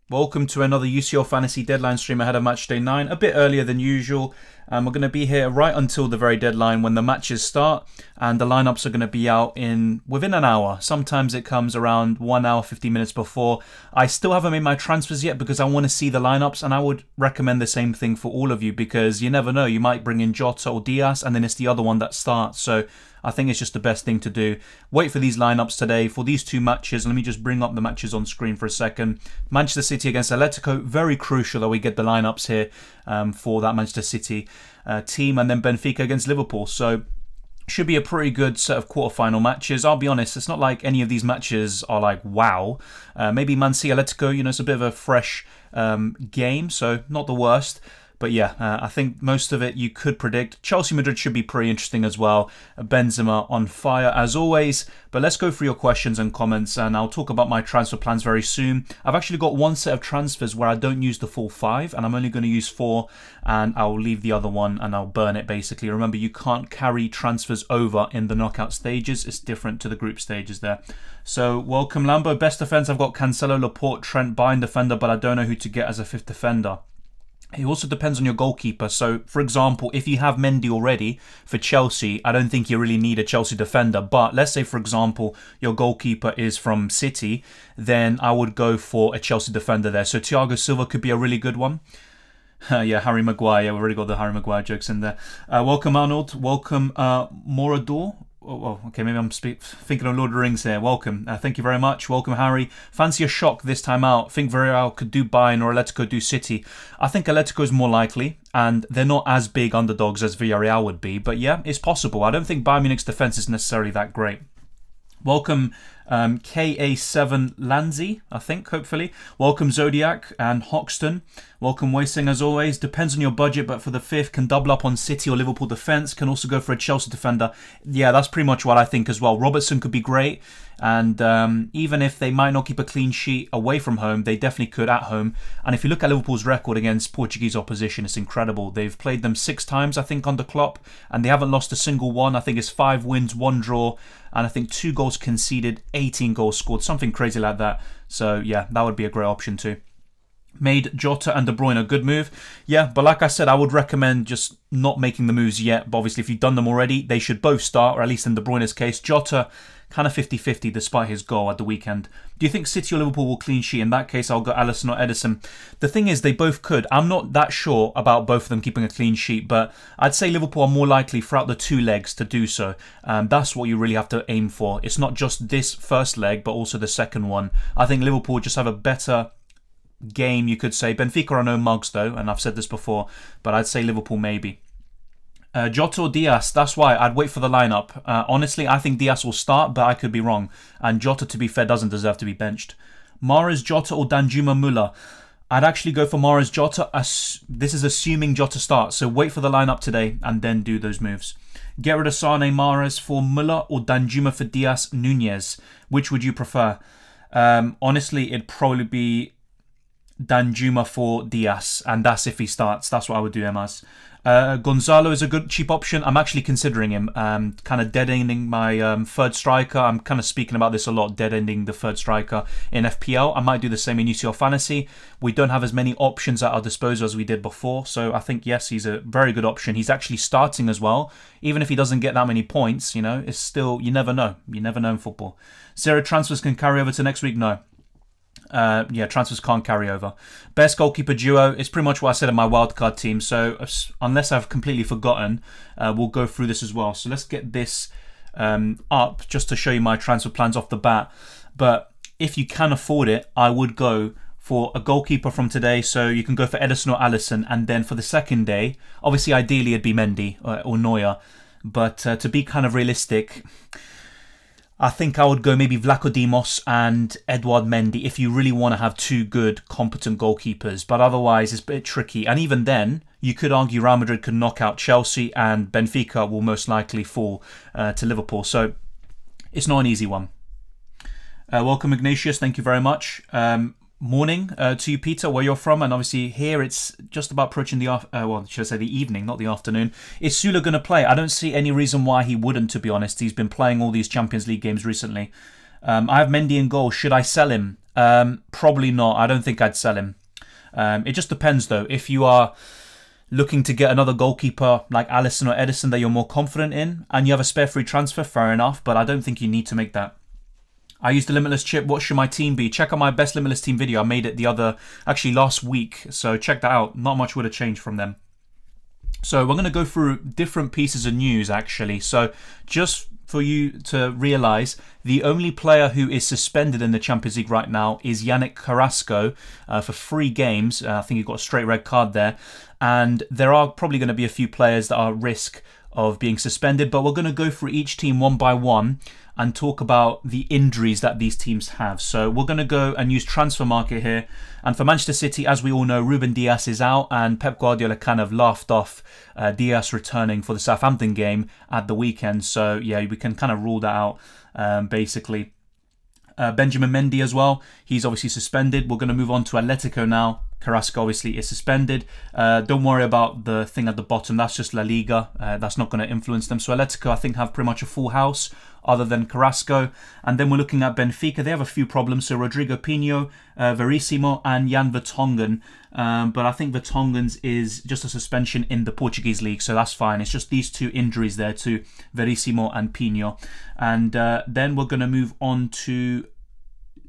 Welcome to another UCL Fantasy deadline stream ahead of Matchday 9, a bit earlier than usual. We're going to be here right until the very deadline when the matches start, and the lineups are going to be out within an hour. Sometimes it comes around 1 hour, 50 minutes before. I still haven't made my transfers yet because I want to see the lineups, and I would recommend the same thing for all of you because you never know. You might bring in Jota or Diaz, and then it's the other one that starts. So I think it's just the best thing to do. Wait for these lineups today for these two matches. Let me just bring up the matches on screen for a second. Manchester City against Atletico. Very crucial that we get the lineups here for that Manchester City team. And then Benfica against Liverpool. So should be a pretty good set of quarterfinal matches. I'll be honest, it's not like any of these matches are like wow. Maybe Man City Atletico, it's a bit of a fresh game, so not the worst. But yeah, I think most of it you could predict. Chelsea Madrid should be pretty interesting as well. Benzema on fire as always. But let's go through your questions and comments, and I'll talk about my transfer plans very soon. I've actually got one set of transfers where I don't use the full 5, and I'm only going to use 4, and I'll leave the other one and I'll burn it basically. Remember, you can't carry transfers over in the knockout stages. It's different to the group stages there. So welcome Lambo. Best defence, I've got Cancelo, Laporte, Trent, Bayern defender, but I don't know who to get as a 5th defender. It also depends on your goalkeeper. So, for example, if you have Mendy already for Chelsea, I don't think you really need a Chelsea defender. But let's say, for example, your goalkeeper is from City, then I would go for a Chelsea defender there. So Thiago Silva could be a really good one. Yeah, Harry Maguire. Yeah, we already got the Harry Maguire jokes in there. Welcome, Arnold. Welcome, Morador. Okay, maybe I'm thinking of Lord of the Rings here. Welcome. Thank you very much. Welcome, Harry. Fancy a shock this time out. Think Villarreal could do Bayern or Atletico do City. I think Atletico is more likely, and they're not as big underdogs as Villarreal would be. But yeah, it's possible. I don't think Bayern Munich's defence is necessarily that great. Welcome, KA7 Lanzi, I think, hopefully. Welcome, Zodiac and Hoxton. Welcome, Wasing, as always. Depends on your budget, but for the 5th, can double up on City or Liverpool defence. Can also go for a Chelsea defender. Yeah, that's pretty much what I think as well. Robertson could be great. And even if they might not keep a clean sheet away from home, they definitely could at home. And if you look at Liverpool's record against Portuguese opposition, it's incredible. They've played them 6 times, I think, under Klopp, and they haven't lost a single one. I think it's 5 wins, 1 draw, and I think 2 goals conceded, 18 goals scored, something crazy like that. So yeah, that would be a great option too. Made Jota and De Bruyne a good move. Yeah, but like I said, I would recommend just not making the moves yet. But obviously, if you've done them already, they should both start, or at least in De Bruyne's case. Jota, kind of 50-50 despite his goal at the weekend. Do you think City or Liverpool will clean sheet? In that case, I'll go Alisson or Edison. The thing is, they both could. I'm not that sure about both of them keeping a clean sheet, but I'd say Liverpool are more likely throughout the 2 legs to do so. That's what you really have to aim for. It's not just this first leg, but also the second one. I think Liverpool just have a better game, you could say. Benfica are no mugs though, and I've said this before, but I'd say Liverpool maybe. Jota or Diaz, that's why I'd wait for the lineup. Honestly, I think Diaz will start, but I could be wrong. And Jota, to be fair, doesn't deserve to be benched. Mahrez, Jota or Danjuma Muller? I'd actually go for Mahrez, Jota. This is assuming Jota starts, so wait for the lineup today and then do those moves. Get rid of Sane, Mahrez for Muller or Danjuma for Diaz, Nunez. Which would you prefer? Honestly, it'd probably be Danjuma for Diaz, and that's if he starts. That's what I would do him as. Gonzalo is a good cheap option. I'm actually considering him. Kind of dead-ending my third striker. I'm kind of speaking about this a lot, dead-ending the third striker in FPL. I might do the same in UCL Fantasy. We don't have as many options at our disposal as we did before, so I think, yes, he's a very good option. He's actually starting as well. Even if he doesn't get that many points, it's still, you never know. You never know in football. 0 transfers can carry over to next week? No. Yeah, transfers can't carry over. Best goalkeeper duo is pretty much what I said in my wildcard team. So unless I've completely forgotten, we'll go through this as well. So let's get this up just to show you my transfer plans off the bat. But if you can afford it, I would go for a goalkeeper from today. So you can go for Edison or Alisson. And then for the second day, obviously ideally it'd be Mendy or Neuer. But to be kind of realistic, I think I would go maybe Vlachodimos and Edouard Mendy if you really want to have 2 good, competent goalkeepers. But otherwise, it's a bit tricky. And even then, you could argue Real Madrid could knock out Chelsea and Benfica will most likely fall to Liverpool. So it's not an easy one. Welcome, Ignatius. Thank you very much. Morning to you, Peter, where you're from. And obviously here it's just about approaching the should I say the evening, not the afternoon. Is Sula going to play? I don't see any reason why he wouldn't, to be honest. He's been playing all these Champions League games recently. I have Mendy in goal. Should I sell him? Probably not. I don't think I'd sell him. It just depends though. If you are looking to get another goalkeeper like Alisson or Edison that you're more confident in, and you have a spare free transfer, fair enough, but I don't think you need to make that. I used the Limitless chip. What should my team be? Check out my best Limitless team video. I made it last week, so check that out. Not much would have changed from them. So we're going to go through different pieces of news actually. So just for you to realise, the only player who is suspended in the Champions League right now is Yannick Carrasco for 3 games. I think he got a straight red card there. And there are probably going to be a few players that are at risk of being suspended, but we're going to go through each team one by one and talk about the injuries that these teams have. So we're going to go and use transfer market here. And for Manchester City, as we all know, Ruben Dias is out, and Pep Guardiola kind of laughed off Dias returning for the Southampton game at the weekend. So yeah, we can kind of rule that out basically. Benjamin Mendy as well. He's obviously suspended. We're going to move on to Atletico now. Carrasco obviously is suspended. Don't worry about the thing at the bottom. That's just La Liga. That's not going to influence them. So Atletico, I think, have pretty much a full house other than Carrasco. And then we're looking at Benfica. They have a few problems. So Rodrigo Pinho, Verissimo and Jan Vertonghen. But I think Vertonghen's is just a suspension in the Portuguese league. So that's fine. It's just these 2 injuries there to Verissimo and Pinho. And then we're going to move on to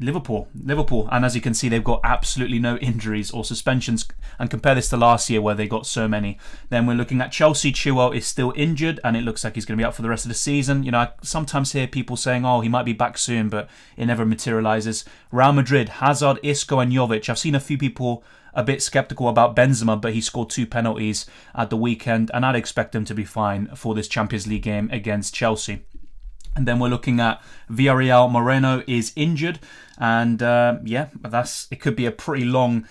Liverpool, and as you can see, they've got absolutely no injuries or suspensions, and compare this to last year where they got so many. Then we're looking at Chelsea. Chilwell is still injured, and it looks like he's going to be out for the rest of the season. You know, I sometimes hear people saying, oh, he might be back soon, but it never materializes. Real Madrid, Hazard, Isco and Jovic. I've seen a few people a bit skeptical about Benzema, but he scored 2 penalties at the weekend, and I'd expect him to be fine for this Champions League game against Chelsea. And then we're looking at Villarreal. Moreno is injured, and it could be a pretty long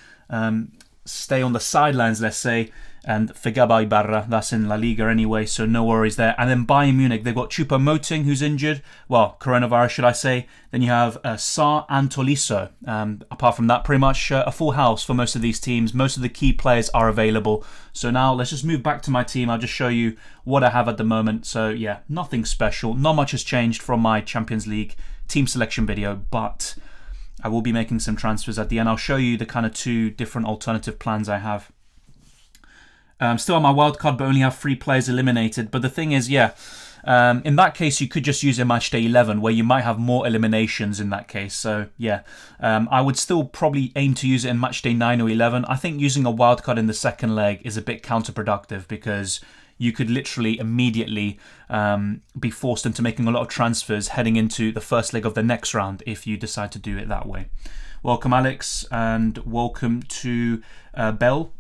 stay on the sidelines, let's say. And forget about Ibarra, that's in La Liga anyway, so no worries there. And then Bayern Munich, they've got Choupo-Moting, who's injured. Well, coronavirus, should I say. Then you have Sarr and Tolisso. Apart from that, pretty much a full house for most of these teams. Most of the key players are available. So now let's just move back to my team. I'll just show you what I have at the moment. So yeah, nothing special. Not much has changed from my Champions League team selection video, but I will be making some transfers at the end. I'll show you the kind of 2 different alternative plans I have. Still on my wildcard, but only have 3 players eliminated. But the thing is, in that case, you could just use a Matchday 11, where you might have more eliminations in that case. So, yeah, I would still probably aim to use it in Matchday 9 or 11. I think using a wildcard in the second leg is a bit counterproductive, because you could literally immediately be forced into making a lot of transfers heading into the first leg of the next round if you decide to do it that way. Welcome, Alex, and welcome to Bell.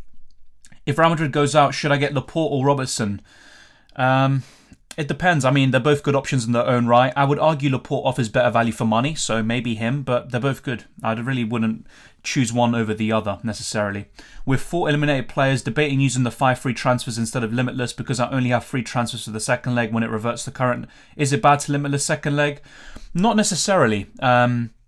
If Real Madrid goes out, should I get Laporte or Robertson? It depends. I mean, they're both good options in their own right. I would argue Laporte offers better value for money, so maybe him, but they're both good. I really wouldn't choose one over the other necessarily. With 4 eliminated players, debating using the 5 free transfers instead of Limitless, because I only have 3 transfers for the second leg when it reverts to current. Is it bad to Limitless second leg? Not necessarily.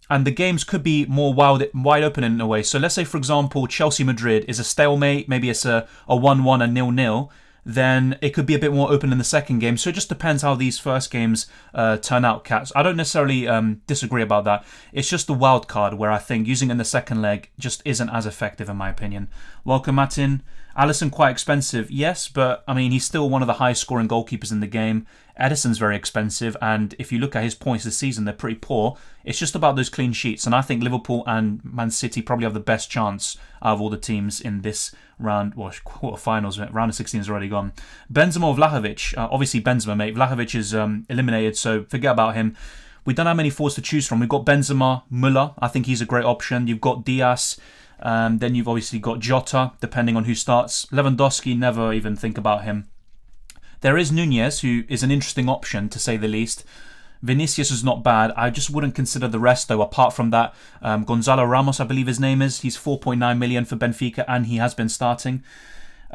And the games could be more wide open in a way. So let's say, for example, Chelsea-Madrid is a stalemate, maybe it's a 1-1, a 0-0. Then it could be a bit more open in the second game. So it just depends how these first games turn out, Cats. I don't necessarily disagree about that. It's just the wild card where I think using it in the second leg just isn't as effective in my opinion. Welcome, Martin. Alisson quite expensive, yes, but I mean he's still one of the highest scoring goalkeepers in the game. Edison's very expensive, and if you look at his points this season, they're pretty poor. It's just about those clean sheets, and I think Liverpool and Man City probably have the best chance out of all the teams in this round. Well, quarterfinals, round of 16 is already gone. Benzema or Vlahovic? Obviously Benzema, mate. Vlahovic is eliminated, so forget about him. We don't have many forwards to choose from. We've got Benzema, Müller. I think he's a great option. You've got Diaz. Then you've obviously got Jota, depending on who starts. Lewandowski, never even think about him. There is Nunez, who is an interesting option, to say the least. Vinicius is not bad. I just wouldn't consider the rest, though, apart from that. Gonzalo Ramos, I believe his name is. He's 4.9 million for Benfica, and he has been starting.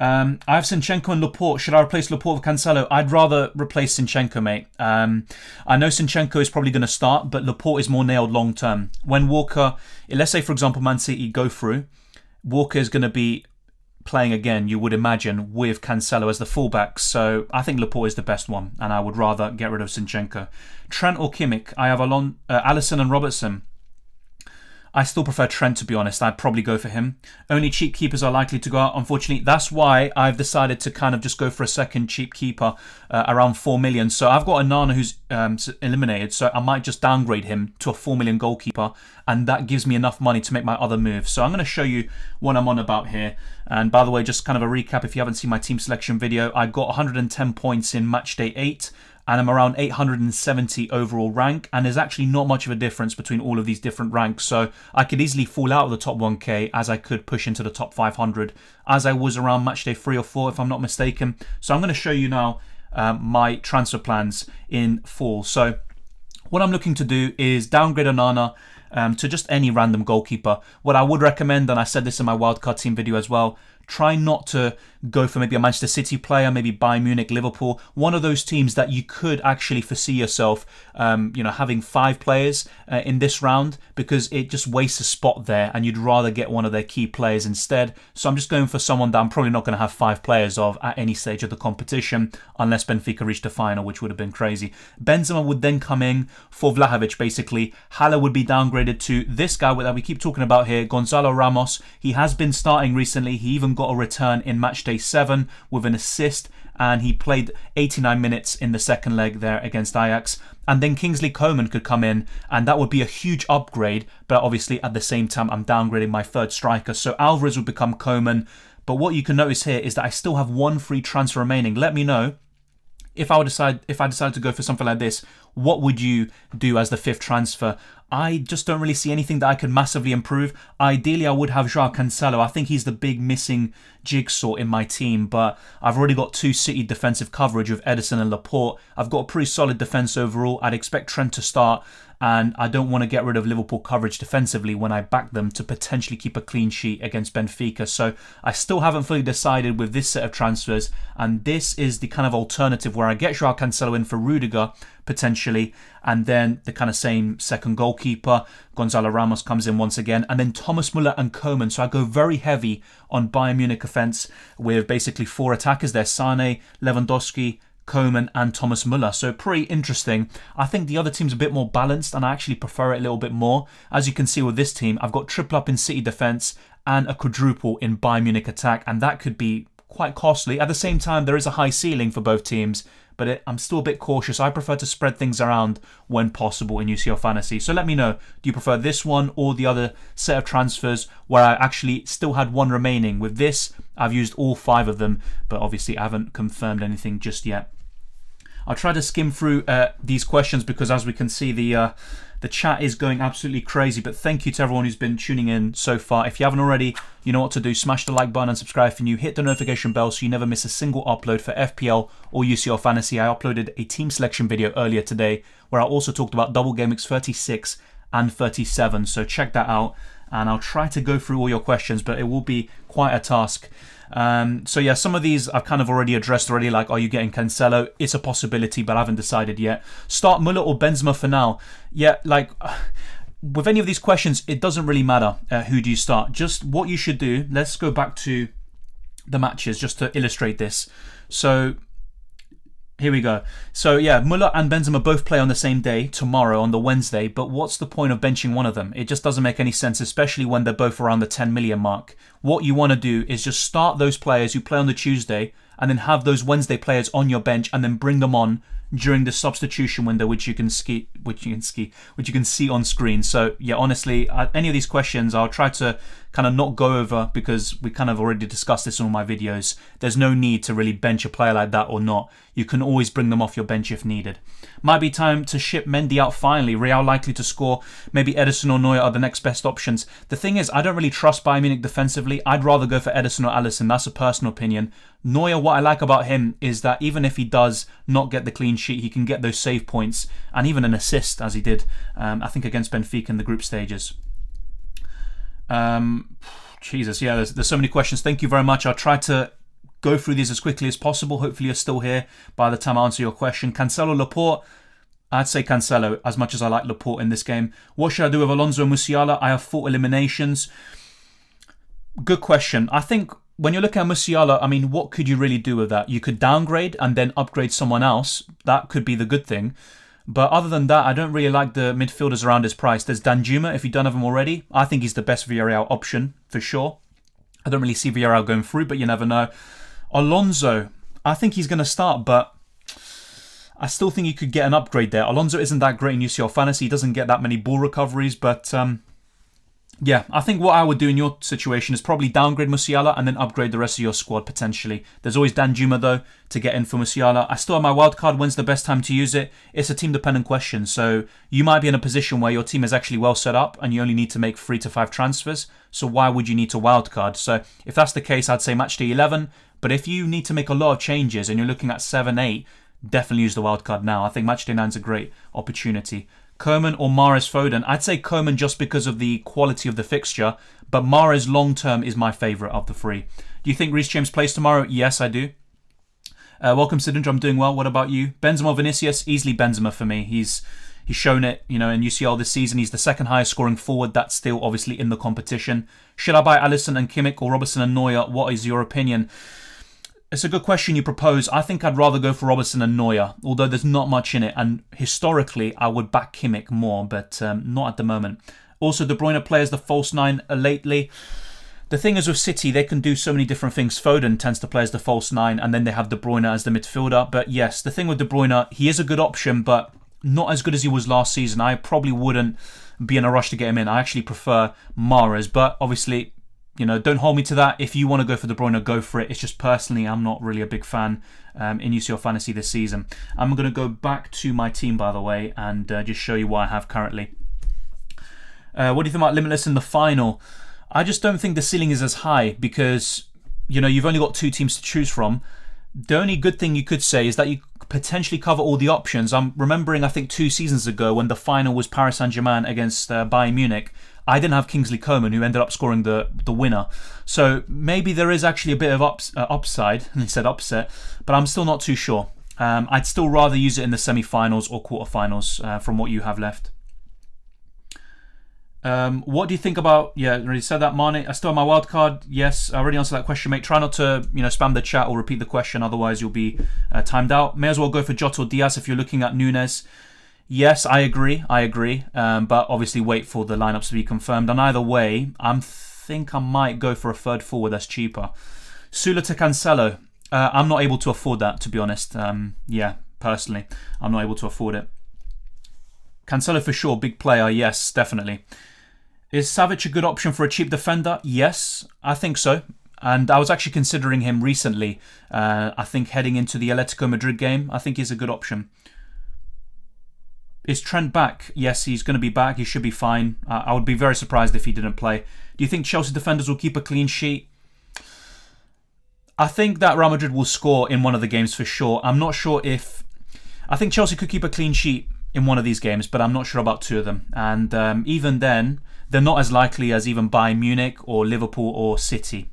I have Zinchenko and Laporte. Should I replace Laporte with Cancelo? I'd rather replace Zinchenko, mate. I know Zinchenko is probably going to start, but Laporte is more nailed long term. When Walker, let's say, for example, Man City go through, Walker is going to be playing again, you would imagine, with Cancelo as the fullback. So I think Laporte is the best one, and I would rather get rid of Zinchenko. Trent or Kimmich? I have Alisson and Robertson. I still prefer Trent, to be honest. I'd probably go for him. Only cheap keepers are likely to go out, unfortunately. That's why I've decided to kind of just go for a second cheap keeper around 4 million. So I've got a Nana who's eliminated, so I might just downgrade him to a 4 million goalkeeper, and that gives me enough money to make my other move. So I'm going to show you what I'm on about here. And by the way, just kind of a recap, if you haven't seen my team selection video, I got 110 points in Matchday 8. And I'm around 870 overall rank, and there's actually not much of a difference between all of these different ranks, so I could easily fall out of the top 1k as I could push into the top 500, as I was around matchday 3 or 4 if I'm not mistaken. So I'm going to show you now my transfer plans in full. So what I'm looking to do is downgrade Onana to just any random goalkeeper. What I would recommend, and I said this in my wildcard team video as well, try not to go for maybe a Manchester City player, maybe Bayern Munich, Liverpool, one of those teams that you could actually foresee yourself, having 5 players in this round, because it just wastes a spot there, and you'd rather get one of their key players instead. So I'm just going for someone that I'm probably not going to have 5 players of at any stage of the competition, unless Benfica reached the final, which would have been crazy. Benzema would then come in for Vlahovic, basically. Haller would be downgraded to this guy that we keep talking about here, Gonzalo Ramos. He has been starting recently. He even got a return in matchday 7 with an assist, and he played 89 minutes in the second leg there against Ajax. And then Kingsley Coman could come in, and that would be a huge upgrade, but obviously at the same time I'm downgrading my third striker, so Alvarez would become Coman. But what you can notice here is that I still have 1 free transfer remaining. Let me know if I decided to go for something like this, what would you do as the 5th transfer? I just don't really see anything that I could massively improve. Ideally, I would have João Cancelo. I think he's the big missing jigsaw in my team, but I've already got 2 City defensive coverage with Ederson and Laporte. I've got a pretty solid defence overall. I'd expect Trent to start, and I don't want to get rid of Liverpool coverage defensively when I back them to potentially keep a clean sheet against Benfica. So I still haven't fully decided with this set of transfers, and this is the kind of alternative where I get João Cancelo in for Rudiger potentially, and then the kind of same second goalkeeper, Gonzalo Ramos, comes in once again, and then Thomas Müller and Coman. So I go very heavy on Bayern Munich offence with basically 4 attackers there: Sane, Lewandowski, Coman and Thomas Müller. So pretty interesting. I think the other team's a bit more balanced, and I actually prefer it a little bit more. As you can see with this team, I've got triple up in City defence and a quadruple in Bayern Munich attack, and that could be quite costly. At the same time, there is a high ceiling for both teams, but I'm still a bit cautious. I prefer to spread things around when possible in UCL Fantasy. So let me know, do you prefer this one or the other set of transfers where I actually still had 1 remaining? With this, I've used all 5 of them, but obviously I haven't confirmed anything just yet. I'll try to skim through these questions because, as we can see, the chat is going absolutely crazy. But thank you to everyone who's been tuning in so far. If you haven't already, you know what to do. Smash the like button and subscribe if you're new. Hit the notification bell so you never miss a single upload for FPL or UCL Fantasy. I uploaded a team selection video earlier today where I also talked about double game weeks 36 and 37. So check that out, and I'll try to go through all your questions, but it will be quite a task. So yeah, some of these I've kind of already addressed already, like, are you getting Cancelo? It's a possibility, but I haven't decided yet. Start Müller or Benzema for now? Yeah, like, with any of these questions, it doesn't really matter who do you start. Just what you should do, let's go back to the matches just to illustrate this. So here we go. So yeah, Müller and Benzema both play on the same day, tomorrow, on the Wednesday, but what's the point of benching one of them? It just doesn't make any sense, especially when they're both around the 10 million mark. What you want to do is just start those players who play on the Tuesday, and then have those Wednesday players on your bench, and then bring them on during the substitution window, which you can see on screen. So yeah, honestly, any of these questions I'll try to kind of not go over because we kind of already discussed this in all my videos. There's no need to really bench a player like that or not. You can always bring them off your bench if needed. Might be time to ship Mendy out finally. Real likely to score. Maybe Ederson or Neuer are the next best options. The thing is, I don't really trust Bayern Munich defensively. I'd rather go for Ederson or Alisson. That's a personal opinion. Neuer, what I like about him is that even if he does not get the clean sheet, he can get those save points and even an assist, as he did, I think, against Benfica in the group stages. Jesus, yeah, there's so many questions. Thank you very much. I'll try to go through these as quickly as possible. Hopefully you're still here by the time I answer your question. Cancelo, Laporte. I'd say Cancelo, as much as I like Laporte in this game. What should I do with Alonso and Musiala? I have 4 eliminations. Good question. I think when you're looking at Musiala, I mean, what could you really do with that? You could downgrade and then upgrade someone else. That could be the good thing. But other than that, I don't really like the midfielders around his price. There's Danjuma, if you don't have him already. I think he's the best Villarreal option, for sure. I don't really see Villarreal going through, but you never know. Alonso, I think he's going to start, but I still think you could get an upgrade there. Alonso isn't that great in UCL Fantasy. He doesn't get that many ball recoveries, but yeah, I think what I would do in your situation is probably downgrade Musiala and then upgrade the rest of your squad potentially. There's always Danjuma though to get in for Musiala. I still have my wildcard. When's the best time to use it? It's a team dependent question. So you might be in a position where your team is actually well set up and you only need to make 3 to 5 transfers. So why would you need to wildcard? So if that's the case, I'd say Matchday 11. But if you need to make a lot of changes and you're looking at 7, 8, definitely use the wildcard now. I think Matchday 9 is a great opportunity. Koeman or Mahrez Foden? I'd say Koeman just because of the quality of the fixture, but Mahrez long term is my favourite of the 3. Do you think Reece James plays tomorrow? Yes, I do. Welcome, Sidindra. I'm doing well. What about you? Benzema or Vinicius? Easily Benzema for me. He's shown it, in UCL this season. He's the second highest scoring forward. That's still obviously in the competition. Should I buy Alisson and Kimmich or Robertson and Neuer? What is your opinion? It's a good question you propose. I think I'd rather go for Robertson and Neuer, although there's not much in it. And historically, I would back Kimmich more, but not at the moment. Also, De Bruyne plays the false 9 lately. The thing is with City, they can do so many different things. Foden tends to play as the false 9, and then they have De Bruyne as the midfielder. But yes, the thing with De Bruyne, he is a good option, but not as good as he was last season. I probably wouldn't be in a rush to get him in. I actually prefer Mahrez, but obviously, don't hold me to that. If you want to go for De Bruyne, go for it. It's just personally, I'm not really a big fan in UCL Fantasy this season. I'm going to go back to my team, by the way, and just show you what I have currently. What do you think about Limitless in the final? I just don't think the ceiling is as high because, you've only got 2 teams to choose from. The only good thing you could say is that you potentially cover all the options. I'm remembering, I think, 2 seasons ago when the final was Paris Saint-Germain against Bayern Munich. I didn't have Kingsley Coman, who ended up scoring the winner. So maybe there is actually a bit of upside, and he said upset, but I'm still not too sure. I'd still rather use it in the semi-finals or quarterfinals from what you have left. What do you think about, I already said that, Mane. I still have my wild card. Yes, I already answered that question, mate. Try not to, spam the chat or repeat the question, otherwise you'll be timed out. May as well go for Jota or Diaz if you're looking at Nunes. Yes, I agree. But obviously wait for the lineups to be confirmed. And either way, I think I might go for a third forward that's cheaper. Sula to Cancelo. I'm not able to afford that, to be honest. Personally, I'm not able to afford it. Cancelo for sure, big player. Yes, definitely. Is Savic a good option for a cheap defender? Yes, I think so. And I was actually considering him recently. I think heading into the Atletico Madrid game, I think he's a good option. Is Trent back? Yes, he's going to be back. He should be fine. I would be very surprised if he didn't play. Do you think Chelsea defenders will keep a clean sheet? I think that Real Madrid will score in one of the games for sure. I'm not sure if... I think Chelsea could keep a clean sheet in one of these games, but I'm not sure about 2 of them. And even then, they're not as likely as even Bayern Munich or Liverpool or City.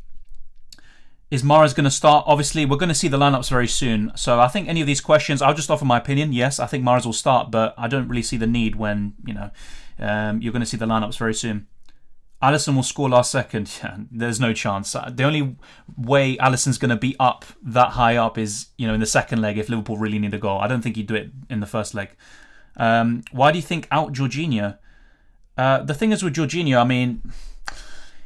Is Mahrez going to start? Obviously, we're going to see the lineups very soon. So I think any of these questions, I'll just offer my opinion. Yes, I think Mahrez will start, but I don't really see the need when, you're going to see the lineups very soon. Alisson will score last second. Yeah, there's no chance. The only way Alisson's going to be up that high up is, in the second leg if Liverpool really need a goal. I don't think he'd do it in the first leg. Why do you think out Jorginho? The thing is with Jorginho,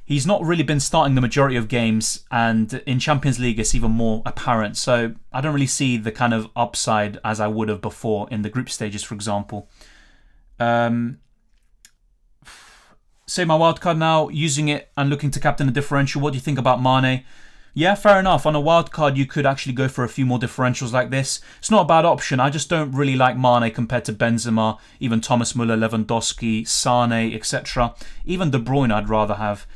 he's not really been starting the majority of games, and in Champions League it's even more apparent. So I don't really see the kind of upside as I would have before in the group stages, for example. Say my wildcard now, using it and looking to captain a differential. What do you think about Mane? Yeah, fair enough. On a wildcard, you could actually go for a few more differentials like this. It's not a bad option. I just don't really like Mane compared to Benzema, even Thomas Müller, Lewandowski, Sane, etc. Even De Bruyne I'd rather have.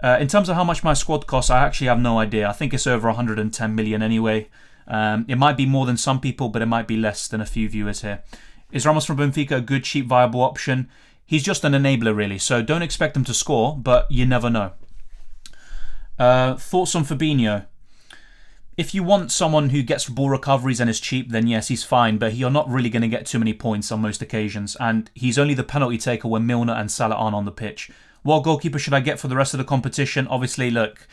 In terms of how much my squad costs, I actually have no idea. I think it's over 110 million anyway. It might be more than some people, but it might be less than a few viewers here. Is Ramos from Benfica a good, cheap, viable option? He's just an enabler, really, so don't expect him to score, but you never know. Thoughts on Fabinho? If you want someone who gets ball recoveries and is cheap, then yes, he's fine, but you're not really going to get too many points on most occasions, and he's only the penalty taker when Milner and Salah aren't on the pitch. What goalkeeper should I get for the rest of the competition? Obviously, look,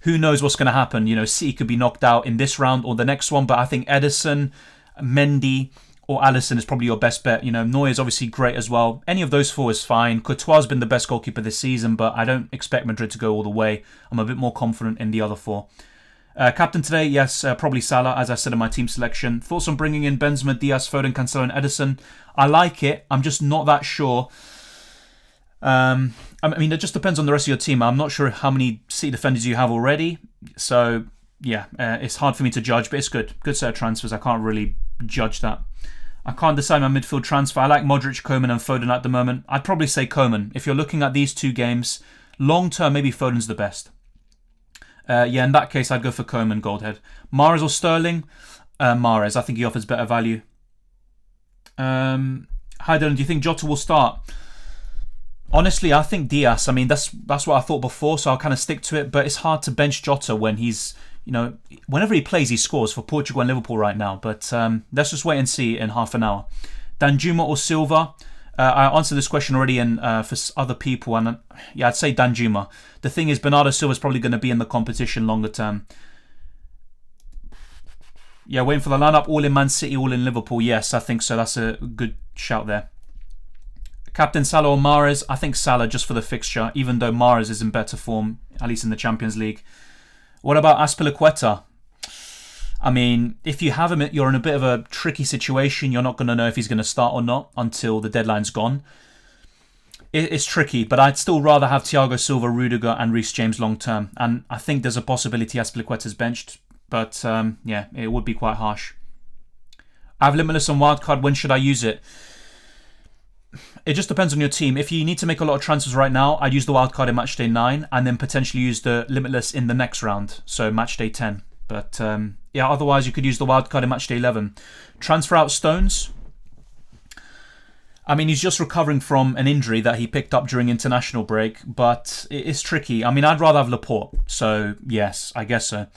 who knows what's going to happen? City could be knocked out in this round or the next one, but I think Ederson, Mendy, or Alisson is probably your best bet. Neuer is obviously great as well. Any of those four is fine. Courtois has been the best goalkeeper this season, but I don't expect Madrid to go all the way. I'm a bit more confident in the other four. Captain today, yes, probably Salah, as I said in my team selection. Thoughts on bringing in Benzema, Diaz, Foden, Cancelo and Ederson? I like it. I'm just not that sure. I mean, it just depends on the rest of your team. I'm not sure how many City defenders you have already. So, yeah, it's hard for me to judge, but it's good. Good set of transfers. I can't really judge that. I can't decide my midfield transfer. I like Modric, Koeman and Foden at the moment. I'd probably say Koeman. If you're looking at these two games, long term, maybe Foden's the best. In that case, I'd go for Koeman, Goldhead. Mahrez or Sterling? Mahrez. I think he offers better value. Hi, Dylan. Do you think Jota will start? Honestly, I think Diaz. I mean, that's what I thought before, so I'll kind of stick to it. But it's hard to bench Jota when he's, whenever he plays, he scores for Portugal and Liverpool right now. But let's just wait and see in half an hour. Danjuma or Silva? I answered this question already for other people, and I'd say Danjuma. The thing is, Bernardo Silva's probably going to be in the competition longer term. Yeah, waiting for the lineup. All in Man City, all in Liverpool. Yes, I think so. That's a good shout there. Captain Salah or Mahrez? I think Salah just for the fixture, even though Mahrez is in better form, at least in the Champions League. What about Azpilicueta? I mean, if you have him, you're in a bit of a tricky situation. You're not going to know if he's going to start or not until the deadline's gone. It's tricky, but I'd still rather have Thiago Silva, Rudiger and Reece James long term. And I think there's a possibility Azpilicueta's benched, but it would be quite harsh. I have Limitless on Wildcard. When should I use it? It just depends on your team. If you need to make a lot of transfers right now, I'd use the Wildcard in Matchday 9 and then potentially use the Limitless in the next round, so Matchday 10. But otherwise you could use the Wildcard in Matchday 11. Transfer out Stones. I mean, he's just recovering from an injury that he picked up during international break, but it's tricky. I mean, I'd rather have Laporte, so yes, I guess so.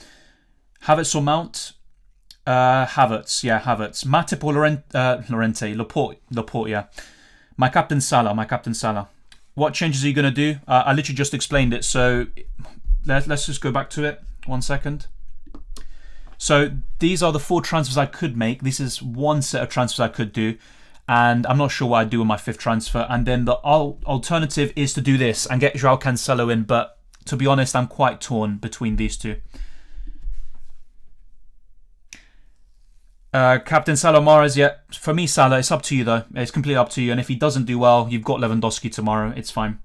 Havertz or Mount? Havertz. Matip or Llorente? Laporte, yeah. My captain Salah. What changes are you going to do? I literally just explained it, so let's just go back to it. 1 second. So these are the 4 transfers I could make. This is one set of transfers I could do, and I'm not sure what I'd do with my 5th transfer. And then the alternative is to do this and get João Cancelo in, but to be honest, I'm quite torn between these two. Captain Salah Mahrez, yeah. For me, Salah, it's up to you though. It's completely up to you. And if he doesn't do well, you've got Lewandowski tomorrow. It's fine.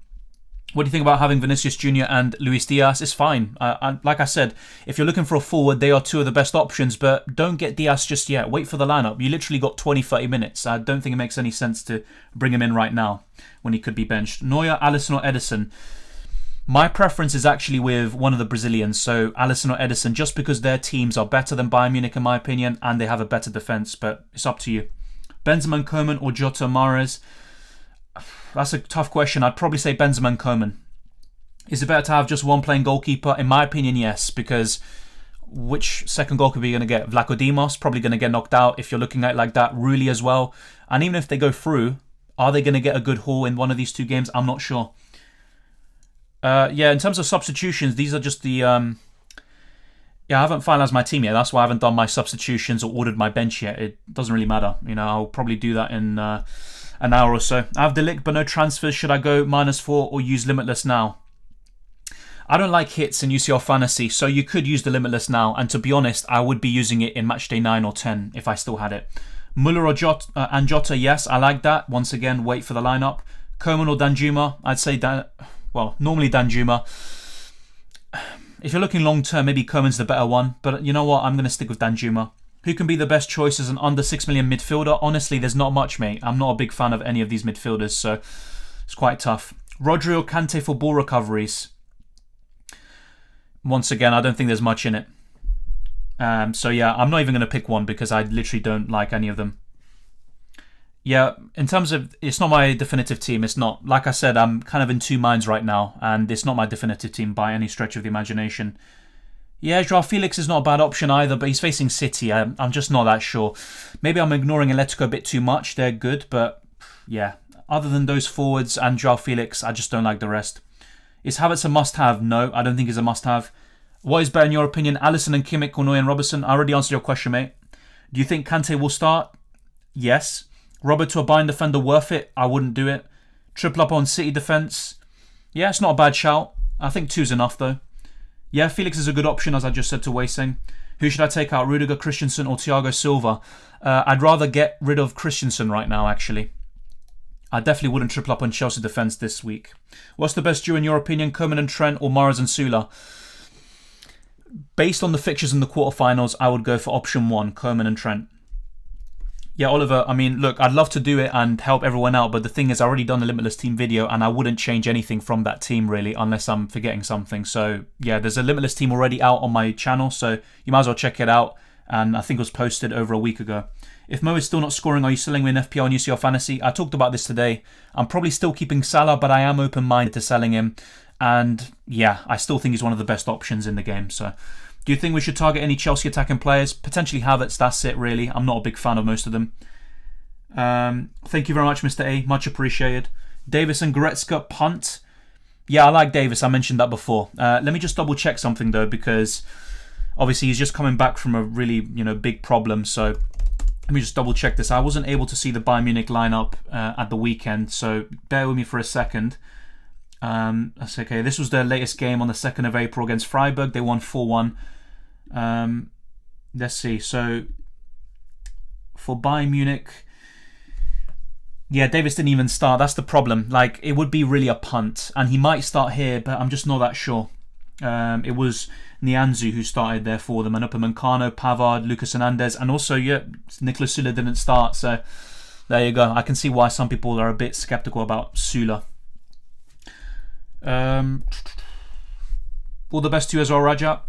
What do you think about having Vinicius Jr. and Luis Diaz? It's fine. Like I said, if you're looking for a forward, they are 2 of the best options, but don't get Diaz just yet. Wait for the lineup. You literally got 20-30 minutes. I don't think it makes any sense to bring him in right now when he could be benched. Neuer, Alisson or Ederson? My preference is actually with one of the Brazilians, so Alisson or Ederson, just because their teams are better than Bayern Munich in my opinion, and they have a better defence, but it's up to you. Benzema and Koeman or Jota Mahrez? That's a tough question. I'd probably say Benzema and Koeman. Is it better to have just one playing goalkeeper? In my opinion, yes, because which second goalkeeper are you going to get? Vlaco Dimos, probably going to get knocked out if you're looking at it like that. Rulli as well. And even if they go through, are they going to get a good haul in one of these 2 games? I'm not sure. In terms of substitutions, these are just the... I haven't finalised my team yet. That's why I haven't done my substitutions or ordered my bench yet. It doesn't really matter. I'll probably do that in an hour or so. I have Delict, but no transfers. Should I go -4 or use Limitless now? I don't like hits in UCL Fantasy, so you could use the Limitless now. And to be honest, I would be using it in Matchday 9 or 10 if I still had it. Muller or Jota, yes, I like that. Once again, wait for the lineup. Koeman or Danjuma? I'd say normally Danjuma. If you're looking long term, maybe Koeman's the better one. But you know what? I'm going to stick with Danjuma. Who can be the best choice as an under 6 million midfielder? Honestly, there's not much, mate. I'm not a big fan of any of these midfielders, so it's quite tough. Rodri or Kante for ball recoveries? Once again, I don't think there's much in it. I'm not even going to pick one because I literally don't like any of them. Yeah, in terms of, it's not my definitive team. It's not. Like I said, I'm kind of in 2 minds right now, and it's not my definitive team by any stretch of the imagination. Yeah, Joao Felix is not a bad option either, but he's facing City. I'm just not that sure. Maybe I'm ignoring Atletico a bit too much. They're good, but yeah. Other than those forwards and Joao Felix, I just don't like the rest. Is Havertz a must-have? No, I don't think he's a must-have. What is better in your opinion, Alisson and Kimmich or Neuer and Robertson? I already answered your question, mate. Do you think Kante will start? Yes. Robert to a Bayern defender, worth it? I wouldn't do it. Triple up on City defence? Yeah, it's not a bad shout. I think 2's enough though. Yeah, Felix is a good option, as I just said to Weising. Who should I take out, Rudiger, Christensen or Thiago Silva? I'd rather get rid of Christensen right now, actually. I definitely wouldn't triple up on Chelsea defence this week. What's the best duo in your opinion, Koeman and Trent or Mahrez and Sula? Based on the fixtures in the quarterfinals, I would go for option 1, Koeman and Trent. Yeah, Oliver, I mean, look, I'd love to do it and help everyone out, but the thing is, I've already done a Limitless team video and I wouldn't change anything from that team, really, unless I'm forgetting something. So, yeah, there's a Limitless team already out on my channel, so you might as well check it out. And I think it was posted over a week ago. If Mo is still not scoring, are you selling him in FPL and UCL Fantasy? I talked about this today. I'm probably still keeping Salah, but I am open-minded to selling him. And, yeah, I still think he's one of the best options in the game, so... Do you think we should target any Chelsea attacking players? Potentially Havertz, that's it really. I'm not a big fan of most of them. Thank you very much, Mr. A. Much appreciated. Davis and Goretzka, punt. Yeah, I like Davis. I mentioned that before. Let me just double check something though, because obviously he's just coming back from a really big problem. So let me just double check this. I wasn't able to see the Bayern Munich lineup at the weekend, so bear with me for a second. That's okay. This was their latest game on the 2nd of April against Freiburg. They won 4-1. Let's see. So for Bayern Munich, yeah, Davis didn't even start. That's the problem. Like, it would be really a punt, and he might start here, but I'm just not that sure. It was Nianzou who started there for them, and Upamecano, Pavard, Lucas Hernandez, and also, yeah, Nicolas Sula didn't start. So there you go. I can see why some people are a bit skeptical about Sula. All the best to you as well, Rajat.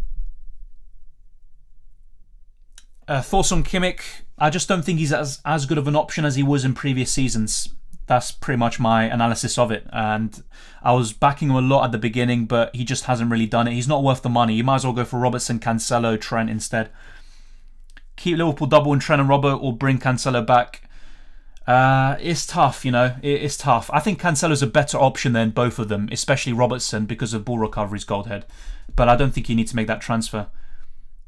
Thoughts on Kimmich? I just don't think he's as good of an option as he was in previous seasons. That's pretty much my analysis of it. And I was backing him a lot at the beginning, but he just hasn't really done it. He's not worth the money. You might as well go for Robertson, Cancelo, Trent instead. Keep Liverpool double in Trent and Robert, or bring Cancelo back. It's tough, it's tough. I think Cancelo's a better option than both of them, especially Robertson, because of ball recoveries, Goldhead. But I don't think you need to make that transfer.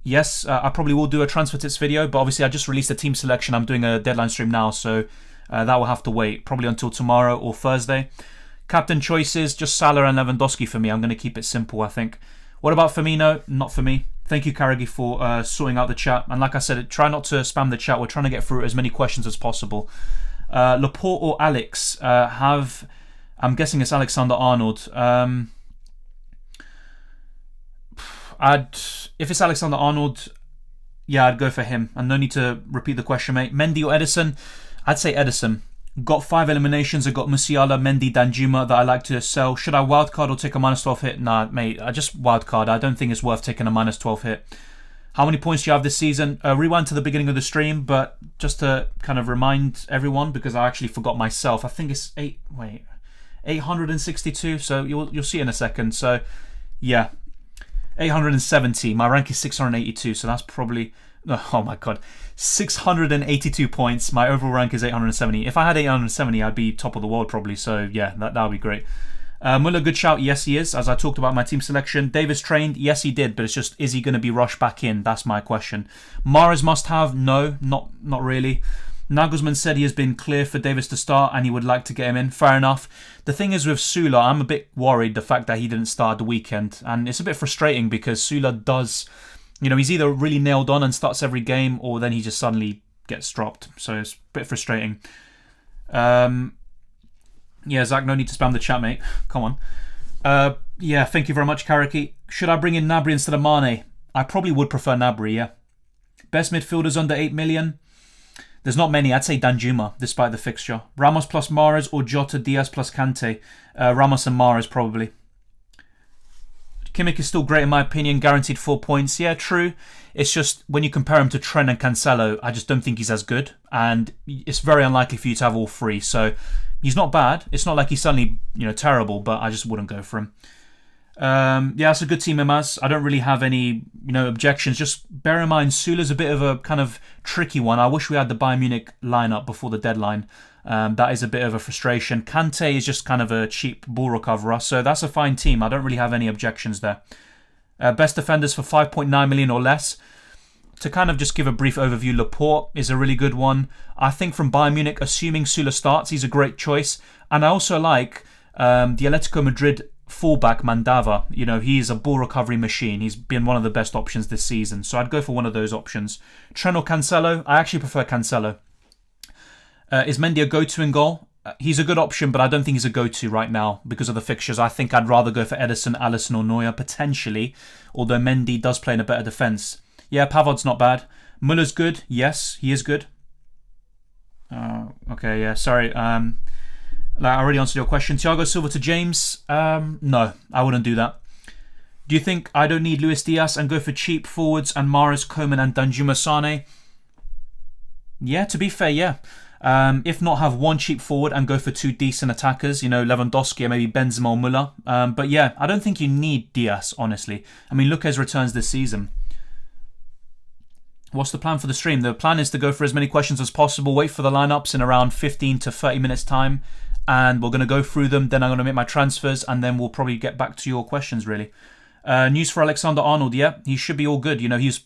Yes, I probably will do a transfer tips video, but obviously I just released a team selection. I'm doing a deadline stream now, so that will have to wait, probably until tomorrow or Thursday. Captain choices, just Salah and Lewandowski for me. I'm going to keep it simple, I think. What about Firmino? Not for me. Thank you, Karagi, for sorting out the chat. And like I said, try not to spam the chat. We're trying to get through as many questions as possible. Laporte or Alex? I'm guessing it's Alexander-Arnold. If it's Alexander-Arnold, yeah, I'd go for him. And no need to repeat the question, mate. Mendy or Edison? I'd say Edison. Got 5 eliminations. I got Musiala, Mendy, Danjuma that I like to sell. Should I wildcard or take a -12 hit? Nah, mate, I just wildcard. I don't think it's worth taking a -12 hit. How many points do you have this season? Rewind to the beginning of the stream, but just to kind of remind everyone, because I actually forgot myself. I think it's 862. So you'll see in a second. So yeah. 870. My rank is 682, so that's probably... Oh my god. 682 points. My overall rank is 870. If I had 870, I'd be top of the world probably, so yeah, that would be great. Muller, good shout. Yes, he is, as I talked about my team selection. Davis trained. Yes, he did, but it's just, is he going to be rushed back in? That's my question. Mahrez must have. No, not really. Nagelsmann said he has been clear for Davis to start and he would like to get him in. Fair enough. The thing is with Sula, I'm a bit worried the fact that he didn't start the weekend. And it's a bit frustrating because Sula does, he's either really nailed on and starts every game, or then he just suddenly gets dropped. So it's a bit frustrating. Yeah, Zach, no need to spam the chat, mate. Come on. Yeah, thank you very much, Karaki. Should I bring in Gnabry instead of Mane? I probably would prefer Gnabry, yeah. Best midfielders under 8 million? There's not many. I'd say Danjuma, despite the fixture. Ramos plus Mahrez or Jota, Diaz plus Kante? Ramos and Mahrez, probably. Kimmich is still great in my opinion. Guaranteed 4 points. Yeah, true. It's just when you compare him to Trent and Cancelo, I just don't think he's as good. And it's very unlikely for you to have all three. So he's not bad. It's not like he's suddenly, terrible, but I just wouldn't go for him. Yeah, it's a good team, Imaz. I don't really have any, objections. Just bear in mind, Sula's a bit of a kind of tricky one. I wish we had the Bayern Munich lineup before the deadline. That is a bit of a frustration. Kante is just kind of a cheap ball recoverer, so that's a fine team. I don't really have any objections there. Best defenders for 5.9 million or less. to kind of just give a brief overview, Laporte is a really good one. I think from Bayern Munich, assuming Sula starts, he's a great choice. And I also like the Atletico Madrid fullback Mandava. You know, he's a ball recovery machine. He's been one of the best options this season. So I'd go for one of those options. Trent or Cancelo? I actually prefer Cancelo. Is Mendy a go-to in goal? He's a good option, but I don't think he's a go-to right now because of the fixtures. I think I'd rather go for Ederson, Alisson or Neuer, potentially. Although Mendy does play in a better defence. Yeah, Pavard's not bad. Muller's good. Yes, he is good. Okay, yeah, sorry. I already answered your question. Thiago Silva to James? No, I wouldn't do that. Do you think I don't need Luis Diaz and go for cheap forwards and Mahrez, Koeman and Danjuma Sane? Yeah, to be fair, yeah. If not, have one cheap forward and go for two decent attackers, you know, Lewandowski and maybe Benzema or Muller. But yeah, I don't think you need Diaz, honestly. I mean, look at his returns this season. What's the plan for the stream? The plan is to go for as many questions as possible, wait for the lineups in around 15 to 30 minutes time, and we're going to go through them, then I'm going to make my transfers, and then we'll probably get back to your questions, really. News for Alexander-Arnold, yeah, he should be all good. You know, he's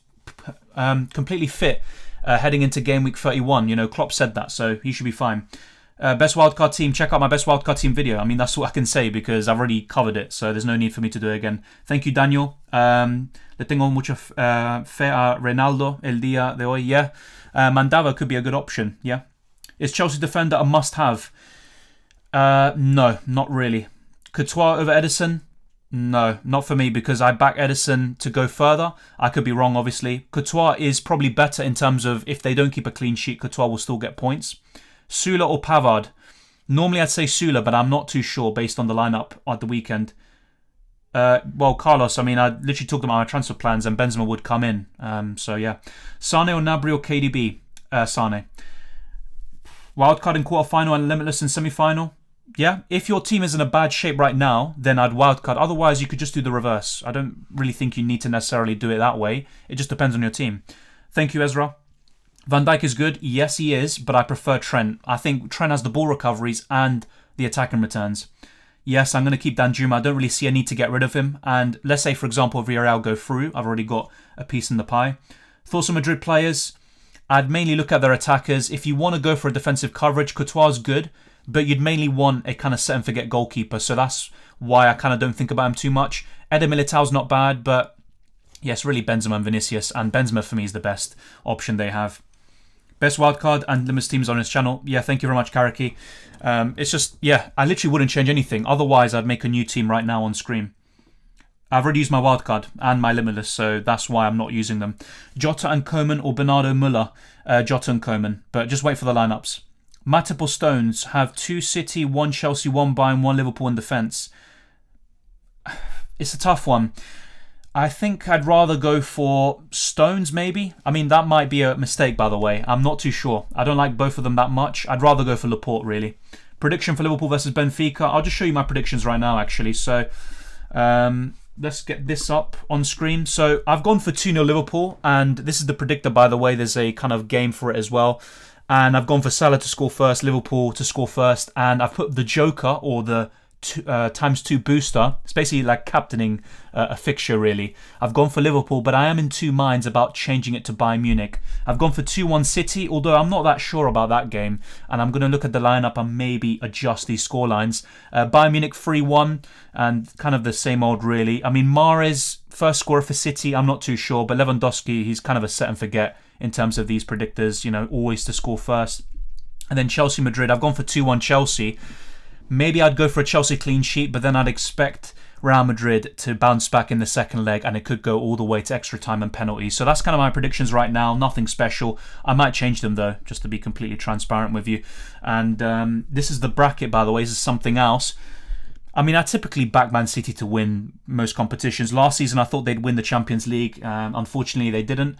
completely fit heading into game week 31. You know, Klopp said that, so he should be fine. Best wildcard team, check out my best wildcard team video. I mean, that's what I can say because I've already covered it, so there's no need for me to do it again. Thank you, Daniel. Le tengo mucha fe a Reinaldo el día de hoy. Yeah. Mandava could be a good option. Yeah. Is Chelsea defender a must-have? No, not really. Courtois over Ederson? No, not for me because I back Ederson to go further. I could be wrong, obviously. Courtois is probably better in terms of if they don't keep a clean sheet, Courtois will still get points. Sula or Pavard? Normally I'd say Sula, but I'm not too sure based on the lineup at the weekend. Well, Carlos, I mean, I literally talked about my transfer plans and Benzema would come in. So, yeah. Sane or Gnabry or KDB? Sane. Wildcard in quarterfinal and limitless in semi-final? Yeah. If your team is in a bad shape right now, then I'd wildcard. Otherwise, you could just do the reverse. I don't really think you need to necessarily do it that way. It just depends on your team. Thank you, Ezra. Van Dijk is good. Yes, he is, but I prefer Trent. I think Trent has the ball recoveries and the attacking returns. Yes, I'm going to keep Danjuma. I don't really see a need to get rid of him. And let's say, for example, Villarreal go through. I've already got a piece in the pie. Thoughts on Madrid players? I'd mainly look at their attackers. If you want to go for a defensive coverage, Courtois is good, but you'd mainly want a kind of set and forget goalkeeper. So that's why I kind of don't think about him too much. Eder Militao's not bad, but yes, really Benzema and Vinicius. And Benzema for me is the best option they have. Best wildcard and limits teams on his channel. Yeah, thank you very much, Karaki. It's just, yeah, I literally wouldn't change anything. Otherwise, I'd make a new team right now on screen. I've already used my wildcard and my limitless, so that's why I'm not using them. Jota and Koeman or Bernardo Muller. Jota and Koeman, but just wait for the lineups. Matip or Stones have 2 City, 1 Chelsea, 1 Bayern, 1 Liverpool in defence. It's a tough one. I think I'd rather go for Stones, maybe. I mean, that might be a mistake, by the way. I'm not too sure. I don't like both of them that much. I'd rather go for Laporte, really. Prediction for Liverpool versus Benfica. I'll just show you my predictions right now, actually. So, let's get this up on screen. So, I've gone for 2-0 Liverpool. And this is the predictor, by the way. There's a kind of game for it as well. And I've gone for Salah to score first, Liverpool to score first. And I've put the Joker, or the ×2 booster. It's basically like captaining a fixture, really. I've gone for Liverpool, but I am in two minds about changing it to Bayern Munich. I've gone for 2-1 City, although I'm not that sure about that game, and I'm going to look at the lineup and maybe adjust these scorelines. Bayern Munich 3-1, and kind of the same old, really. I mean, Mahrez, first scorer for City, I'm not too sure, but Lewandowski, he's kind of a set and forget in terms of these predictors, you know, always to score first. And then Chelsea Madrid, I've gone for 2-1 Chelsea. Maybe I'd go for a Chelsea clean sheet, but then I'd expect Real Madrid to bounce back in the second leg, and it could go all the way to extra time and penalties. So that's kind of my predictions right now. Nothing special. I might change them, though, just to be completely transparent with you. And this is the bracket, by the way. This is something else. I mean, I typically back Man City to win most competitions. Last season, I thought they'd win the Champions League. Unfortunately, they didn't.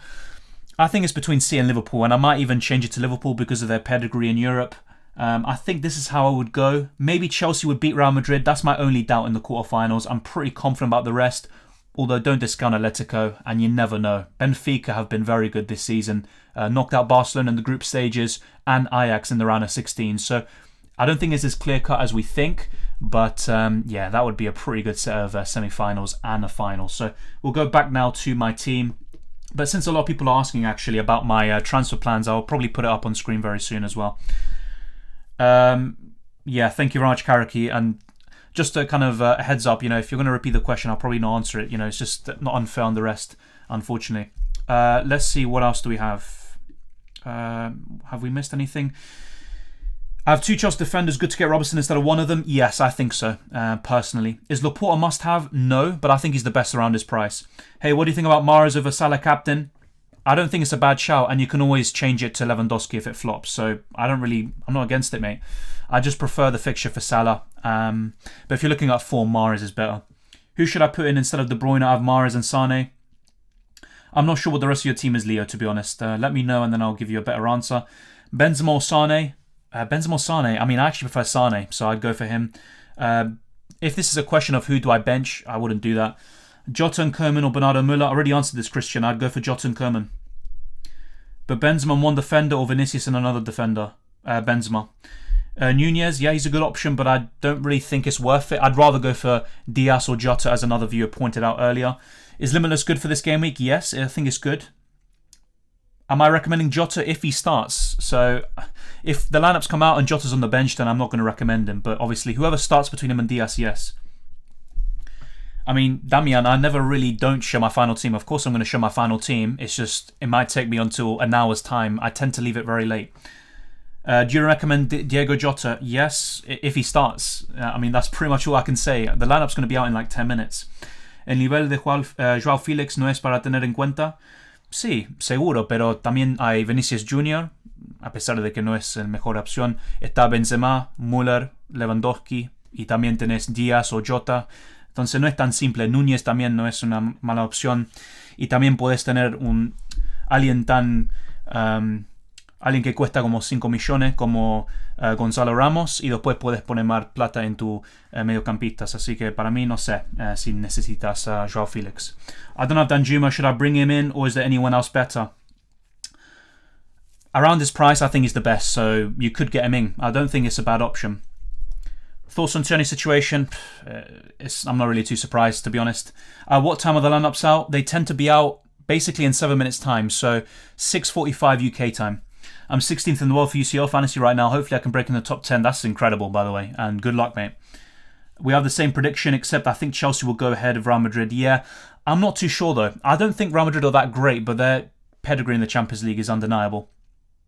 I think it's between City and Liverpool, and I might even change it to Liverpool because of their pedigree in Europe. I think this is how I would go. Maybe Chelsea would beat Real Madrid. That's my only doubt in the quarterfinals. I'm pretty confident about the rest, although don't discount Atletico, and you never know. Benfica have been very good this season. Knocked out Barcelona in the group stages and Ajax in the round of 16. So I don't think it's as clear-cut as we think, but yeah, that would be a pretty good set of semi-finals and a final. So we'll go back now to my team. But since a lot of people are asking actually about my transfer plans, I'll probably put it up on screen very soon as well. Yeah, thank you very much, Karaki. And just a kind of a heads up, if you're going to repeat the question, I'll probably not answer it. It's just not unfair on the rest, unfortunately. Let's see, what else do we have? Have we missed anything? I have 2 Chelsea defenders. Good to get Robertson instead of one of them. Yes, I think so, personally. Is Laporte a must-have? No, but I think he's the best around his price. Hey, what do you think about Mahrez over Salah captain? I don't think it's a bad shout, and you can always change it to Lewandowski if it flops. So I'm not against it, mate. I just prefer the fixture for Salah. But if you're looking at form, Mahrez is better. Who should I put in instead of De Bruyne? I have Mahrez and Sane. I'm not sure what the rest of your team is, Leo, to be honest. Let me know and then I'll give you a better answer. Benzema or Sane? Benzema or Sane? I mean, I actually prefer Sane, so I'd go for him. If this is a question of who do I bench, I wouldn't do that. Jota and Koeman or Bernardo Müller? I already answered this, Christian. I'd go for Jota and Koeman. But Benzema and one defender or Vinicius and another defender? Benzema. Nunez, yeah, he's a good option, but I don't really think it's worth it. I'd rather go for Diaz or Jota, as another viewer pointed out earlier. Is Limitless good for this game week? Yes, I think it's good. Am I recommending Jota if he starts? So if the lineups come out and Jota's on the bench, then I'm not going to recommend him. But obviously, whoever starts between him and Diaz, yes. I mean, Damian, I never really don't show my final team. Of course I'm going to show my final team. It's just, it might take me until an hour's time. I tend to leave it very late. Do you recommend Diego Jota? Yes, if he starts. I mean, that's pretty much all I can say. The lineup's going to be out in like 10 minutes. El nivel de Joao Félix no es para tener en cuenta. Sí, seguro, pero también hay Vinicius Jr., a pesar de que no es la mejor opción. Está Benzema, Müller, Lewandowski, y también tenés Díaz o Jota. Entonces no es tan simple. Núñez también no es una mala opción. Y también puedes tener alguien tan... alguien que cuesta como 5 millones como Gonzalo Ramos, y después puedes poner más plata en tu mediocampistas. Así que para mí no sé si necesitas a Joao Félix. I don't have Danjuma. Should I bring him in, or is there anyone else better? Around this price, I think he's the best, so you could get him in. I don't think it's a bad option. Thoughts on Tierney's situation? I'm not really too surprised, to be honest. What time are the lineups out? They tend to be out basically in 7 minutes time, so 6:45 UK time. I'm 16th in the world for UCL Fantasy right now. Hopefully I can break in the top 10. That's incredible, by the way. And good luck, mate. We have the same prediction, except I think Chelsea will go ahead of Real Madrid. Yeah, I'm not too sure, though. I don't think Real Madrid are that great, but their pedigree in the Champions League is undeniable.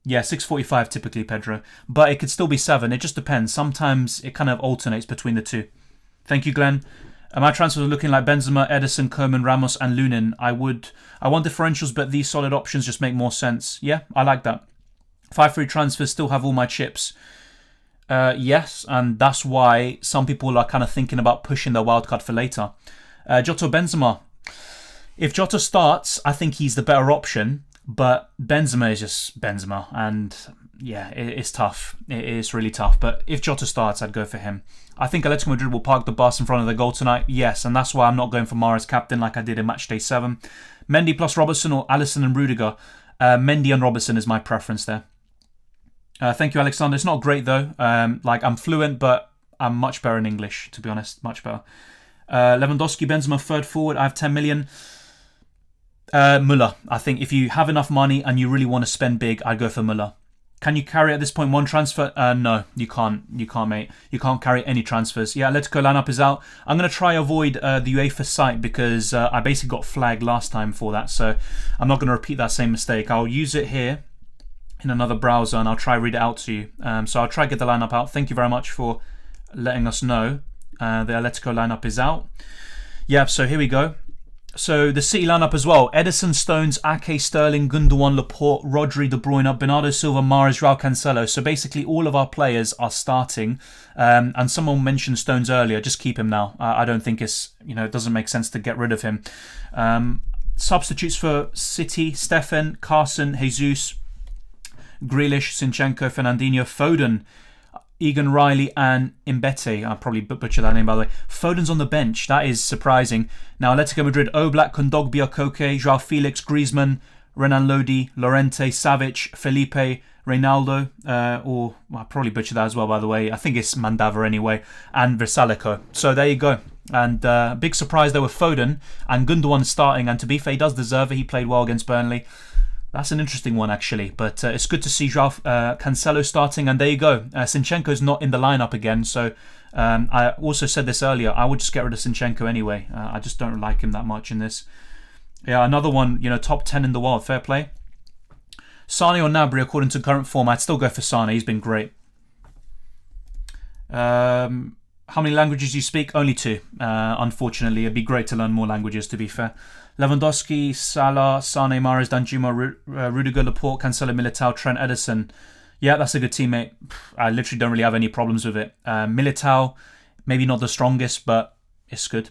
Yeah, 6:45 typically, Pedro. But it could still be 7. It just depends. Sometimes it kind of alternates between the two. Thank you, Glenn. My transfers are looking like Benzema, Edison, Koeman, Ramos, and Lunin. I want differentials, but these solid options just make more sense. Yeah, I like that. 5 free transfers, still have all my chips. Yes, and that's why some people are kind of thinking about pushing their wildcard for later. Jota Benzema. If Jota starts, I think he's the better option, but Benzema is just Benzema, and yeah, it's tough. It is really tough, but if Jota starts, I'd go for him. I think Atletico Madrid will park the bus in front of the goal tonight. Yes, and that's why I'm not going for Mahrez captain like I did in Matchday 7. Mendy plus Robertson or Alisson and Rudiger. Mendy and Robertson is my preference there. Thank you, Alexander. It's not great, though. I'm fluent, but I'm much better in English, to be honest. Much better. Lewandowski, Benzema, third forward. I have 10 million. Müller. I think if you have enough money and you really want to spend big, I'd go for Müller. Can you carry at this point one transfer? No, you can't. You can't, mate. You can't carry any transfers. Yeah, Atletico lineup is out. I'm going to try avoid the UEFA site because I basically got flagged last time for that. So I'm not going to repeat that same mistake. I'll use it here in another browser and I'll try read it out to you. So I'll try get the lineup out. Thank you very much for letting us know the Atletico lineup is out. Yeah, so here we go. So the City lineup as well. Edison, Stones, Ake, Sterling, Gundogan, Laporte, Rodri, De Bruyne, Bernardo Silva, Mahrez, Joao Cancelo. So basically all of our players are starting. And someone mentioned Stones earlier. Just keep him now. I don't think it doesn't make sense to get rid of him. Substitutes for City: Stefan, Carson, Jesus, Grealish, Zinchenko, Fernandinho, Foden, Egan Riley and Mbete. I'll probably butcher that name, by the way. Foden's on the bench. That is surprising. Now, Atletico Madrid: Oblak, Kondogbia, Koke, Joao Felix, Griezmann, Renan Lodi, Lorente, Savic, Felipe, Reynaldo, I'll probably butcher that as well, by the way. I think it's Mandava anyway, and Versalico. So there you go. And big surprise there with Foden and Gundogan starting. And to be fair, he does deserve it. He played well against Burnley. That's an interesting one, actually. But it's good to see Cancelo starting. And there you go. Zinchenko's not in the lineup again. So I also said this earlier. I would just get rid of Zinchenko anyway. I just don't like him that much in this. Yeah, another one, top 10 in the world. Fair play. Sane or Gnabry, according to current form, I'd still go for Sane. He's been great. How many languages do you speak? Only 2. Unfortunately, it'd be great to learn more languages, to be fair. Lewandowski, Salah, Sane, Mahrez, Danjuma, Rudiger, Laporte, Cancelo, Militao, Trent, Ederson. Yeah, that's a good teammate. I literally don't really have any problems with it. Militao, maybe not the strongest, but it's good.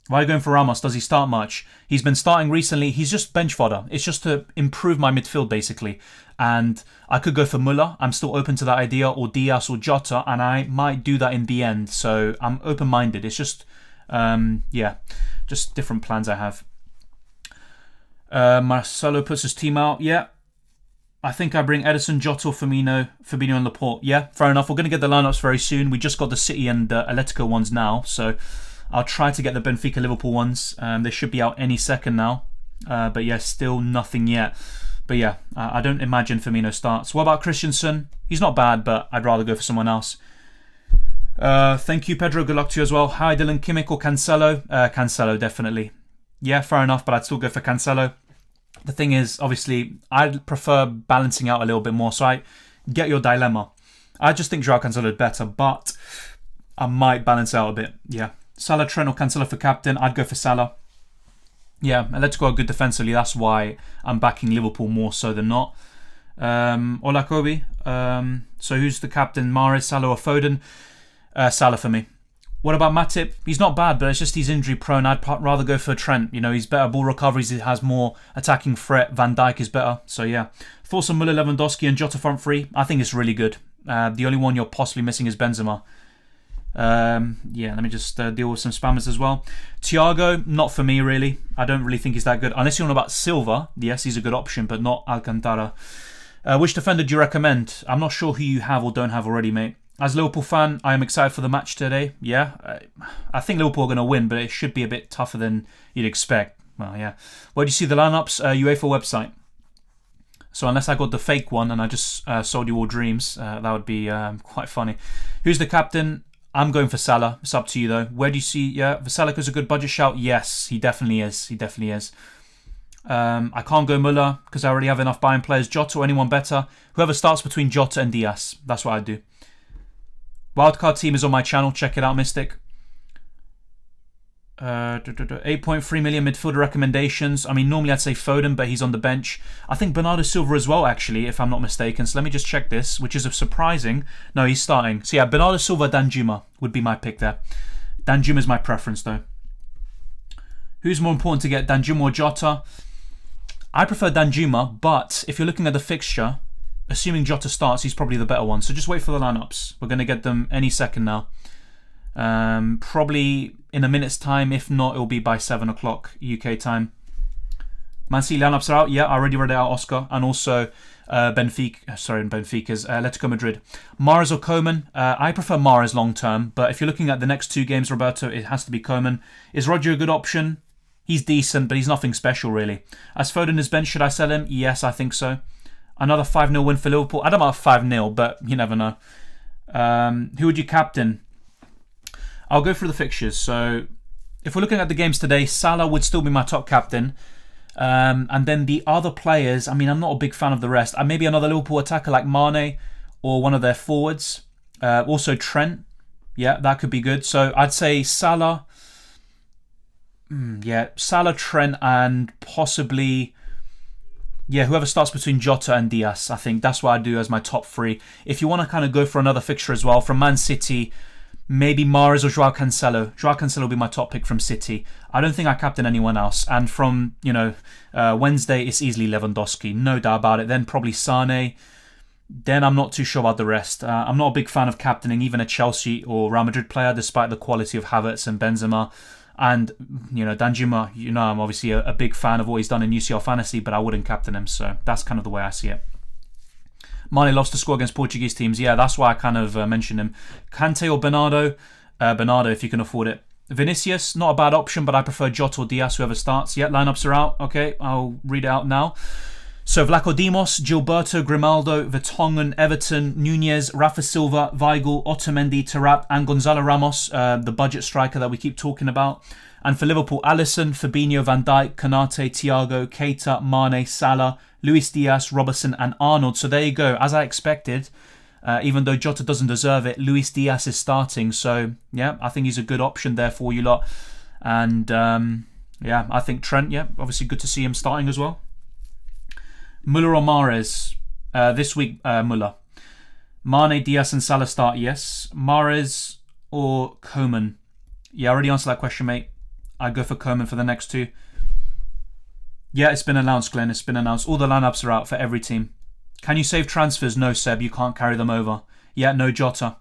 Why are you going for Ramos? Does he start much? He's been starting recently. He's just bench fodder. It's just to improve my midfield, basically. And I could go for Müller. I'm still open to that idea. Or Diaz or Jota. And I might do that in the end. So I'm open-minded. It's just, just different plans I have. Marcelo puts his team out. Yeah. I think I bring Ederson, Jota, Firmino, and Laporte. Yeah, fair enough. We're going to get the lineups very soon. We just got the City and Atletico ones now. So I'll try to get the Benfica Liverpool ones. They should be out any second now. But yeah, still nothing yet. But yeah, I don't imagine Firmino starts. What about Christensen? He's not bad, but I'd rather go for someone else. Thank you, Pedro. Good luck to you as well. Hi, Dylan. Kimmich or Cancelo? Cancelo, definitely. Yeah, fair enough, but I'd still go for Cancelo. The thing is, obviously, I prefer balancing out a little bit more. So I get your dilemma. I just think Joao Cancelo is better, but I might balance out a bit. Yeah. Salah, Trent or Cancelo for captain. I'd go for Salah. Yeah, and let's go good defensively. That's why I'm backing Liverpool more so than not. Ola Kobe. So who's the captain? Mahrez, Salah or Foden? Salah for me. What about Matip? He's not bad, but it's just he's injury prone. I'd rather go for Trent. He's better ball recoveries. He has more attacking threat. Van Dijk is better. So yeah. Thoughts on Müller, Lewandowski and Jota front three? I think it's really good. The only one you're possibly missing is Benzema. Let me just deal with some spammers as well. Thiago, not for me really. I don't really think he's that good. Unless you're on about Silva. Yes, he's a good option, but not Alcantara. Which defender do you recommend? I'm not sure who you have or don't have already, mate. As a Liverpool fan, I am excited for the match today. Yeah, I think Liverpool are going to win, but it should be a bit tougher than you'd expect. Well, yeah. Where do you see the lineups? UEFA website. So unless I got the fake one and I just sold you all dreams, that would be quite funny. Who's the captain? I'm going for Salah. It's up to you though. Where do you see? Yeah, Vasilica's a good budget shout. Yes, he definitely is. He definitely is. I can't go Müller because I already have enough buying players. Jota or anyone better. Whoever starts between Jota and Diaz. That's what I do. Wildcard team is on my channel. Check it out, Mystic. 8.3 million midfielder recommendations. I mean, normally I'd say Foden, but he's on the bench. I think Bernardo Silva as well, actually, if I'm not mistaken. So let me just check this, which is surprising. No, he's starting. So yeah, Bernardo Silva, Danjuma would be my pick there. Danjuma is my preference, though. Who's more important to get, Danjuma or Jota? I prefer Danjuma, but if you're looking at the fixture, assuming Jota starts, he's probably the better one. So just wait for the lineups. We're going to get them any second now. Probably in a minute's time. If not, it'll be by 7 o'clock UK time. Man City lineups are out. Yeah, I already read it out, Oscar. And also Benfica's Atletico Madrid. Mahrez or Koeman? I prefer Mahrez long term. But if you're looking at the next 2 games, Roberto, it has to be Koeman. Is Roger a good option? He's decent, but he's nothing special really. As Foden is bench, should I sell him? Yes, I think so. Another 5-0 win for Liverpool. I don't know about 5-0, but you never know. Who would you captain? I'll go through the fixtures. So if we're looking at the games today, Salah would still be my top captain. And then the other players, I mean, I'm not a big fan of the rest. Maybe another Liverpool attacker like Mane or one of their forwards. Also Trent. Yeah, that could be good. So I'd say Salah. Salah, Trent, and possibly... Yeah, whoever starts between Jota and Diaz, I think that's what I do as my top 3. If you want to kind of go for another fixture as well, from Man City, maybe Mahrez or Joao Cancelo. Joao Cancelo will be my top pick from City. I don't think I captain anyone else. And from, Wednesday, it's easily Lewandowski, no doubt about it. Then probably Sane. Then I'm not too sure about the rest. I'm not a big fan of captaining even a Chelsea or Real Madrid player, despite the quality of Havertz and Benzema. And, Danjuma, I'm obviously a big fan of what he's done in UCL Fantasy, but I wouldn't captain him. So that's kind of the way I see it. Mane loves to score against Portuguese teams. Yeah, that's why I kind of mentioned him. Kante or Bernardo? Bernardo, if you can afford it. Vinicius, not a bad option, but I prefer Jota or Diaz, whoever starts. Yeah, lineups are out. Okay, I'll read it out now. So Vlachodimos, Gilberto, Grimaldo, Vertonghen, Everton, Nunez, Rafa Silva, Weigl, Otamendi, Taarabt, and Gonzalo Ramos, the budget striker that we keep talking about. And for Liverpool, Alisson, Fabinho, Van Dijk, Konate, Thiago, Keita, Mane, Salah, Luis Diaz, Robertson, and Arnold. So there you go. As I expected, even though Jota doesn't deserve it, Luis Diaz is starting. So yeah, I think he's a good option there for you lot. And yeah, I think Trent, yeah, obviously good to see him starting as well. Müller or Mahrez? This week, Müller. Mane, Diaz, and Salah start, yes. Mahrez or Coman? Yeah, I already answered that question, mate. I'd go for Coman for the next two. Yeah, it's been announced, Glenn. It's been announced. All the lineups are out for every team. Can you save transfers? No, Seb. You can't carry them over. Yeah, no Jota.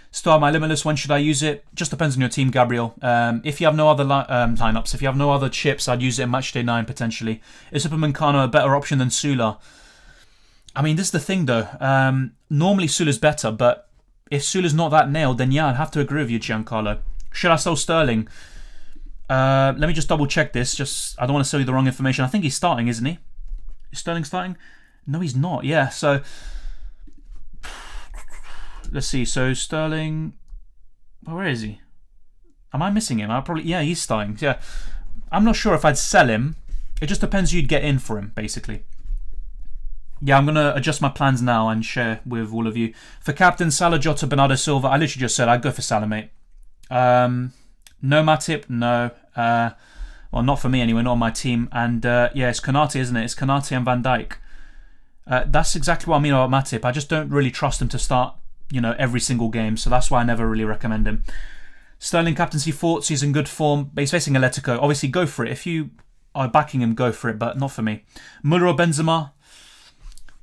Start my Limitless. When should I use it? Just depends on your team, Gabriel. If you have no other lineups, if you have no other chips, I'd use it in Matchday 9 potentially. Is Upamecano a better option than Sula? I mean, this is the thing though. Normally Sula's better, but if Sula's not that nailed, then yeah, I'd have to agree with you, Giancarlo. Should I sell Sterling? Let me just double check this. I don't want to sell you the wrong information. I think he's starting, isn't he? Is Sterling starting? No, he's not. Yeah, so let's see. So Sterling, where is he? Am I missing him? Yeah, he's starting. Yeah, I'm not sure if I'd sell him. It just depends who you'd get in for him, basically. Yeah, I'm gonna adjust my plans now and share with all of you. For captain, Salah, Jota, Bernardo Silva. I literally just said I'd go for Salah, mate. No Matip, no. Well, not for me anyway, not on my team. And yeah, it's Konate, isn't it? It's Konate and Van Dijk. That's exactly what I mean about Matip. I just don't really trust him to start, every single game. So that's why I never really recommend him. Sterling captaincy thoughts. He's in good form. But he's facing Atletico. Obviously, go for it. If you are backing him, go for it. But not for me. Müller or Benzema?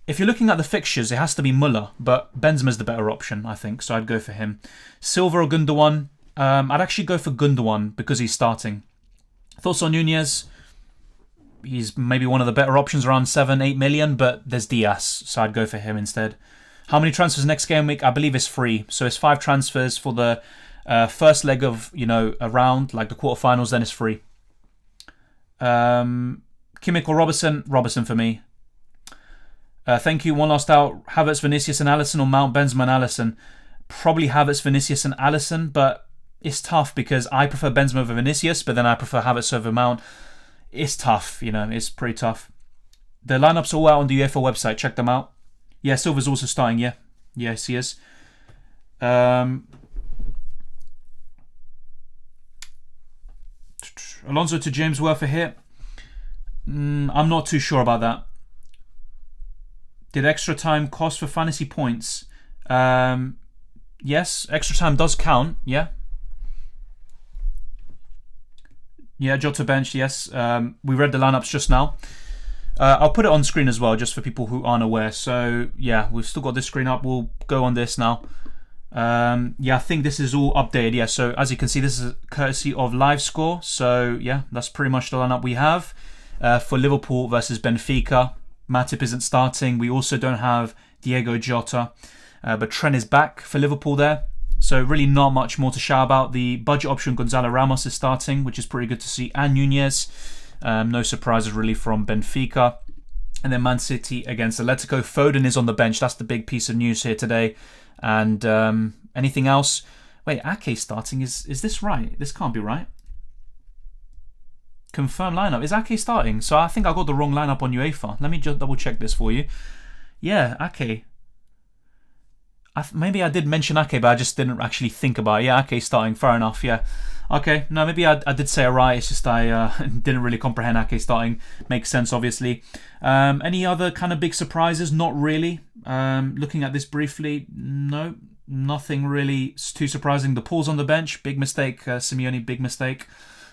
If you're looking at the fixtures, it has to be Müller. But Benzema's the better option, I think. So I'd go for him. Silva or Gundogan? I'd actually go for Gundogan because he's starting. Thoughts on Nunez? He's maybe one of the better options, around 7-8 million, but there's Diaz, so I'd go for him instead. How many transfers next game week? I believe it's free. So it's 5 transfers for the first leg of, a round, like the quarterfinals, then it's free. Kimmich or Robertson? Robertson for me. Thank you. One last out. Havertz, Vinicius and Alisson or Mount, Benzema and Alisson? Probably Havertz, Vinicius and Alisson, but it's tough because I prefer Benzema over Vinicius, but then I prefer Havertz over Mount. It's tough, it's pretty tough. The lineups are all out on the UEFA website. Check them out. Yeah, Silva's also starting, yeah. Yes, he is. Alonso to James Worther here. I'm not too sure about that. Did extra time cost for fantasy points? Yes, extra time does count, yeah. Yeah, Jota bench, yes. We read the lineups just now. I'll put it on screen as well, just for people who aren't aware. So, yeah, we've still got this screen up. We'll go on this now. Yeah, I think this is all updated. Yeah, so as you can see, this is courtesy of LiveScore. So, yeah, that's pretty much the lineup we have. For Liverpool versus Benfica, Matip isn't starting. We also don't have Diego Jota. But Trent is back for Liverpool there. So really not much more to shout about. The budget option, Gonzalo Ramos is starting, which is pretty good to see. And Nunez. No surprises really from Benfica. And then Man City against Atletico. Foden is on the bench. That's the big piece of news here today. And anything else? Wait, Ake starting. Is this right? This can't be right. Confirm lineup. Is Ake starting? So I think I got the wrong lineup on UEFA. Let me just double check this for you. Yeah, Ake. Maybe I did mention Ake, but I just didn't actually think about it. Yeah, Ake starting. Fair enough, yeah. Okay, no, maybe I did say it right. It's just I didn't really comprehend Ake starting. Makes sense, obviously. Any other kind of big surprises? Not really. Looking at this briefly, no. Nothing really too surprising. The Paul's on the bench. Big mistake. Simeone, big mistake.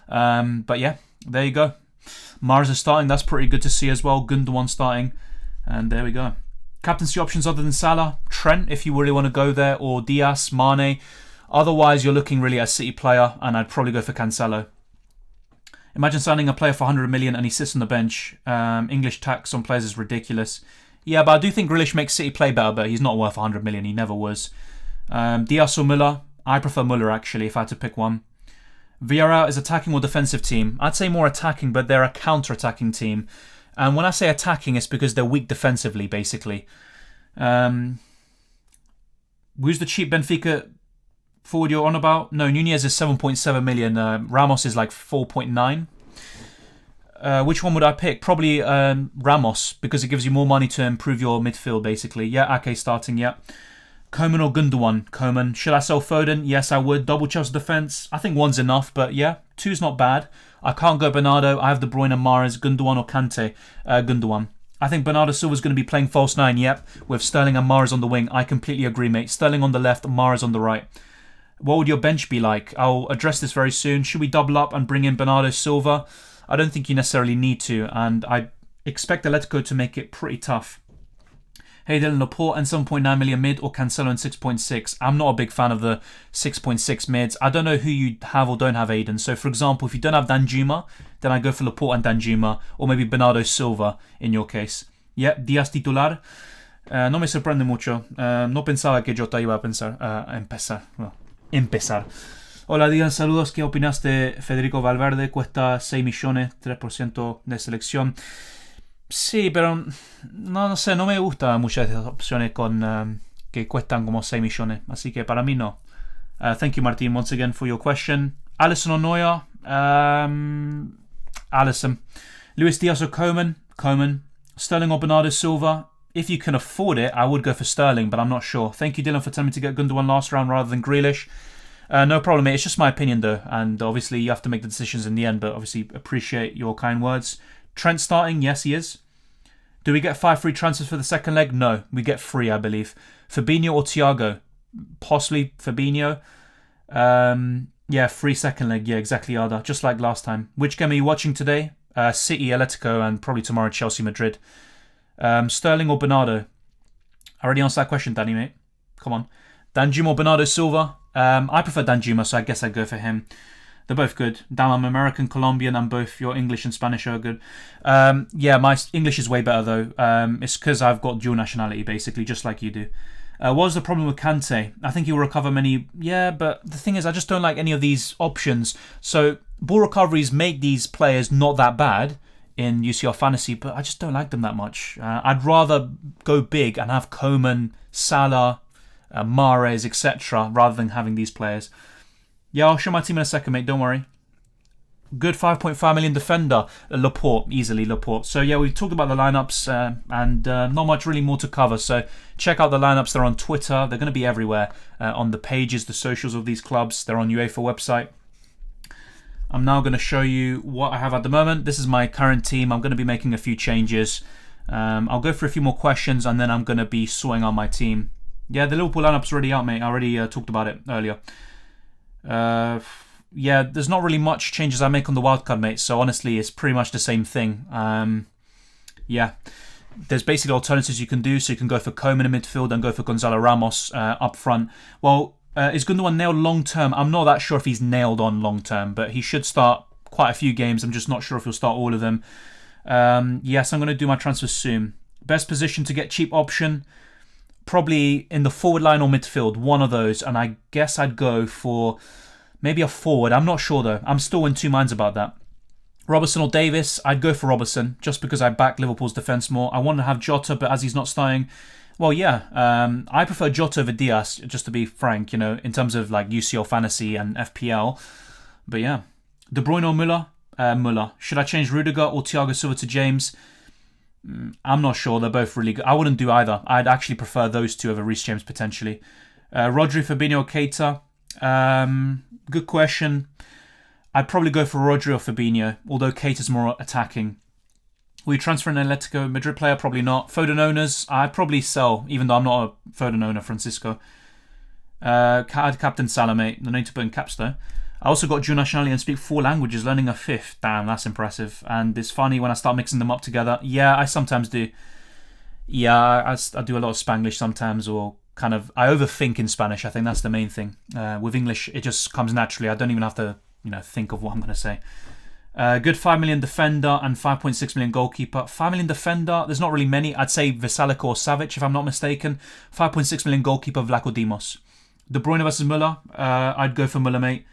But yeah, there you go. Mahrez is starting. That's pretty good to see as well. Gundogan starting. And there we go. Captaincy options other than Salah, Trent, if you really want to go there, or Diaz, Mane. Otherwise, you're looking really at a City player, and I'd probably go for Cancelo. Imagine signing a player for 100 million and he sits on the bench. English tax on players is ridiculous. Yeah, but I do think Grealish makes City play better, but he's not worth 100 million. He never was. Diaz or Müller? I prefer Müller, actually, if I had to pick one. Villarreal is attacking or defensive team? I'd say more attacking, but they're a counter-attacking team. And when I say attacking, it's because they're weak defensively, basically. Who's the cheap Benfica forward you're on about? No, Nunez is 7.7 million. Ramos is like 4.9. Which one would I pick? Probably Ramos, because it gives you more money to improve your midfield, basically. Yeah, Ake starting, yeah. Koeman or Gundogan? Koeman. Should I sell Foden? Yes, I would. Double Chelsea defence. I think one's enough, but yeah, two's not bad. I can't go Bernardo. I have De Bruyne, Mahrez, Gundogan or Kante. Gundogan. I think Bernardo Silva's going to be playing false 9, yep, with Sterling and Mahrez on the wing. I completely agree, mate. Sterling on the left, Mahrez on the right. What would your bench be like? I'll address this very soon. Should we double up and bring in Bernardo Silva? I don't think you necessarily need to, and I expect Atletico to make it pretty tough. Hey Dylan, Laporte and 7.9 million mid or Cancelo and 6.6. I'm not a big fan of the 6.6 mids. I don't know who you have or don't have, Aiden. So for example, if you don't have Danjuma, then I go for Laporte and Danjuma, or maybe Bernardo Silva in your case. Yep, Díaz titular. No me sorprende mucho. No pensaba que Jota iba a empezar. Hola, digan saludos. ¿Qué opinas de Federico Valverde? Cuesta 6 millones, 3% de selección. Sí, pero no sé, no me gustan muchas de estas opciones con que cuestan como 6 millones. Así que para mí no. Thank you, Martin, once again for your question. Alisson or Neuer? Alisson. Luis Diaz or Koeman? Koeman. Sterling or Bernardo Silva? If you can afford it, I would go for Sterling, but I'm not sure. Thank you, Dylan, for telling me to get Gundogan last round rather than Grealish. No problem, mate. It's just my opinion, though. And obviously, you have to make the decisions in the end, but obviously appreciate your kind words. Trent starting? Yes, he is. Do we get 5 free transfers for the second leg? No, we get 3, I believe. Fabinho or Thiago? Possibly Fabinho. Yeah, free second leg. Yeah, exactly, Arda. Just like last time. Which game are you watching today? City, Atletico, and probably tomorrow Chelsea, Madrid. Sterling or Bernardo? I already answered that question, Danny, mate. Come on. Danjuma or Bernardo Silva? I prefer Danjuma, so I guess I'd go for him. They're both good. Damn, I'm American, Colombian, and both your English and Spanish are good. Yeah, my English is way better, though. It's because I've got dual nationality, basically, just like you do. What was the problem with Kante? I think he will recover many... Yeah, but the thing is, I just don't like any of these options. So, ball recoveries make these players not that bad in UCL Fantasy, but I just don't like them that much. I'd rather go big and have Koeman, Salah, Mahrez, etc., rather than having these players. Yeah, I'll show my team in a second, mate. Don't worry. Good 5.5 million defender. Laporte. Easily Laporte. So, yeah, we've talked about the lineups and not much really more to cover. So, check out the lineups. They're on Twitter. They're going to be everywhere. On the pages, the socials of these clubs. They're on UEFA website. I'm now going to show you what I have at the moment. This is my current team. I'm going to be making a few changes. I'll go through a few more questions and then I'm going to be sorting out my team. Yeah, the Liverpool lineup's already out, mate. I already talked about it earlier. Yeah, there's not really much changes I make on the wildcard, mate. So honestly, it's pretty much the same thing. Yeah, there's basically alternatives you can do. So you can go for Koeman in midfield and go for Gonzalo Ramos up front. Well, is Gundogan nailed long term? I'm not that sure if he's nailed on long term, but he should start quite a few games. I'm just not sure if he'll start all of them. Yes, I'm going to do my transfer soon. Best position to get cheap option? Probably in the forward line or midfield, one of those. And I guess I'd go for maybe a forward. I'm not sure though. I'm still in two minds about that. Robertson or Davis? I'd go for Robertson just because I back Liverpool's defence more. I want to have Jota, but as he's not starting, well, yeah. I prefer Jota over Diaz, just to be frank, you know, in terms of like UCL Fantasy and FPL. But yeah. De Bruyne or Müller? Müller. Should I change Rudiger or Thiago Silva to James? I'm not sure. They're both really good. I wouldn't do either. I'd actually prefer those two over Reece James potentially. Rodri, Fabinho or Keita? Good question. I'd probably go for Rodri or Fabinho, although Keita's more attacking. Will you transfer an Atletico Madrid player? Probably not. Foden owners? I'd probably sell, even though I'm not a Foden owner, Francisco. Captain Salah, mate. No need to put in caps though. I also got dual nationality and speak 4 languages, learning a 5th. Damn, that's impressive. And it's funny when I start mixing them up together. Yeah, I sometimes do. Yeah, I do a lot of Spanglish sometimes, or kind of, I overthink in Spanish. I think that's the main thing. With English, it just comes naturally. I don't even have to, think of what I'm going to say. Good 5 million defender and 5.6 million goalkeeper. 5 million defender, there's not really many. I'd say Vesalek or Savic, if I'm not mistaken. 5.6 million goalkeeper, Vlaco Dimos. De Bruyne versus Müller. I'd go for Müller, mate.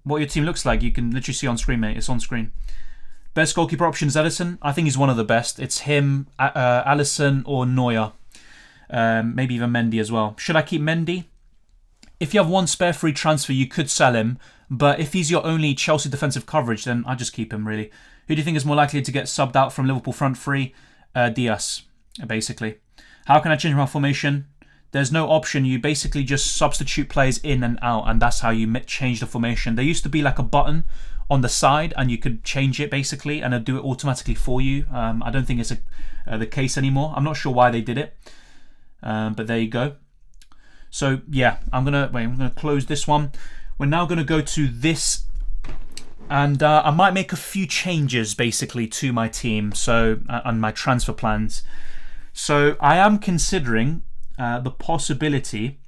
what your team looks like. You can literally see on screen, mate. It's on screen. Best goalkeeper option is Ederson. I think he's one of the best. It's him, Alisson, or Neuer. Maybe even Mendy as well. Should I keep Mendy? If you have one spare free transfer, you could sell him. But if he's your only Chelsea defensive coverage, then I'd just keep him, really. Who do you think is more likely to get subbed out from Liverpool front three? Diaz, basically. How can I change my formation? There's no option. You basically just substitute players in and out, and that's how you change the formation. There used to be like a button on the side, and you could change it basically, and it'll do it automatically for you. I don't think it's the case anymore. I'm not sure why they did it, but there you go. So yeah, I'm gonna close this one. We're now gonna go to this, and I might make a few changes basically to my team, so and my transfer plans. So I am considering the possibility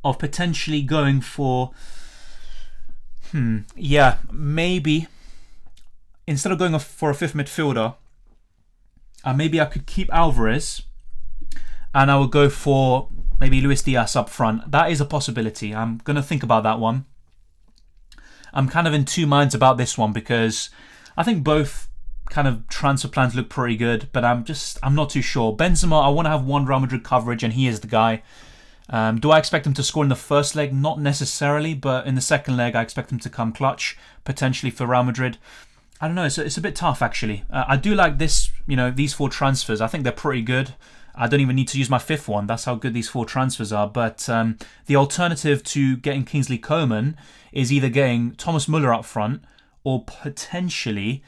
of potentially going for, maybe instead of going for a fifth midfielder, maybe I could keep Alvarez, and I would go for maybe Luis Diaz up front. That is a possibility. I'm going to think about that one. I'm kind of in two minds about this one because I think both kind of transfer plans look pretty good, but I'm not too sure. Benzema, I want to have one Real Madrid coverage, and he is the guy. Do I expect him to score in the first leg? Not necessarily, but in the second leg, I expect him to come clutch, potentially for Real Madrid. I don't know, it's a bit tough, actually. I do like this, these four transfers. I think they're pretty good. I don't even need to use my fifth one. That's how good these four transfers are. But the alternative to getting Kingsley Coman is either getting Thomas Muller up front or potentially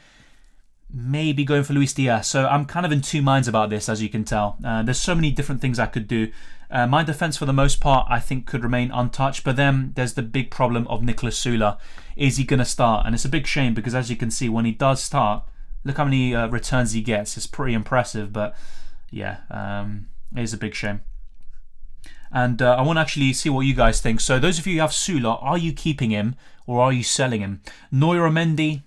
maybe going for Luis Diaz. So I'm kind of in two minds about this, as you can tell. There's so many different things I could do. My defence, for the most part, I think could remain untouched. But then there's the big problem of Niklas Süle. Is he going to start? And it's a big shame because, as you can see, when he does start, look how many returns he gets. It's pretty impressive. But yeah, it is a big shame. And I want to actually see what you guys think. So those of you who have Süle, are you keeping him or are you selling him? Neuer or Mendy?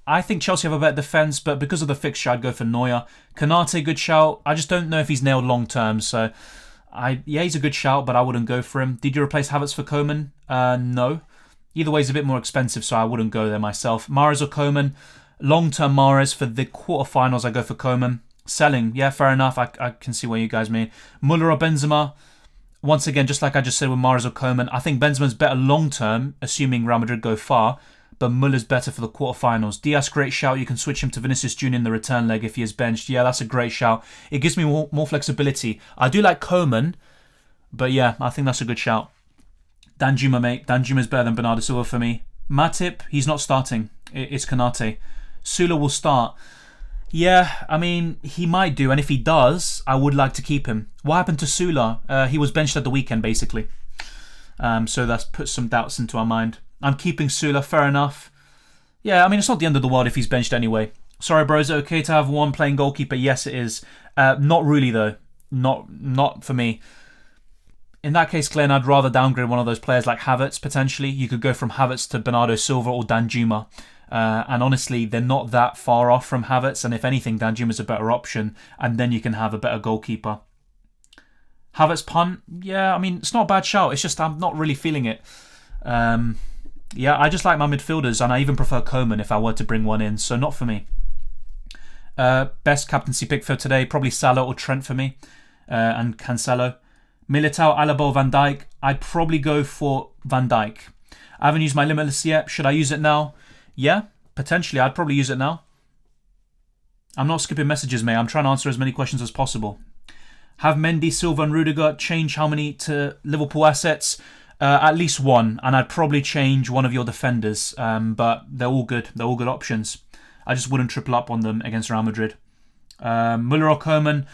I think Chelsea have a better defence, but because of the fixture, I'd go for Neuer. Konate, good shout. I just don't know if he's nailed long term, so he's a good shout, but I wouldn't go for him. Did you replace Havertz for Coman? No. Either way, he's a bit more expensive, so I wouldn't go there myself. Mahrez or Coman? Long term Mahrez. For the quarterfinals, I go for Coman. Selling, yeah, fair enough. I can see what you guys mean. Muller or Benzema? Once again, just like I just said with Mahrez or Coman, I think Benzema's better long term, assuming Real Madrid go far. But Muller's better for the quarterfinals. Diaz, great shout. You can switch him to Vinicius Jr. in the return leg if he is benched. Yeah, that's a great shout. It gives me more flexibility. I do like Coman, but yeah, I think that's a good shout. Danjuma, mate. Danjuma's better than Bernardo Silva for me. Matip, he's not starting. It's Konate. Süle will start. Yeah, I mean, he might do, and if he does, I would like to keep him. What happened to Süle? He was benched at the weekend, basically. So that's put some doubts into our mind. I'm keeping Süle, fair enough. Yeah, I mean, it's not the end of the world if he's benched anyway. Sorry, bro, is it okay to have one playing goalkeeper? Yes, it is. Not really, though. Not for me. In that case, Glenn, I'd rather downgrade one of those players like Havertz, potentially. You could go from Havertz to Bernardo Silva or Danjuma. And honestly, they're not that far off from Havertz. And if anything, Danjuma's a better option. And then you can have a better goalkeeper. Havertz punt? Yeah, I mean, it's not a bad shout. It's just I'm not really feeling it. Yeah, I just like my midfielders, and I even prefer Coman if I were to bring one in, so not for me. Best captaincy pick for today, probably Salah or Trent for me, and Cancelo. Militao, Alaba, Van Dijk. I'd probably go for Van Dijk. I haven't used my limitless yet. Should I use it now? Yeah, potentially. I'd probably use it now. I'm not skipping messages, mate. I'm trying to answer as many questions as possible. Have Mendy, Silva and Rudiger change how many to Liverpool assets? At least one, and I'd probably change one of your defenders, but they're all good. They're all good options. I just wouldn't triple up on them against Real Madrid. Muller or Coman,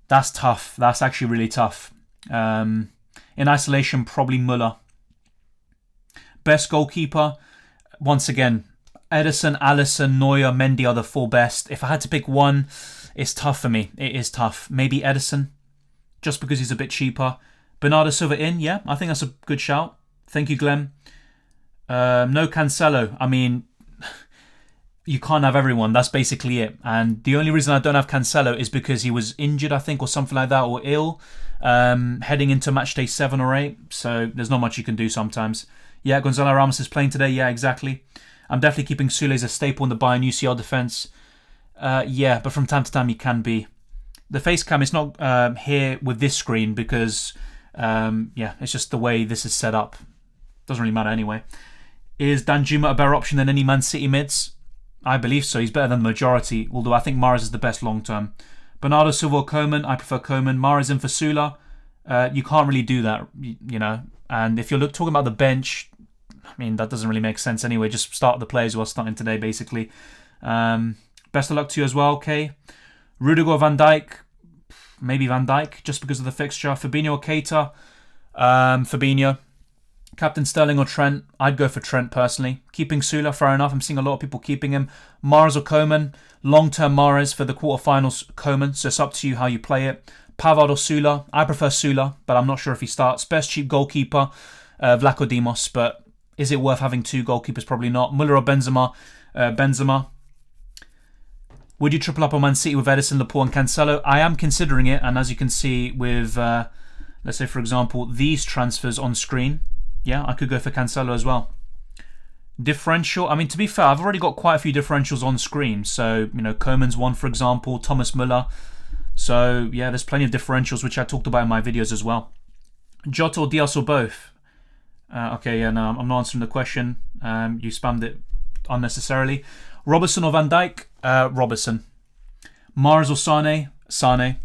that's tough. That's actually really tough. In isolation, probably Muller. Best goalkeeper, once again, Ederson, Alisson, Neuer, Mendy are the four best. If I had to pick one, it's tough for me. It is tough. Maybe Ederson, just because he's a bit cheaper. Bernardo Silva in, yeah, I think that's a good shout. Thank you, Glenn. No Cancelo. I mean, you can't have everyone. That's basically it. And the only reason I don't have Cancelo is because he was injured, I think, or something like that, or ill, heading into match day 7 or 8. So there's not much you can do sometimes. Yeah, Gonzalo Ramos is playing today. Yeah, exactly. I'm definitely keeping Sule as a staple in the Bayern UCL defence. Yeah, but from time to time he can be. The face cam is not here with this screen because, yeah, it's just the way this is set up. Doesn't really matter anyway. Is Danjuma a better option than any Man City mids? I believe so. He's better than the majority, although I think Mahrez is the best long term. Bernardo Silva or Koeman? I prefer Koeman. Mahrez in for Sula. You can't really do that, you know. And if you're talking about the bench, I mean, that doesn't really make sense anyway. Just start the players who are starting today, basically. Best of luck to you as well, okay? Rudiger or Van Dijk? Maybe Van Dijk, just because of the fixture. Fabinho or Keita? Fabinho. Captain Sterling or Trent? I'd go for Trent personally. Keeping Sula, fair enough. I'm seeing a lot of people keeping him. Mahrez or Koeman? Long-term Mahrez for the quarterfinals, Koeman. So it's up to you how you play it. Pavard or Sula? I prefer Sula, but I'm not sure if he starts. Best cheap goalkeeper, Vlaco Dimos, but is it worth having two goalkeepers? Probably not. Muller or Benzema? Benzema. Would you triple up on Man City with Edison, Laporte and Cancelo? I am considering it, and as you can see with, let's say for example, these transfers on screen, yeah, I could go for Cancelo as well. Differential, I mean, to be fair, I've already got quite a few differentials on screen. So, you know, Koeman's one, for example, Thomas Muller. So, yeah, there's plenty of differentials, which I talked about in my videos as well. Jota or Diaz or both? Okay, yeah, no, I'm not answering the question. You spammed it unnecessarily. Robertson or Van Dijk? Robertson. Mahrez or Sane? Sane.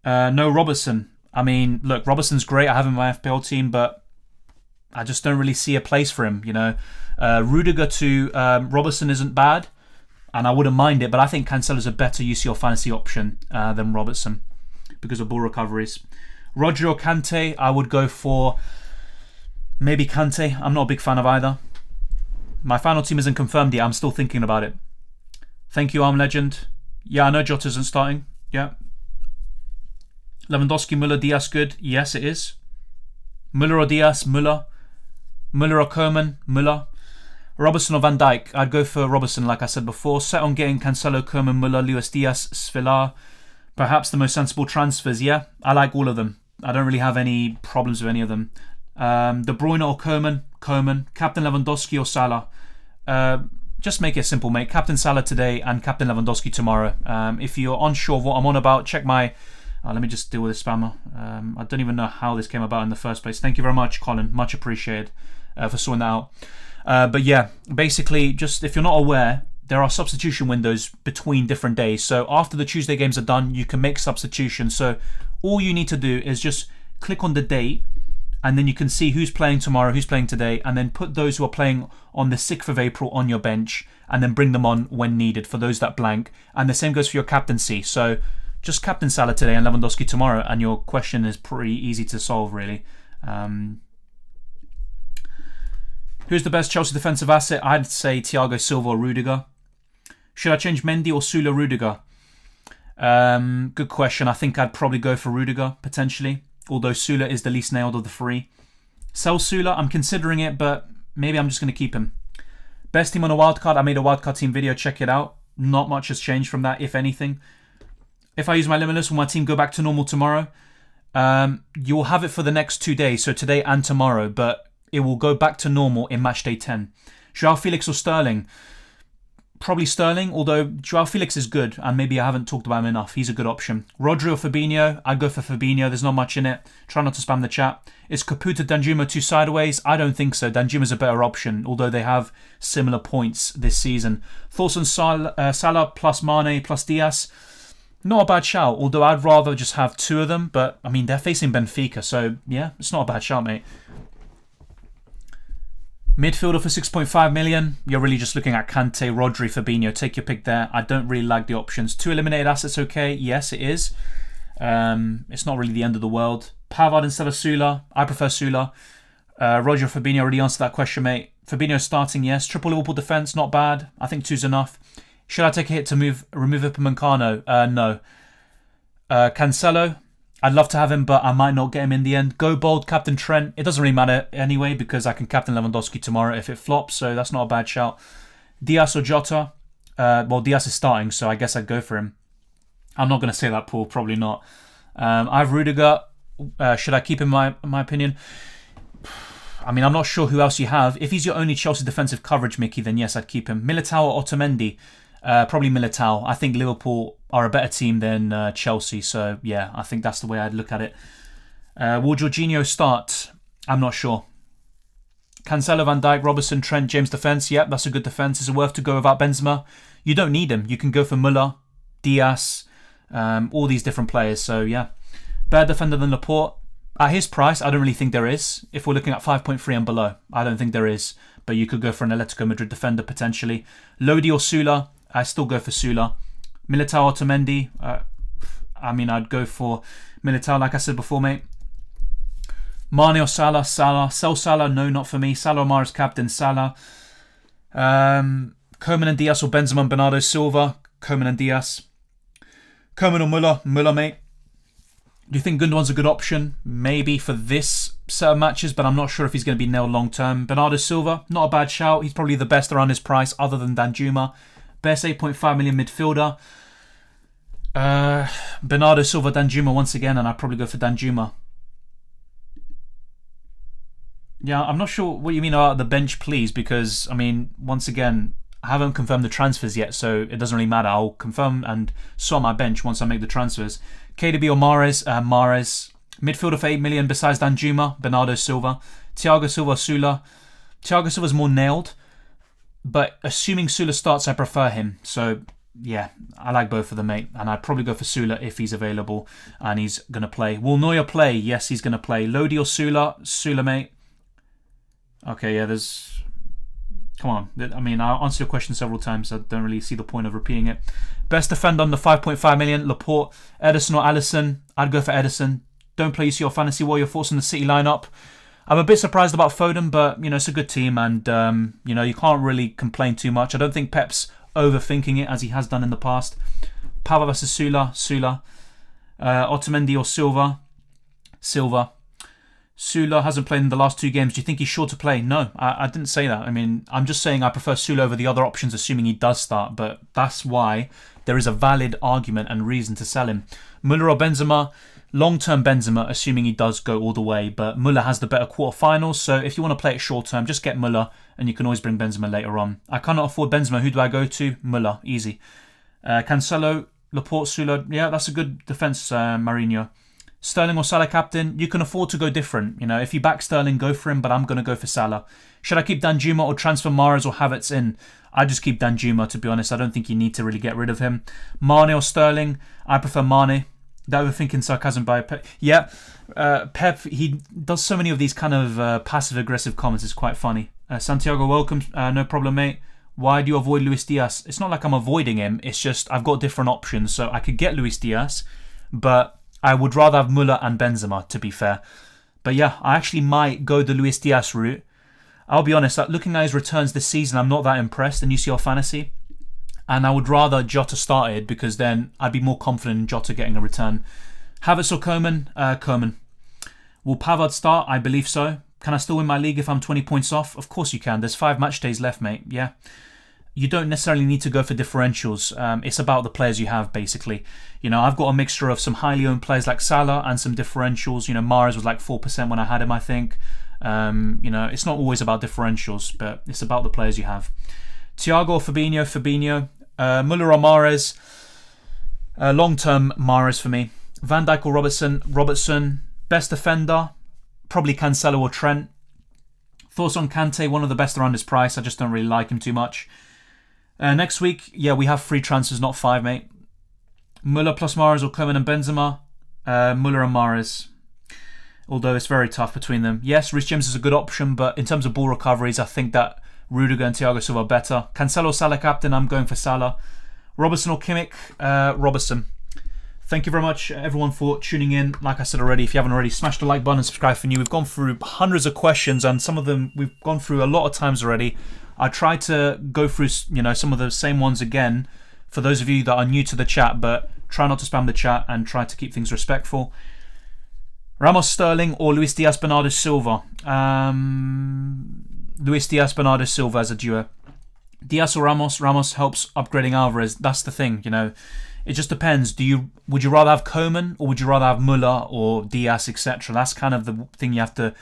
No, Robertson. I mean, look, Robertson's great. I have him in my FPL team, but I just don't really see a place for him, you know. Rudiger to Robertson isn't bad, and I wouldn't mind it, but I think Cancelo's a better UCL fantasy option than Robertson because of ball recoveries. Rodri or Kante? I would go for maybe Kante. I'm not a big fan of either. My final team isn't confirmed yet. I'm still thinking about it. Thank you, Arm Legend. Yeah, I know Jota isn't starting. Yeah. Lewandowski, Müller, Diaz good? Yes, it is. Müller or Diaz? Müller. Müller or Koeman? Müller. Robertson or Van Dijk? I'd go for Robertson, like I said before. Set on getting Cancelo, Koeman, Müller, Luis Diaz, Svilar. Perhaps the most sensible transfers. Yeah, I like all of them. I don't really have any problems with any of them. De Bruyne or Koeman? Koeman. Captain Lewandowski or Salah? Just make it simple, mate. Captain Salah today and Captain Lewandowski tomorrow. If you're unsure of what I'm on about, check my... let me just deal with this spammer. I don't even know how this came about in the first place. Thank you very much, Colin. Much appreciated for sorting that out. But yeah, basically, just if you're not aware, there are substitution windows between different days. So after the Tuesday games are done, you can make substitutions. So all you need to do is just click on the date, and then you can see who's playing tomorrow, who's playing today, and then put those who are playing on the 6th of April on your bench, and then bring them on when needed for those that blank. And the same goes for your captaincy. So just Captain Salah today and Lewandowski tomorrow, and your question is pretty easy to solve, really. Who's the best Chelsea defensive asset? I'd say Thiago Silva or Rudiger. Should I change Mendy or Sula Rudiger? Good question. I think I'd probably go for Rudiger, potentially. Although Sula is the least nailed of the three. Sell Sula, I'm considering it, but maybe I'm just going to keep him. Best team on a wildcard. I made a wildcard team video, check it out. Not much has changed from that, if anything. If I use my limitless, will my team go back to normal tomorrow? You will have it for the next 2 days, so today and tomorrow, but it will go back to normal in Matchday 10. Joao Felix or Sterling? Probably Sterling, although Joao Felix is good, and maybe I haven't talked about him enough. He's a good option. Rodri or Fabinho? I'd go for Fabinho. There's not much in it. Try not to spam the chat. Is Caputo Danjuma too sideways? I don't think so. Danjuma's a better option, although they have similar points this season. Thoughts on Salah plus Mane plus Diaz? Not a bad shout, although I'd rather just have two of them. But, I mean, they're facing Benfica, so yeah, it's not a bad shout, mate. Midfielder for 6.5 million. You're really just looking at Kante, Rodri, Fabinho. Take your pick there. I don't really like the options. 2 eliminated assets, okay. Yes, it is. It's not really the end of the world. Pavard instead of Sula. I prefer Sula. Roger Fabinho already answered that question, mate. Fabinho starting, yes. Triple Liverpool defence, not bad. I think 2's enough. Should I take a hit to remove Upamecano? No. Cancelo. I'd love to have him, but I might not get him in the end. Go bold, Captain Trent. It doesn't really matter anyway because I can Captain Lewandowski tomorrow if it flops, so that's not a bad shout. Diaz or Jota? Well, Diaz is starting, so I guess I'd go for him. I'm not going to say that, Paul. Probably not. I have Rudiger. Should I keep him, in my opinion? I mean, I'm not sure who else you have. If he's your only Chelsea defensive coverage, Mickey, then yes, I'd keep him. Militao or Otamendi? Probably Militao. I think Liverpool are a better team than Chelsea. So, yeah, I think that's the way I'd look at it. Will Jorginho start? I'm not sure. Cancelo, Van Dijk, Robertson, Trent, James defence. Yep, that's a good defence. Is it worth to go without Benzema? You don't need him. You can go for Müller, Diaz, all these different players. So, yeah. Better defender than Laporte? At his price, I don't really think there is. If we're looking at 5.3 and below, I don't think there is. But you could go for an Atletico Madrid defender potentially. Lodi or Sula? I still go for Sula. Militao, Otamendi? I mean, I'd go for Militao, like I said before, mate. Mane or Salah? Salah. Sell Salah? No, not for me. Salah Mahrez captain. Salah. Koeman and Diaz or Benzema and Bernardo Silva? Koeman and Diaz. Koeman or Müller? Müller, mate. Do you think Gundogan's a good option? Maybe for this set of matches, but I'm not sure if he's going to be nailed long term. Bernardo Silva, not a bad shout. He's probably the best around his price other than Danjuma. Best 8.5 million midfielder. Bernardo Silva, Danjuma once again, and I'd probably go for Danjuma. Yeah, I'm not sure what you mean about the bench, please, because, I mean, once again, I haven't confirmed the transfers yet, so it doesn't really matter. I'll confirm and sort my bench once I make the transfers. KDB or Mahrez? Mahrez. Midfielder for 8 million besides Danjuma, Bernardo Silva. Thiago Silva, Sula. Thiago Silva's more nailed, but assuming Sula starts, I prefer him. So, yeah, I like both of them, mate. And I'd probably go for Sula if he's available and he's going to play. Will Neuer play? Yes, he's going to play. Lodi or Sula? Sula, mate. Okay, yeah, there's... Come on. I mean, I'll answer your question several times. I don't really see the point of repeating it. Best defender under 5.5 million, Laporte. Ederson or Alisson? I'd go for Ederson. Don't play UCL Fantasy. What are your thoughts on the City lineup? I'm a bit surprised about Foden, but, you know, it's a good team and, you know, you can't really complain too much. I don't think Pep's overthinking it as he has done in the past. Pava versus Sula. Otamendi or Silva? Silva. Sula hasn't played in the last 2 games. Do you think he's sure to play? No, I didn't say that. I mean, I'm just saying I prefer Sula over the other options, assuming he does start. But that's why there is a valid argument and reason to sell him. Müller or Benzema? Long-term Benzema, assuming he does go all the way. But Müller has the better quarterfinals. So if you want to play it short-term, just get Müller. And you can always bring Benzema later on. I cannot afford Benzema. Who do I go to? Müller. Easy. Cancelo, Laporte, Sula. Yeah, that's a good defence, Mourinho. Sterling or Salah captain? You can afford to go different. You know, if you back Sterling, go for him, but I'm going to go for Salah. Should I keep Danjuma or transfer Mahrez or Havertz in? I just keep Danjuma, to be honest. I don't think you need to really get rid of him. Mane or Sterling? I prefer Mane. That overthinking sarcasm by Pep. Yeah, Pep, he does so many of these kind of passive-aggressive comments. It's quite funny. Santiago, welcome. No problem, mate. Why do you avoid Luis Diaz? It's not like I'm avoiding him. It's just I've got different options. So I could get Luis Diaz, but I would rather have Müller and Benzema, to be fair. But yeah, I actually might go the Luis Diaz route. I'll be honest, looking at his returns this season, I'm not that impressed in UCL Fantasy. And I would rather Jota started because then I'd be more confident in Jota getting a return. Havertz or Koeman? Koeman. Will Pavard start? I believe so. Can I still win my league if I'm 20 points off? Of course you can. There's 5 match days left, mate. Yeah. You don't necessarily need to go for differentials. It's about the players you have, basically. You know, I've got a mixture of some highly owned players like Salah and some differentials. You know, Mahrez was like 4% when I had him, I think. You know, it's not always about differentials, but it's about the players you have. Thiago or Fabinho? Fabinho. Müller or Mahrez? Long-term Mahrez for me. Van Dijk or Robertson? Robertson. Best defender? Probably Cancelo or Trent. Thoughts on Kante? One of the best around his price. I just don't really like him too much. Next week, yeah, we have 3 transfers, not 5, mate. Müller plus Mahrez or Koeman and Benzema? Müller and Mahrez. Although it's very tough between them. Yes, Reece James is a good option, but in terms of ball recoveries, I think that Rudiger and Thiago Silva are better. Cancelo, Salah captain? I'm going for Salah. Robertson or Kimmich? Robertson. Thank you very much, everyone, for tuning in. Like I said already, if you haven't already, smash the like button and subscribe for new. We've gone through hundreds of questions, and some of them we've gone through a lot of times already. I try to go through, you know, some of the same ones again for those of you that are new to the chat, but try not to spam the chat and try to keep things respectful. Ramos, Sterling or Luis Diaz, Bernardo Silva? Luis Diaz, Bernardo Silva as a duo. Diaz or Ramos? Ramos helps upgrading Alvarez. That's the thing, you know. It just depends. Would you rather have Koeman or would you rather have Müller or Diaz, etc.? That's kind of the thing you have to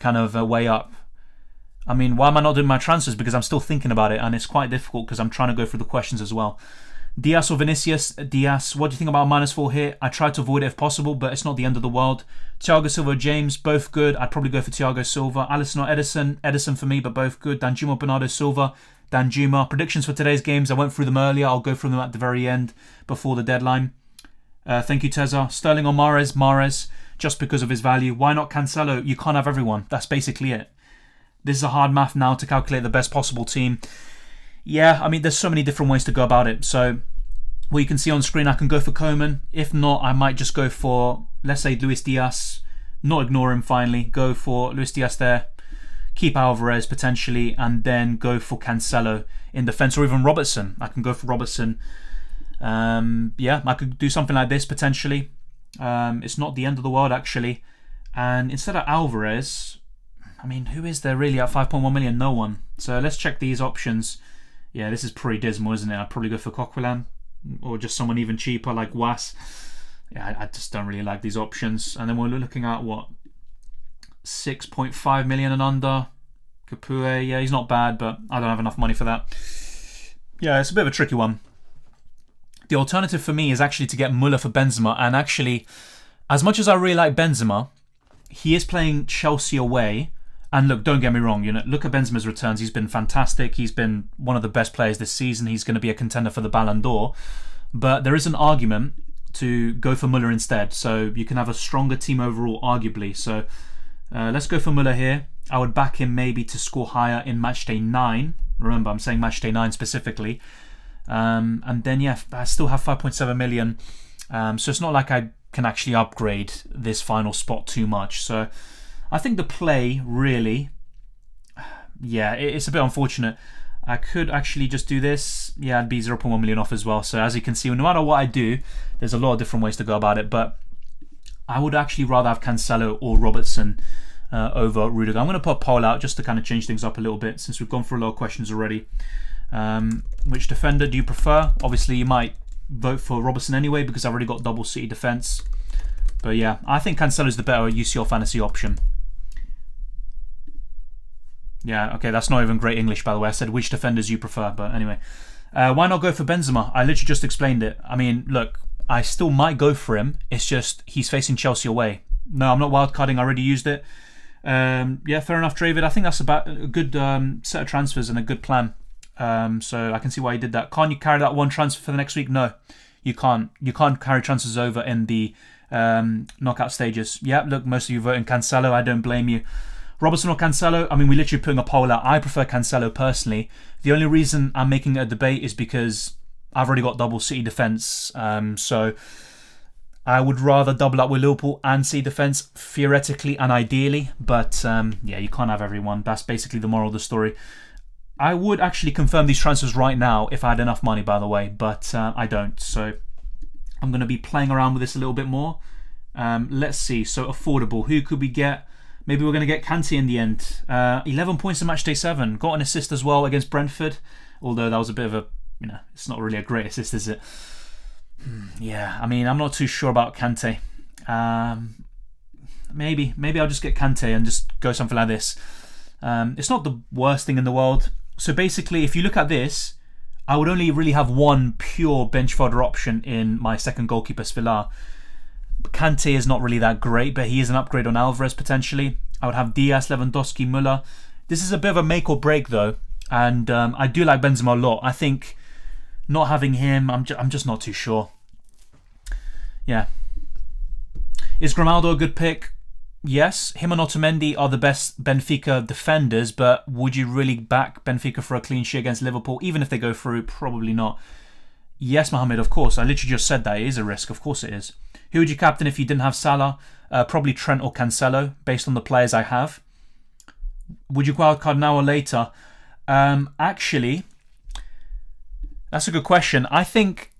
kind of way up. I mean, why am I not doing my transfers? Because I'm still thinking about it, and it's quite difficult because I'm trying to go through the questions as well. Diaz or Vinicius? Diaz, what do you think about -4 here? I try to avoid it if possible, but it's not the end of the world. Thiago Silva, James, both good. I'd probably go for Thiago Silva. Alisson or Edison? Edison for me, but both good. Danjuma, Bernardo Silva. Danjuma. Predictions for today's games. I went through them earlier. I'll go through them at the very end before the deadline. Thank you, Tezza. Sterling or Mahrez? Mahrez, just because of his value. Why not Cancelo? You can't have everyone. That's basically it. This is a hard math now to calculate the best possible team. Yeah, I mean, there's so many different ways to go about it. So, what you can see on screen, I can go for Koeman. If not, I might just go for, let's say, Luis Diaz. Not ignore him, finally. Go for Luis Diaz there. Keep Alvarez, potentially. And then go for Cancelo in defence. Or even Robertson. I can go for Robertson. Yeah, I could do something like this, potentially. It's not the end of the world, actually. And instead of Alvarez, I mean, who is there really at 5.1 million? No one. So let's check these options. Yeah, this is pretty dismal, isn't it? I'd probably go for Coquelin or just someone even cheaper like Was. Yeah, I just don't really like these options. And then we're looking at, what, 6.5 million and under. Capoue, yeah, he's not bad, but I don't have enough money for that. Yeah, it's a bit of a tricky one. The alternative for me is actually to get Muller for Benzema. And actually, as much as I really like Benzema, he is playing Chelsea away. And look, don't get me wrong, look at Benzema's returns. He's been fantastic. He's been one of the best players this season. He's going to be a contender for the Ballon d'Or. But there is an argument to go for Muller instead. So you can have a stronger team overall, arguably. So let's go for Muller here. I would back him maybe to score higher in Matchday 9. Remember, I'm saying Matchday 9 specifically. And then, yeah, I still have 5.7 million. So it's not like I can actually upgrade this final spot too much. So I think the play, really, yeah, it's a bit unfortunate. I could actually just do this. Yeah, I'd be 0.1 million off as well. So as you can see, no matter what I do, there's a lot of different ways to go about it. But I would actually rather have Cancelo or Robertson over Rudiger. I'm going to put a poll out just to kind of change things up a little bit since we've gone through a lot of questions already. Which defender do you prefer? Obviously, you might vote for Robertson anyway because I've already got double City defence. But yeah, I think Cancelo's the better UCL Fantasy option. Yeah, okay, that's not even great English, by the way. I said which defenders you prefer, but anyway. Why not go for Benzema? I literally just explained it. I mean, look, I still might go for him. It's just he's facing Chelsea away. No, I'm not wildcarding. I already used it. Yeah, fair enough, David. I think that's about a good set of transfers and a good plan. So I can see why you did that. Can't you carry that one transfer for the next week? No, you can't. You can't carry transfers over in the knockout stages. Yeah, look, most of you voting Cancelo. I don't blame you. Robertson or Cancelo? I mean, we're literally putting a poll out. I prefer Cancelo personally. The only reason I'm making it a debate is because I've already got double City defence. So I would rather double up with Liverpool and City defence, theoretically and ideally. But yeah, you can't have everyone. That's basically the moral of the story. I would actually confirm these transfers right now if I had enough money, by the way. But I don't. So I'm going to be playing around with this a little bit more. Let's see. So affordable. Who could we get? Maybe we're going to get Kante in the end. 11 points in Matchday 7. Got an assist as well against Brentford. Although that was a bit of a, it's not really a great assist, is it? Yeah, I mean, I'm not too sure about Kante. Maybe I'll just get Kante and just go something like this. It's not the worst thing in the world. So basically, if you look at this, I would only really have one pure bench fodder option in my second goalkeeper, Villar. Kante is not really that great, but he is an upgrade on Alvarez potentially. I would have Diaz, Lewandowski, Müller. This is a bit of a make or break though, and I do like Benzema a lot. I think not having him, I'm just not too sure. Yeah. Is Grimaldo a good pick? Yes. Him and Otamendi are the best Benfica defenders, but would you really back Benfica for a clean sheet against Liverpool? Even if they go through, probably not. Yes, Mohamed, of course. I literally just said that. It is a risk. Of course it is. Who would you captain if you didn't have Salah? Probably Trent or Cancelo, based on the players I have. Would you wildcard now or later? Actually, that's a good question. I think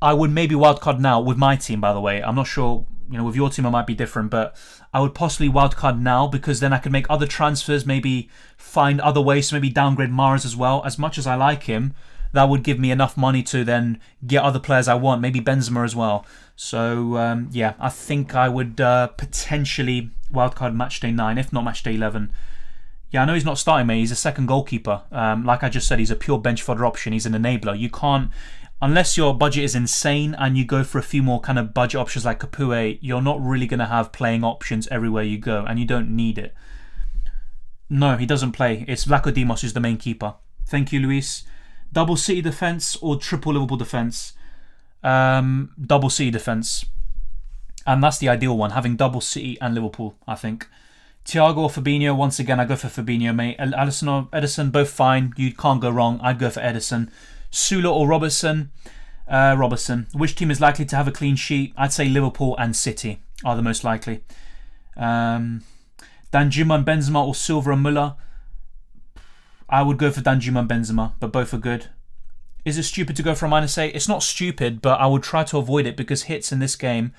I would maybe wildcard now with my team, by the way. I'm not sure, with your team it might be different, but I would possibly wildcard now because then I could make other transfers, maybe find other ways to maybe downgrade Mahrez as well. As much as I like him, that would give me enough money to then get other players I want, maybe Benzema as well. So, yeah, I think I would potentially wildcard Matchday 9, if not Matchday 11. Yeah, I know he's not starting, mate. He's a second goalkeeper. Like I just said, he's a pure bench fodder option. He's an enabler. You can't, unless your budget is insane and you go for a few more kind of budget options like Capoue, you're not really going to have playing options everywhere you go, and you don't need it. No, he doesn't play. It's Vlaco Dimos who's the main keeper. Thank you, Luis. Double City defence or triple Liverpool defence? Double City defence. And that's the ideal one, having double City and Liverpool, I think. Thiago or Fabinho? Once again, I go for Fabinho, mate. Alisson or Ederson, both fine. You can't go wrong. I'd go for Ederson. Sula or Robertson? Robertson. Which team is likely to have a clean sheet? I'd say Liverpool and City are the most likely. Danjuma and Benzema or Silva and Müller? I would go for Danjuma and Benzema, but both are good. Is it stupid to go for a -8? It's not stupid, but I would try to avoid it because hits in this game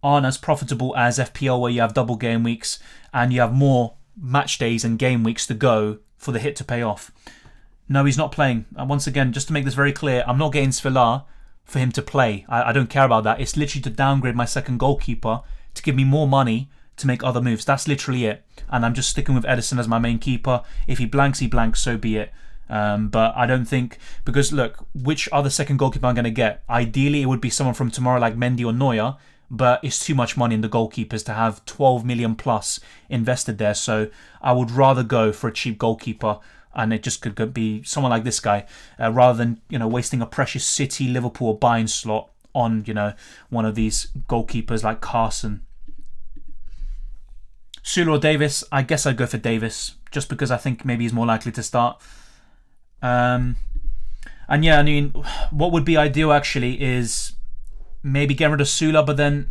aren't as profitable as FPL, where you have double game weeks and you have more match days and game weeks to go for the hit to pay off. No, he's not playing. And once again, just to make this very clear, I'm not getting Svilar for him to play. I don't care about that. It's literally to downgrade my second goalkeeper to give me more money to make other moves. That's literally it. And I'm just sticking with Ederson as my main keeper. If he blanks, so be it. But I don't think, because look, which other second goalkeeper I'm going to get? Ideally, it would be someone from tomorrow like Mendy or Neuer, but it's too much money in the goalkeepers to have 12 million plus invested there. So I would rather go for a cheap goalkeeper, and it just could be someone like this guy, rather than wasting a precious City, Liverpool, or Bayern slot on one of these goalkeepers like Carson. Sula or Davis? I guess I'd go for Davis, just because I think maybe he's more likely to start. And yeah, I mean, what would be ideal actually is maybe get rid of Sula, but then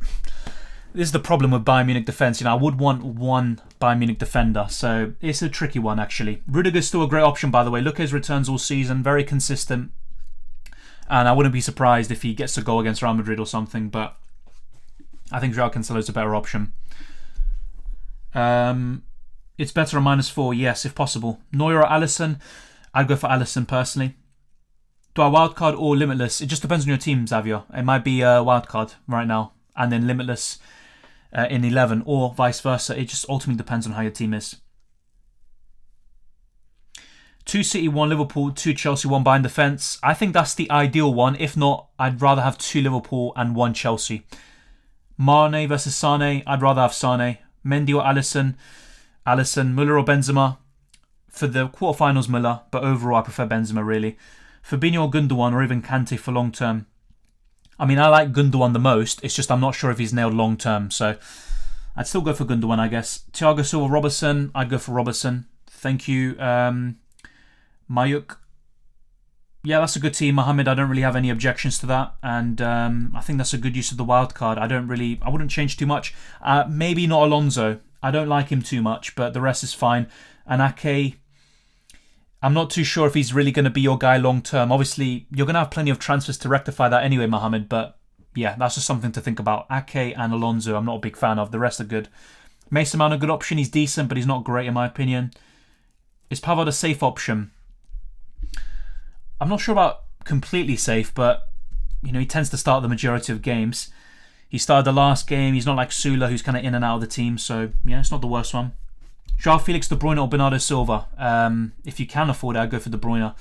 this is the problem with Bayern Munich defence. I would want one Bayern Munich defender, so it's a tricky one actually. Rudiger's still a great option, by the way. Look at his returns all season, very consistent, and I wouldn't be surprised if he gets a goal against Real Madrid or something, but I think Joao Cancelo's a better option. It's better a -4, yes, if possible. Neuer or Alisson? I'd go for Alisson personally. Do I wildcard or limitless? It just depends on your team, Xavier. It might be a wildcard right now and then limitless in 11, or vice versa. It just ultimately depends on how your team is. 2 City, 1 Liverpool, 2 Chelsea, 1 Bayern defence. I think that's the ideal one. If not, I'd rather have 2 Liverpool and 1 Chelsea. Mane versus Sane. I'd rather have Sane. Mendy or Alisson? Alisson. Müller or Benzema? For the quarterfinals, Müller, but overall I prefer Benzema really. Fabinho or Gundogan, or even Kante for long term? I mean, I like Gundogan the most. It's just I'm not sure if he's nailed long term, so I'd still go for Gundogan, I guess. Thiago Silva, Robertson? I'd go for Robertson. Thank you. Mayuk. Yeah, that's a good team. Mohamed, I don't really have any objections to that, and I think that's a good use of the wild card. I wouldn't change too much. Maybe not Alonso. I don't like him too much, but the rest is fine. And Ake, I'm not too sure if he's really going to be your guy long term. Obviously, you're going to have plenty of transfers to rectify that anyway, Mohamed, but yeah, that's just something to think about. Ake and Alonso, I'm not a big fan of. The rest are good. Mason Mount, a good option. He's decent, but he's not great in my opinion. Is Pavard a safe option? I'm not sure about completely safe, but he tends to start the majority of games. He started the last game. He's not like Sula, who's kind of in and out of the team, so yeah, it's not the worst one. Joao Felix, De Bruyne or Bernardo Silva? If you can afford it, I'd go for De Bruyne.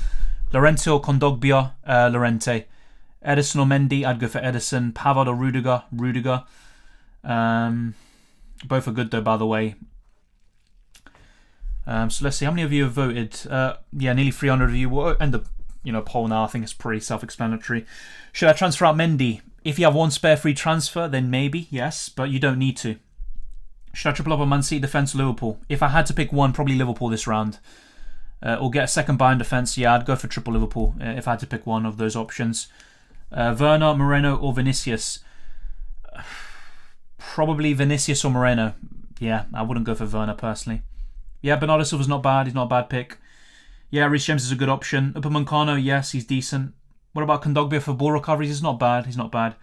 Llorente or Kondogbia? Llorente. Ederson or Mendy? I'd go for Ederson. Pavard or Rudiger? Rudiger. Both are good though, by the way. So let's see, how many of you have voted? Yeah, nearly 300 of you. We'll end the poll now. I think it's pretty self-explanatory. Should I transfer out Mendy? If you have one spare free transfer, then maybe, yes, but you don't need to. Should I triple up on Man City defence or Liverpool? If I had to pick one, probably Liverpool this round. Or get a second Bayern defence, yeah, I'd go for triple Liverpool if I had to pick one of those options. Werner, Moreno or Vinicius? Probably Vinicius or Moreno. Yeah, I wouldn't go for Werner personally. Yeah, Bernardo Silva's not bad. He's not a bad pick. Yeah, Reece James is a good option. Upamecano, yes, he's decent. What about Kondogbia for ball recoveries? He's not bad. He's not bad.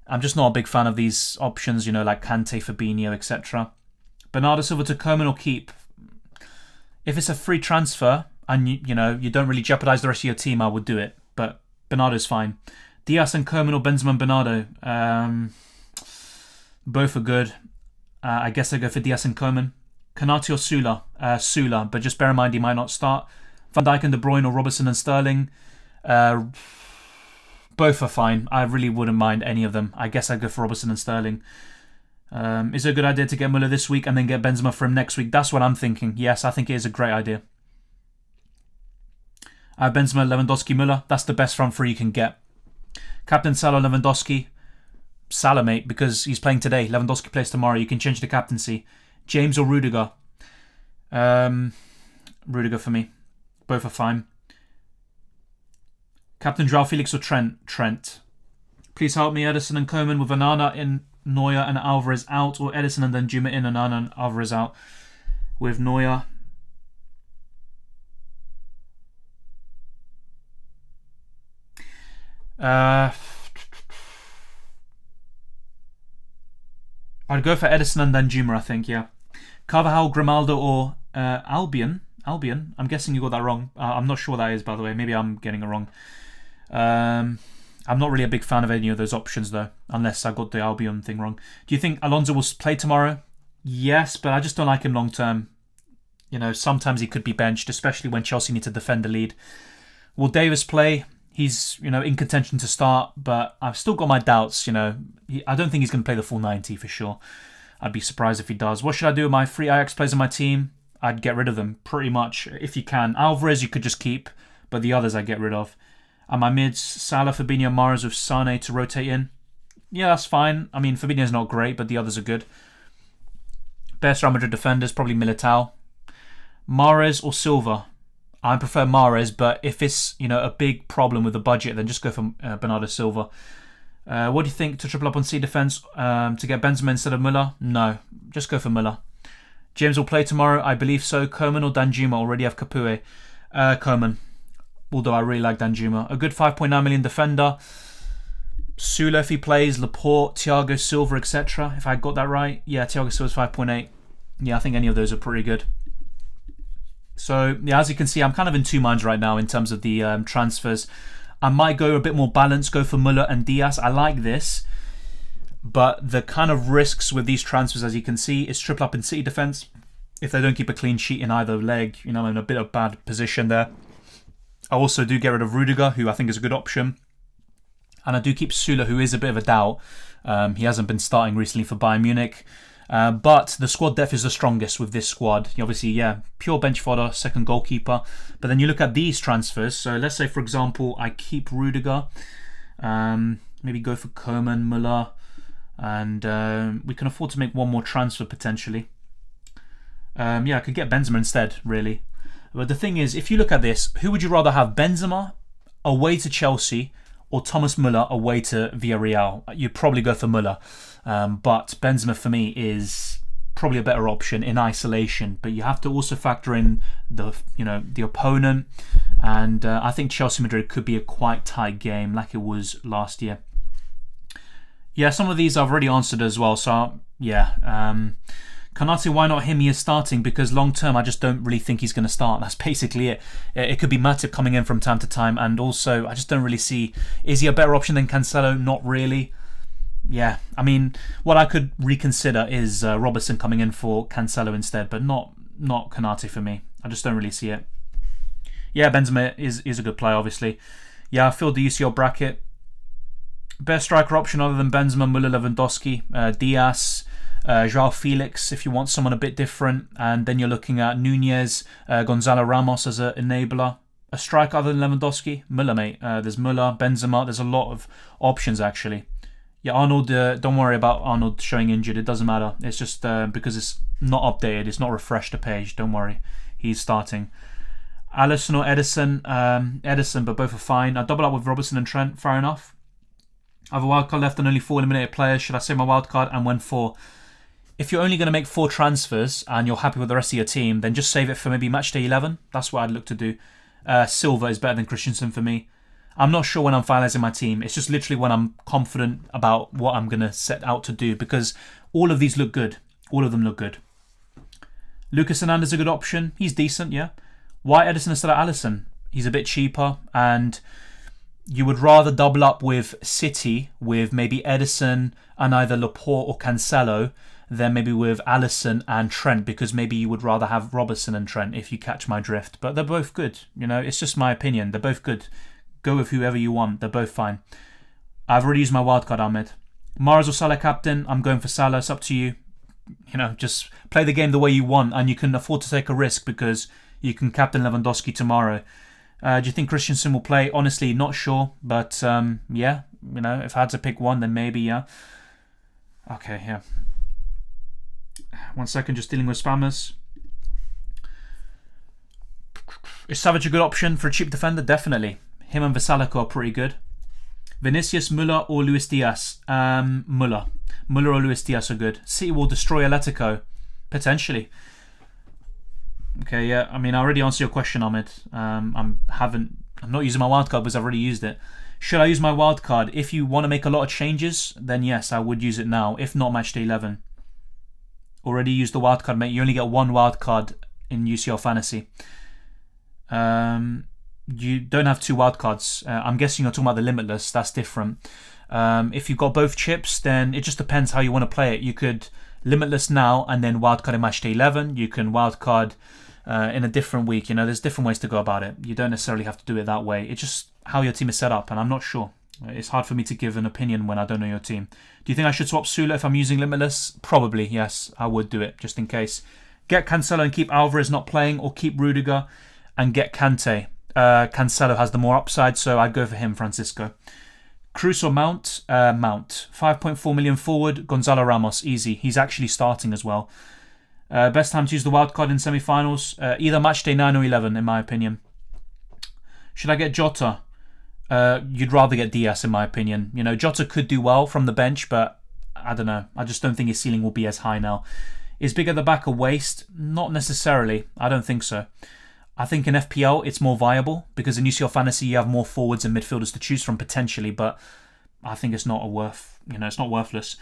I'm just not a big fan of these options, like Kante, Fabinho, etc. Bernardo Silva to Coman or keep? If it's a free transfer and you don't really jeopardise the rest of your team, I would do it. Bernardo's fine. Diaz and Koeman or Benzema and Bernardo? Both are good. I guess I go for Diaz and Koeman. Konate or Sula? Sula, but just bear in mind he might not start. Van Dijk and De Bruyne or Robertson and Sterling? Both are fine. I really wouldn't mind any of them. I guess I'd go for Robertson and Sterling. Is it a good idea to get Müller this week and then get Benzema for him next week? That's what I'm thinking. Yes, I think it is a great idea. I have Benzema, Lewandowski, Müller. That's the best front three you can get. Captain Salah, Lewandowski. Salah, mate, because he's playing today. Lewandowski plays tomorrow. You can change the captaincy. James or Rudiger? Rudiger for me. Both are fine. Captain Joao Felix or Trent? Trent. Please help me. Ederson and Koeman with Onana in, Neuer and Alvarez out, or Ederson and Danjuma in, Onana and Alvarez out with Neuer. I'd go for Ederson and Danjuma, I think, yeah. Carvajal, Grimaldo or Albion. Albion? I'm guessing you got that wrong. I'm not sure what that is, by the way. Maybe I'm getting it wrong. I'm not really a big fan of any of those options, though, unless I got the Albion thing wrong. Do you think Alonso will play tomorrow? Yes, but I just don't like him long term. You know, sometimes he could be benched, especially when Chelsea need to defend the lead. Will Davis play? He's, in contention to start, but I've still got my doubts, I don't think he's going to play the full 90 for sure. I'd be surprised if he does. What should I do with my free Ajax players on my team? I'd get rid of them, pretty much, if you can. Alvarez you could just keep, but the others I'd get rid of. And my mids, Salah, Fabinho, Mahrez with Sane to rotate in. Yeah, that's fine. I mean, Fabinho's not great, but the others are good. Best Real Madrid defenders, probably Militao. Mahrez or Silva? I prefer Mahrez, but if it's a big problem with the budget, then just go for Bernardo Silva. What do you think to triple up on C defense to get Benzema instead of Müller? No, just go for Müller. James will play tomorrow, I believe so. Koeman or Danjuma? Already have Capoue. Koeman, although I really like Danjuma. A good 5.9 million defender. Sula if he plays, Laporte, Thiago Silva, etc. If I got that right, yeah, Thiago Silva's 5.8. Yeah, I think any of those are pretty good. So, yeah, as you can see, I'm kind of in two minds right now in terms of the transfers. I might go a bit more balanced, go for Müller and Diaz. I like this. But the kind of risks with these transfers, as you can see, is triple up in City defence. If they don't keep a clean sheet in either leg, I'm in a bit of bad position there. I also do get rid of Rudiger, who I think is a good option. And I do keep Sula, who is a bit of a doubt. He hasn't been starting recently for Bayern Munich. But the squad depth is the strongest with this squad. Obviously, pure bench fodder, second goalkeeper. But then you look at these transfers. So let's say, for example, I keep Rudiger. Maybe go for Koeman, Müller. And we can afford to make one more transfer, potentially. I could get Benzema instead, really. But the thing is, if you look at this, who would you rather have? Benzema away to Chelsea or Thomas Müller away to Villarreal? You'd probably go for Müller. But Benzema for me is probably a better option in isolation. But you have to also factor in the opponent, and I think Chelsea Madrid could be a quite tight game, like it was last year. Yeah, some of these I've already answered as well. So Konate, why not him? He is starting because long term I just don't really think he's going to start. That's basically it. It could be Matip coming in from time to time, and also I just don't really see. Is he a better option than Cancelo? Not really. Yeah, I mean, what I could reconsider is Robertson coming in for Cancelo instead, but not Konate for me. I just don't really see it. Yeah, Benzema is a good player, obviously. Yeah, I filled the UCL bracket. Best striker option other than Benzema, Müller, Lewandowski, Diaz, Joao Felix if you want someone a bit different, and then you're looking at Nunez, Gonzalo Ramos as an enabler. A striker other than Lewandowski? Müller, mate. There's Müller, Benzema. There's a lot of options, actually. Yeah, Arnold, don't worry about Arnold showing injured. It doesn't matter. It's just because it's not updated. It's not refreshed the page. Don't worry. He's starting. Alisson or Ederson? Ederson, but both are fine. I double up with Robertson and Trent. Fair enough. I have a wildcard left and only 4 eliminated players. Should I save my wildcard and when 4? If you're only going to make 4 transfers and you're happy with the rest of your team, then just save it for maybe Matchday 11. That's what I'd look to do. Silva is better than Christensen for me. I'm not sure when I'm finalising my team. It's just literally when I'm confident about what I'm going to set out to do, because all of these look good. All of them look good. Lucas Hernandez is a good option. He's decent, yeah. Why Ederson instead of Alisson? He's a bit cheaper, and you would rather double up with City with maybe Edison and either Laporte or Cancelo than maybe with Alisson and Trent, because maybe you would rather have Robertson and Trent, if you catch my drift. But they're both good. You know, it's just my opinion. They're both good. Go with whoever you want. They're both fine. I've already used my wildcard, Ahmed. Mahrez or Salah captain? I'm going for Salah. It's up to you. You know, just play the game the way you want, and you can afford to take a risk because you can captain Lewandowski tomorrow. Do you think Christensen will play? Honestly, not sure. But, yeah, you know, if I had to pick one, then maybe, yeah. Okay, yeah. 1 second, just dealing with spammers. Is Savage a good option for a cheap defender? Definitely. Him and Vasalico are pretty good. Vinicius, Müller or Luis Diaz? Müller. Müller or Luis Diaz are good. City will destroy Atletico. Potentially. Okay, yeah. I mean, I already answered your question, Ahmed. I'm not using my wildcard because I've already used it. Should I use my wildcard? If you want to make a lot of changes, then yes, I would use it now. If not, Matchday 11. Already used the wildcard, mate. You only get one wildcard in UCL Fantasy. You don't have two wildcards. I'm guessing you're talking about the Limitless. That's different. If you've got both chips, then it just depends how you want to play it. You could Limitless now and then wildcard in Matchday 11. You can wildcard in a different week. You know, there's different ways to go about it. You don't necessarily have to do it that way. It's just how your team is set up, and I'm not sure. It's hard for me to give an opinion when I don't know your team. Do you think I should swap Sula if I'm using Limitless? Probably, yes. I would do it, just in case. Get Cancelo and keep Alvarez not playing, or keep Rudiger and get Kante. Cancelo has the more upside, so I'd go for him, Francisco. Cruz or Mount? Mount. 5.4 million forward. Gonzalo Ramos, easy. He's actually starting as well. Best time to use the wildcard in semi-finals? Either Matchday 9 or 11, in my opinion. Should I get Jota? You'd rather get Diaz, in my opinion. You know, Jota could do well from the bench, but I don't know. I just don't think his ceiling will be as high now. Is big at the back a waste? Not necessarily. I don't think so. I think in FPL it's more viable because in UCL Fantasy you have more forwards and midfielders to choose from potentially, but I think it's not it's not worthless.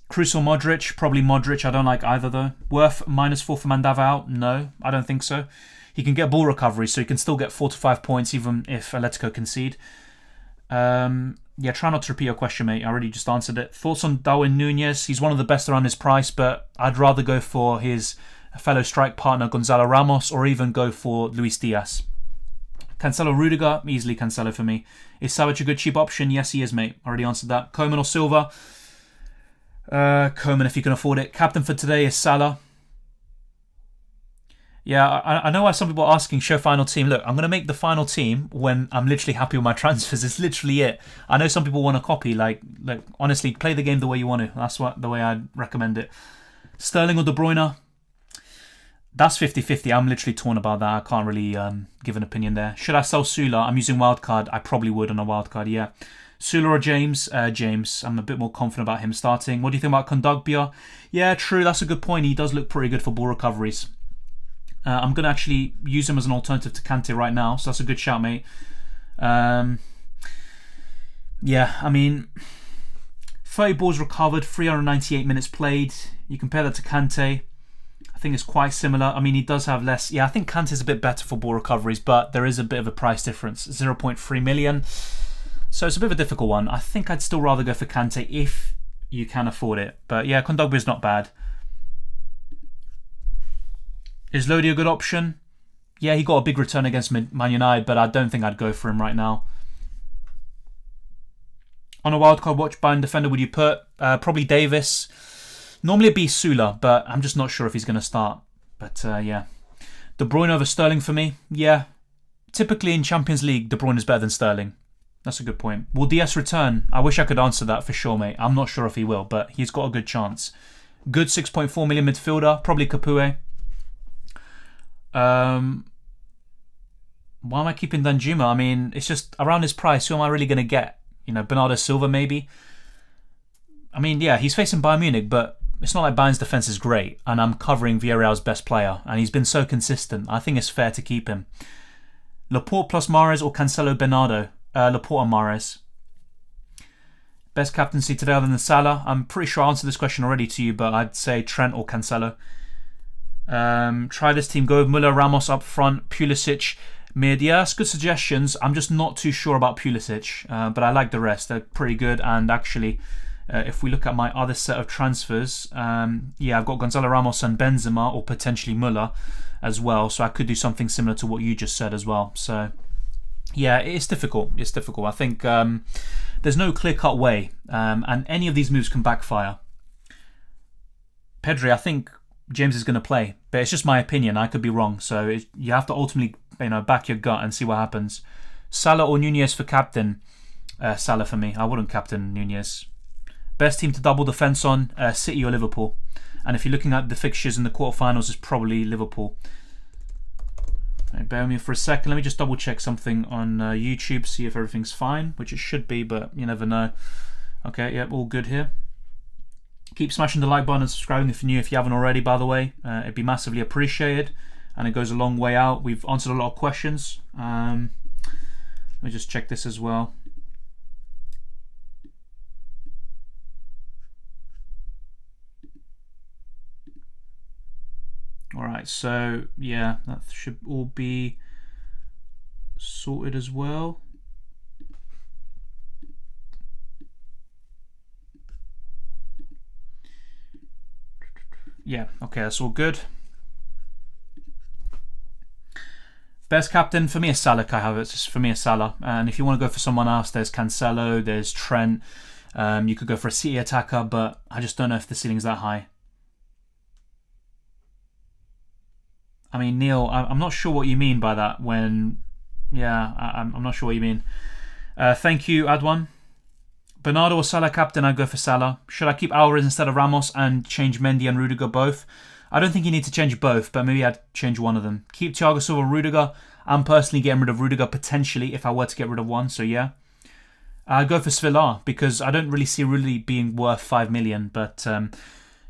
Kroos or Modric? Probably Modric. I don't like either though. Worth -4 for Mandava out? No, I don't think so. He can get ball recovery, so he can still get 4 to 5 points even if Atletico concede. Yeah, try not to repeat your question, mate. I already just answered it. Thoughts on Darwin Nunez? He's one of the best around his price, but I'd rather go for his fellow strike partner Gonzalo Ramos or even go for Luis Diaz. Cancelo Rudiger? Easily Cancelo for me. Is Savage a good cheap option? Yes, he is, mate. Already answered that. Koeman or Silva? Koeman if you can afford it. Captain for today is Salah. Yeah, I know why some people are asking, show final team. Look, I'm going to make the final team when I'm literally happy with my transfers. It's literally it. I know some people want to copy. Like honestly, play the game the way you want to. That's the way I'd recommend it. Sterling or De Bruyne? That's 50-50. I'm literally torn about that. I can't really give an opinion there. Should I sell Sula? I'm using wildcard. I probably would on a wildcard, yeah. Sula or James? James. I'm a bit more confident about him starting. What do you think about Kondogbia? Yeah, true. That's a good point. He does look pretty good for ball recoveries. I'm going to actually use him as an alternative to Kante right now, so that's a good shout, mate. Yeah, I mean, 30 balls recovered, 398 minutes played. You compare that to Kante, I think it's quite similar. I mean, he does have less. Yeah, I think Kante's a bit better for ball recoveries, but there is a bit of a price difference, 0.3 million. So it's a bit of a difficult one. I think I'd still rather go for Kante if you can afford it. But yeah, Kondogbia's not bad. Is Lodi a good option? Yeah, he got a big return against Man United, but I don't think I'd go for him right now. On a wildcard watch, Bayern defender would you put? Probably Davis. Normally it'd be Sula, but I'm just not sure if he's going to start. But yeah. De Bruyne over Sterling for me? Yeah. Typically in Champions League, De Bruyne is better than Sterling. That's a good point. Will Diaz return? I wish I could answer that for sure, mate. I'm not sure if he will, but he's got a good chance. Good 6.4 million midfielder. Probably Capoue. Why am I keeping Danjuma? I mean, it's just around his price. Who am I really going to get? You know, Bernardo Silva maybe? I mean, yeah, he's facing Bayern Munich, but it's not like Bayern's defence is great. And I'm covering Villarreal's best player. And he's been so consistent. I think it's fair to keep him. Laporte plus Mahrez or Cancelo Bernardo? Laporte and Mahrez. Best captaincy today other than Salah? I'm pretty sure I answered this question already to you, but I'd say Trent or Cancelo. Try this team. Go with Müller, Ramos up front, Pulisic, Mid, yeah, that's good suggestions. I'm just not too sure about Pulisic, but I like the rest. They're pretty good. And actually, if we look at my other set of transfers, yeah, I've got Gonzalo Ramos and Benzema, or potentially Muller as well. So I could do something similar to what you just said as well. So yeah, it's difficult. It's difficult. I think there's no clear-cut way, and any of these moves can backfire. Pedri, I think James is going to play, but it's just my opinion. I could be wrong, so you have to ultimately, back your gut and see what happens. Salah or Nunez for captain? Salah for me. I wouldn't captain Nunez. Best team to double defence on, City or Liverpool. And if you're looking at the fixtures in the quarterfinals, it's probably Liverpool. Right, bear with me for a second. Let me just double check something on YouTube, see if everything's fine, which it should be, but you never know. Okay, yep, all good here. Keep smashing the like button and subscribing if you're new, if you haven't already, by the way. It'd be massively appreciated, and it goes a long way out. We've answered a lot of questions. Let me just check this as well. Alright, so yeah, that should all be sorted as well. Yeah, okay, that's all good. Best captain for me is Salah, Kai Havertz. For me is Salah. And if you want to go for someone else, there's Cancelo, there's Trent. You could go for a City attacker, but I just don't know if the ceiling's that high. I mean, Neil, I'm not sure what you mean by that when... Yeah, I'm not sure what you mean. Thank you, Adwan. Bernardo or Salah captain, I'd go for Salah. Should I keep Alvarez instead of Ramos and change Mendy and Rudiger both? I don't think you need to change both, but maybe I'd change one of them. Keep Thiago Silva, Rudiger. I'm personally getting rid of Rudiger potentially if I were to get rid of one, so yeah. I'd go for Svilar because I don't really see Rulli being worth 5 million, but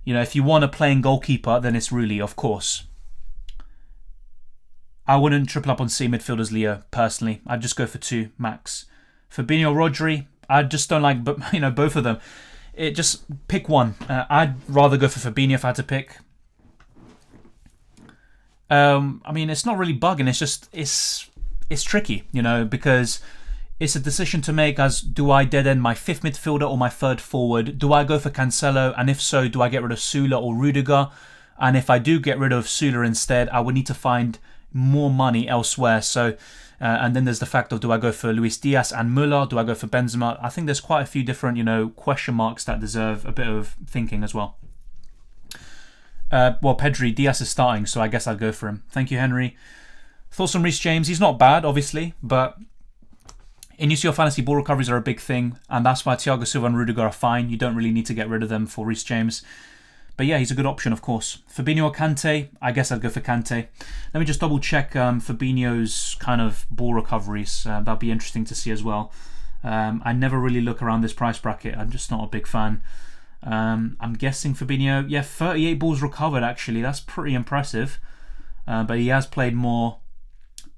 if you want a playing goalkeeper, then it's Rulli, of course. I wouldn't triple up on C midfielders, Leo, personally. I'd just go for 2 max. Fabinho, Rodri, I just don't like, both of them. Just pick one. I'd rather go for Fabinho if I had to pick. I mean, it's not really bugging. It's just it's tricky, because it's a decision to make. As do I dead end my 5th midfielder or my 3rd forward? Do I go for Cancelo? And if so, do I get rid of Sula or Rudiger? And if I do get rid of Sula instead, I would need to find more money elsewhere. So. And then there's the fact of, do I go for Luis Diaz and Muller? Do I go for Benzema? I think there's quite a few different, question marks that deserve a bit of thinking as well. Well, Pedri, Diaz is starting, so I guess I'd go for him. Thank you, Henry. Thoughts on Reece James? He's not bad, obviously, but in UCL Fantasy, ball recoveries are a big thing, and that's why Thiago Silva and Rudiger are fine. You don't really need to get rid of them for Reece James. But yeah, he's a good option, of course. Fabinho or Kante? I guess I'd go for Kante. Let me just double check Fabinho's kind of ball recoveries. That'd be interesting to see as well. I never really look around this price bracket. I'm just not a big fan. I'm guessing Fabinho, yeah, 38 balls recovered actually. That's pretty impressive. But he has played more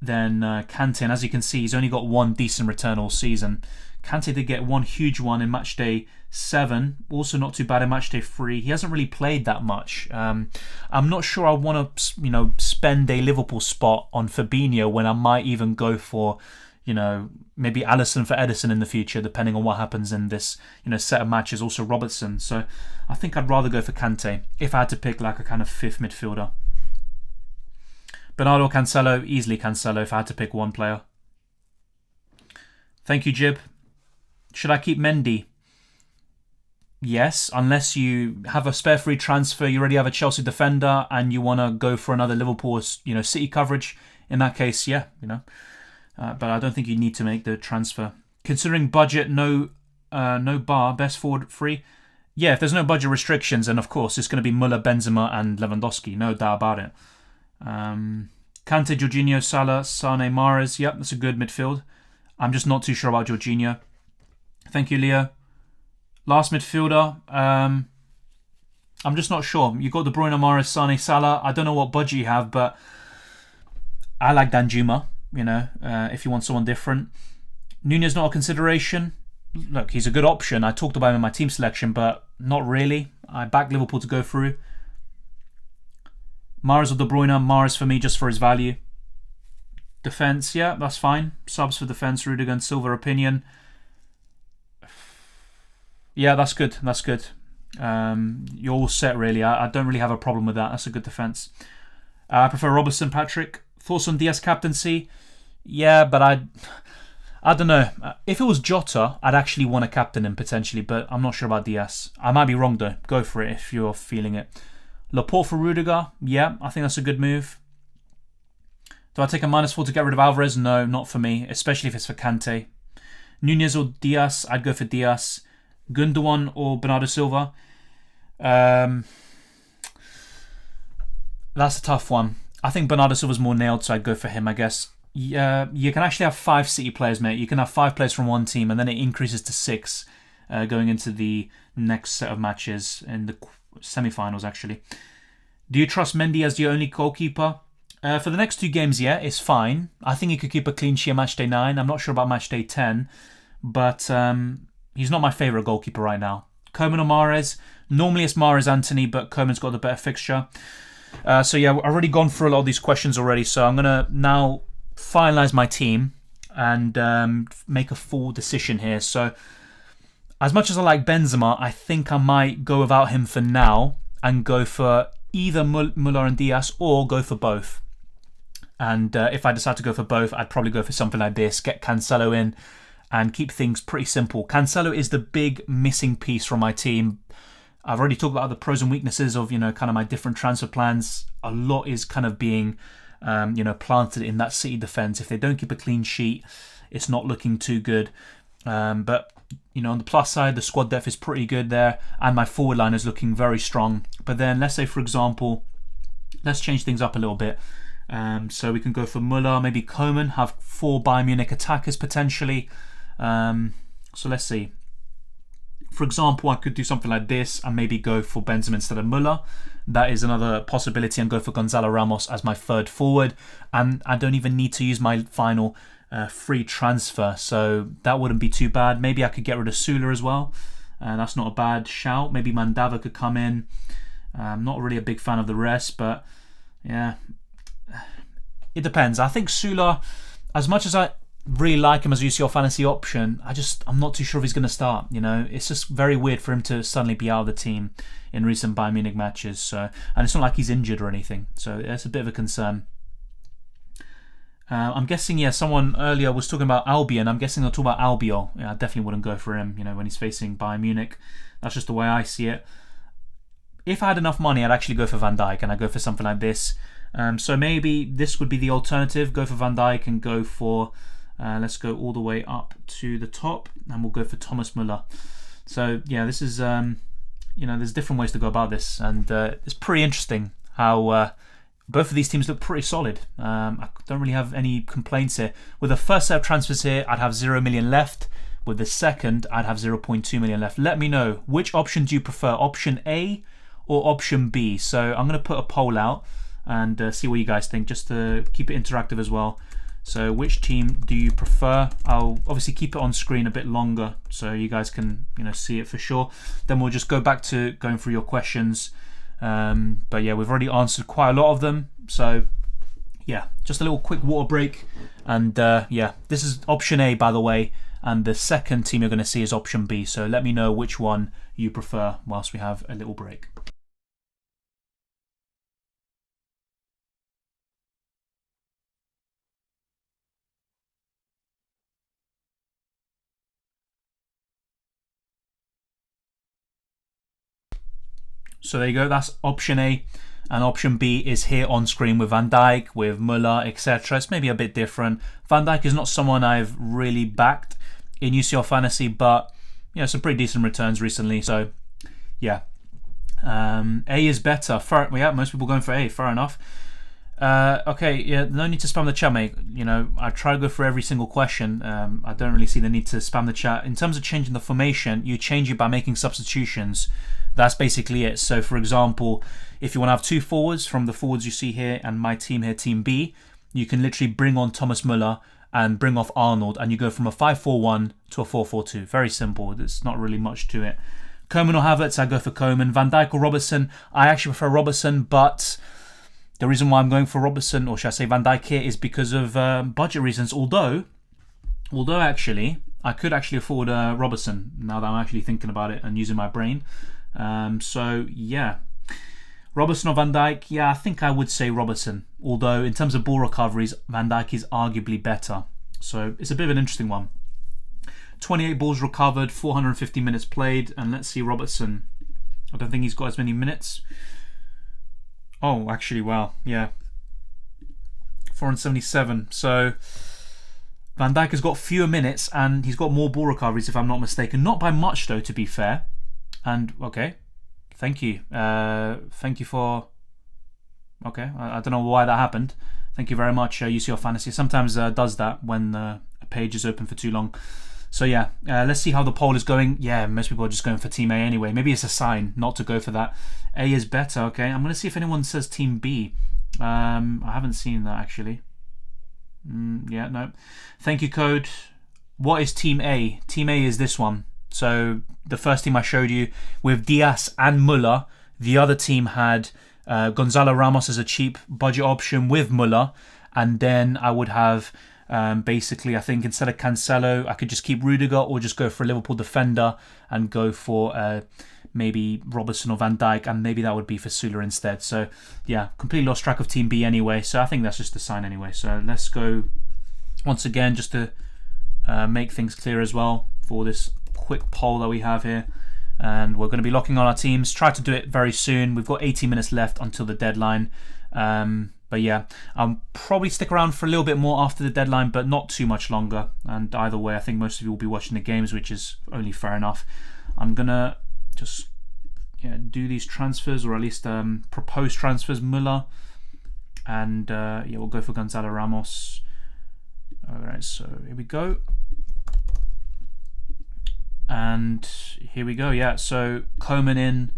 than Kante. And as you can see, he's only got 1 decent return all season. Kante did get 1 huge one in Matchday 7. Also not too bad in Matchday 3. He hasn't really played that much. I'm not sure I want to, spend a Liverpool spot on Fabinho when I might even go for, maybe Alisson for Edison in the future, depending on what happens in this, set of matches. Also Robertson. So I think I'd rather go for Kante if I had to pick like a kind of 5th midfielder. Bernardo Cancelo, easily Cancelo if I had to pick one player. Thank you, Jib. Should I keep Mendy? Yes, unless you have a spare free transfer, you already have a Chelsea defender, and you want to go for another Liverpool, City coverage. In that case, yeah, but I don't think you need to make the transfer. Considering budget, no bar, best forward free. Yeah, if there's no budget restrictions, then of course it's going to be Muller, Benzema, and Lewandowski. No doubt about it. Kante, Jorginho, Salah, Sane, Mahrez. Yep, that's a good midfield. I'm just not too sure about Jorginho. Thank you, Leo. Last midfielder. I'm just not sure. You've got De Bruyne, Mahrez, Sane, Salah. I don't know what budget you have, but I like Danjuma, if you want someone different. Nunez not a consideration. Look, he's a good option. I talked about him in my team selection, but not really. I back Liverpool to go through. Mahrez or De Bruyne. Mahrez for me, just for his value. Defence, yeah, that's fine. Subs for defence, Rudiger and Silva opinion. Yeah, that's good. That's good. You're all set, really. I don't really have a problem with that. That's a good defence. I prefer Robertson, Patrick. Thoughts on Diaz captaincy? Yeah, but I don't know. If it was Jota, I'd actually want to captain him potentially, but I'm not sure about Diaz. I might be wrong though. Go for it if you're feeling it. Laporte for Rudiger? Yeah, I think that's a good move. Do I take a -4 to get rid of Alvarez? No, not for me, especially if it's for Kante. Nunez or Diaz? I'd go for Diaz. Gundogan or Bernardo Silva? That's a tough one. I think Bernardo Silva's more nailed, so I'd go for him, I guess. Yeah, you can actually have 5 City players, mate. You can have 5 players from one team, and then it increases to 6 going into the next set of matches in the semi-finals, actually. Do you trust Mendy as your only goalkeeper? For the next 2 games, yeah, it's fine. I think he could keep a clean sheet on Matchday 9. I'm not sure about Matchday 10, but he's not my favourite goalkeeper right now. Koeman or Mahrez? Normally it's Mahrez Anthony, but Koeman's got the better fixture. So yeah, I've already gone through a lot of these questions already, so I'm going to now finalise my team and make a full decision here. So as much as I like Benzema, I think I might go without him for now and go for either Muller and Diaz or go for both. And if I decide to go for both, I'd probably go for something like this, get Cancelo in and keep things pretty simple. Cancelo is the big missing piece from my team. I've already talked about the pros and weaknesses of, kind of my different transfer plans. A lot is kind of being planted in that City defence. If they don't keep a clean sheet, it's not looking too good. But on the plus side, the squad depth is pretty good there, and my forward line is looking very strong. But then, let's say, for example, let's change things up a little bit. So we can go for Muller, maybe Koeman, have 4 Bayern Munich attackers potentially. So let's see. For example, I could do something like this and maybe go for Benzema instead of Muller. That is another possibility, and go for Gonzalo Ramos as my third forward. And I don't even need to use my final free transfer, so that wouldn't be too bad. Maybe I could get rid of Sula as well. That's not a bad shout. Maybe Mandava could come in. I'm not really a big fan of the rest, but yeah, it depends. I think Sula, as much as I really like him as a UCL Fantasy option, I'm not too sure if he's going to start. It's just very weird for him to suddenly be out of the team in recent Bayern Munich matches. So, and it's not like he's injured or anything, so that's a bit of a concern. I'm guessing, someone earlier was talking about Albion. I'm guessing they'll talk about Albiol. I definitely wouldn't go for him, when he's facing Bayern Munich. That's just the way I see it. If I had enough money, I'd actually go for Van Dijk, and I'd go for something like this. So maybe this would be the alternative. Go for Van Dijk and go for... let's go all the way up to the top, and we'll go for Thomas Muller. So yeah, this is there's different ways to go about this, and it's pretty interesting how both of these teams look pretty solid. I don't really have any complaints here. With the first set of transfers here, I'd have 0 million left. With the second, I'd have 0.2 million left. Let me know, which option do you prefer, option A or option B? So I'm going to put a poll out and see what you guys think, just to keep it interactive as well. So which team do you prefer? I'll obviously keep it on screen a bit longer so you guys can see it for sure. Then we'll just go back to going through your questions. But yeah, we've already answered quite a lot of them. So yeah, just a little quick water break. And yeah, this is option A, by the way. And the second team you're going to see is option B. So let me know which one you prefer whilst we have a little break. So there you go, that's option A, and option B is here on screen with Van Dijk, with Muller, etc. It's maybe a bit different. Van Dijk is not someone I've really backed in UCL Fantasy, but some pretty decent returns recently. So yeah, A is better. Yeah, most people going for A, fair enough. Okay, yeah, no need to spam the chat, mate. I try to go through every single question. I don't really see the need to spam the chat. In terms of changing the formation, you change it by making substitutions. That's basically it. So for example, if you want to have 2 forwards from the forwards you see here and my team here, team B, you can literally bring on Thomas Muller and bring off Arnold, and you go from a 5-4-1 to a 4-4-2. Very simple. There's not really much to it. Koeman or Havertz, I go for Koeman. Van Dijk or Robertson, I actually prefer Robertson, but The reason why I'm going for Robertson, or should I say Van Dijk here, is because of budget reasons. Although actually, I could actually afford Robertson now that I'm actually thinking about it and using my brain. So yeah, Robertson or Van Dijk? Yeah, I think I would say Robertson. Although in terms of ball recoveries, Van Dijk is arguably better. So it's a bit of an interesting one. 28 balls recovered, 450 minutes played, and let's see Robertson. I don't think he's got as many minutes. Oh, actually, wow, yeah. 477. So Van Dijk has got fewer minutes and he's got more ball recoveries, if I'm not mistaken. Not by much, though, to be fair. And, okay, thank you. Thank you for... Okay, I don't know why that happened. Thank you very much, UCL Fantasy. Sometimes does that when a page is open for too long. So yeah, let's see how the poll is going. Yeah, most people are just going for Team A anyway. Maybe it's a sign not to go for that. A is better, okay. I'm going to see if anyone says Team B. I haven't seen that, actually. Yeah, no. Thank you, Code. What is Team A? Team A is this one. So the first team I showed you with Diaz and Muller. The other team had Gonzalo Ramos as a cheap budget option with Muller. And then I would have... basically, I think instead of Cancelo, I could just keep Rudiger or just go for a Liverpool defender and go for maybe Robertson or Van Dijk, and maybe that would be for Sula instead. So yeah, completely lost track of Team B anyway, so I think that's just a sign anyway. So let's go once again just to make things clear as well for this quick poll that we have here. And we're going to be locking on our teams. Try to do it very soon. We've got 80 minutes left until the deadline. But yeah, I'll probably stick around for a little bit more after the deadline, but not too much longer. And either way, I think most of you will be watching the games, which is only fair enough. I'm going to just do these transfers, or at least propose transfers. Muller. And yeah, we'll go for Gonzalo Ramos. Alright, so here we go. And here we go, yeah. So Coman in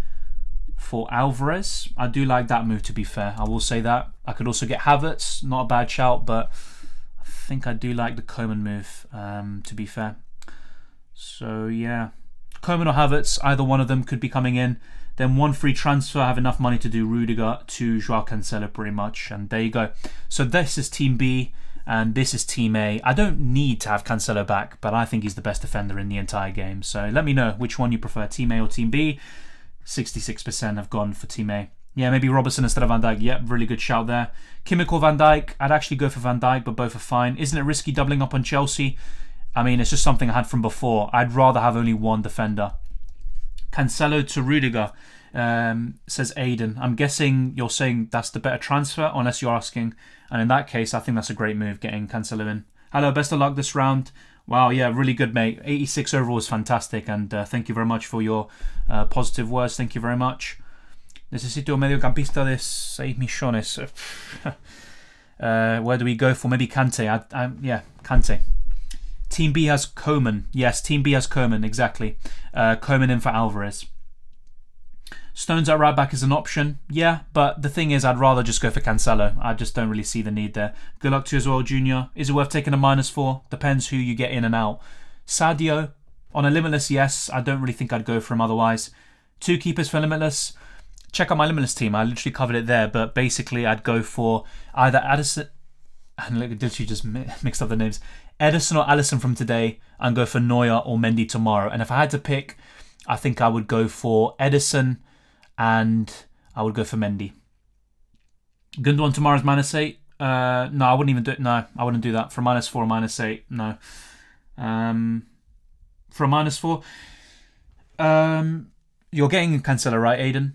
for Alvarez. I do like that move, to be fair. I will say that. I could also get Havertz. Not a bad shout, but I think I do like the Coman move, to be fair. So yeah, Coman or Havertz, either one of them could be coming in. Then one free transfer. I have enough money to do Rudiger to Joao Cancelo pretty much. And there you go. So this is Team B and this is Team A. I don't need to have Cancelo back, but I think he's the best defender in the entire game. So let me know which one you prefer, Team A or Team B. 66% have gone for Team A. Yeah, maybe Robertson instead of Van Dijk. Yep, really good shout there. Kimmich or Van Dijk. I'd actually go for Van Dijk, but both are fine. Isn't it risky doubling up on Chelsea? I mean, it's just something I had from before. I'd rather have only one defender. Cancelo to Rudiger, says Aiden. I'm guessing you're saying that's the better transfer, unless you're asking. And in that case, I think that's a great move, getting Cancelo in. Hello, best of luck this round. Wow, yeah, really good, mate. 86 overall is fantastic, and thank you very much for your positive words. Thank you very much. Necesito un mediocampista de 6 millones. Where do we go for? Maybe Kante. Yeah, Kante. Team B has Coman. Yes, Team B has Coman, exactly. Coman in for Alvarez. Stones at right back is an option. Yeah, but the thing is, I'd rather just go for Cancelo. I just don't really see the need there. Good luck to you as well, Junior. Is it worth taking a -4? Depends who you get in and out. Sadio, on a Limitless, yes. I don't really think I'd go for him otherwise. 2 keepers for Limitless. Check out my Limitless team. I literally covered it there, but basically I'd go for either Addison... And look, I literally just mixed up the names. Edison or Alisson from today, and go for Neuer or Mendy tomorrow. And if I had to pick, I think I would go for Edison and I would go for Mendy. Gundogan tomorrow's -8. No, I wouldn't even do it. No, I wouldn't do that. For -4 or -8, no. For a -4, you're getting Cancelo, right, Aiden?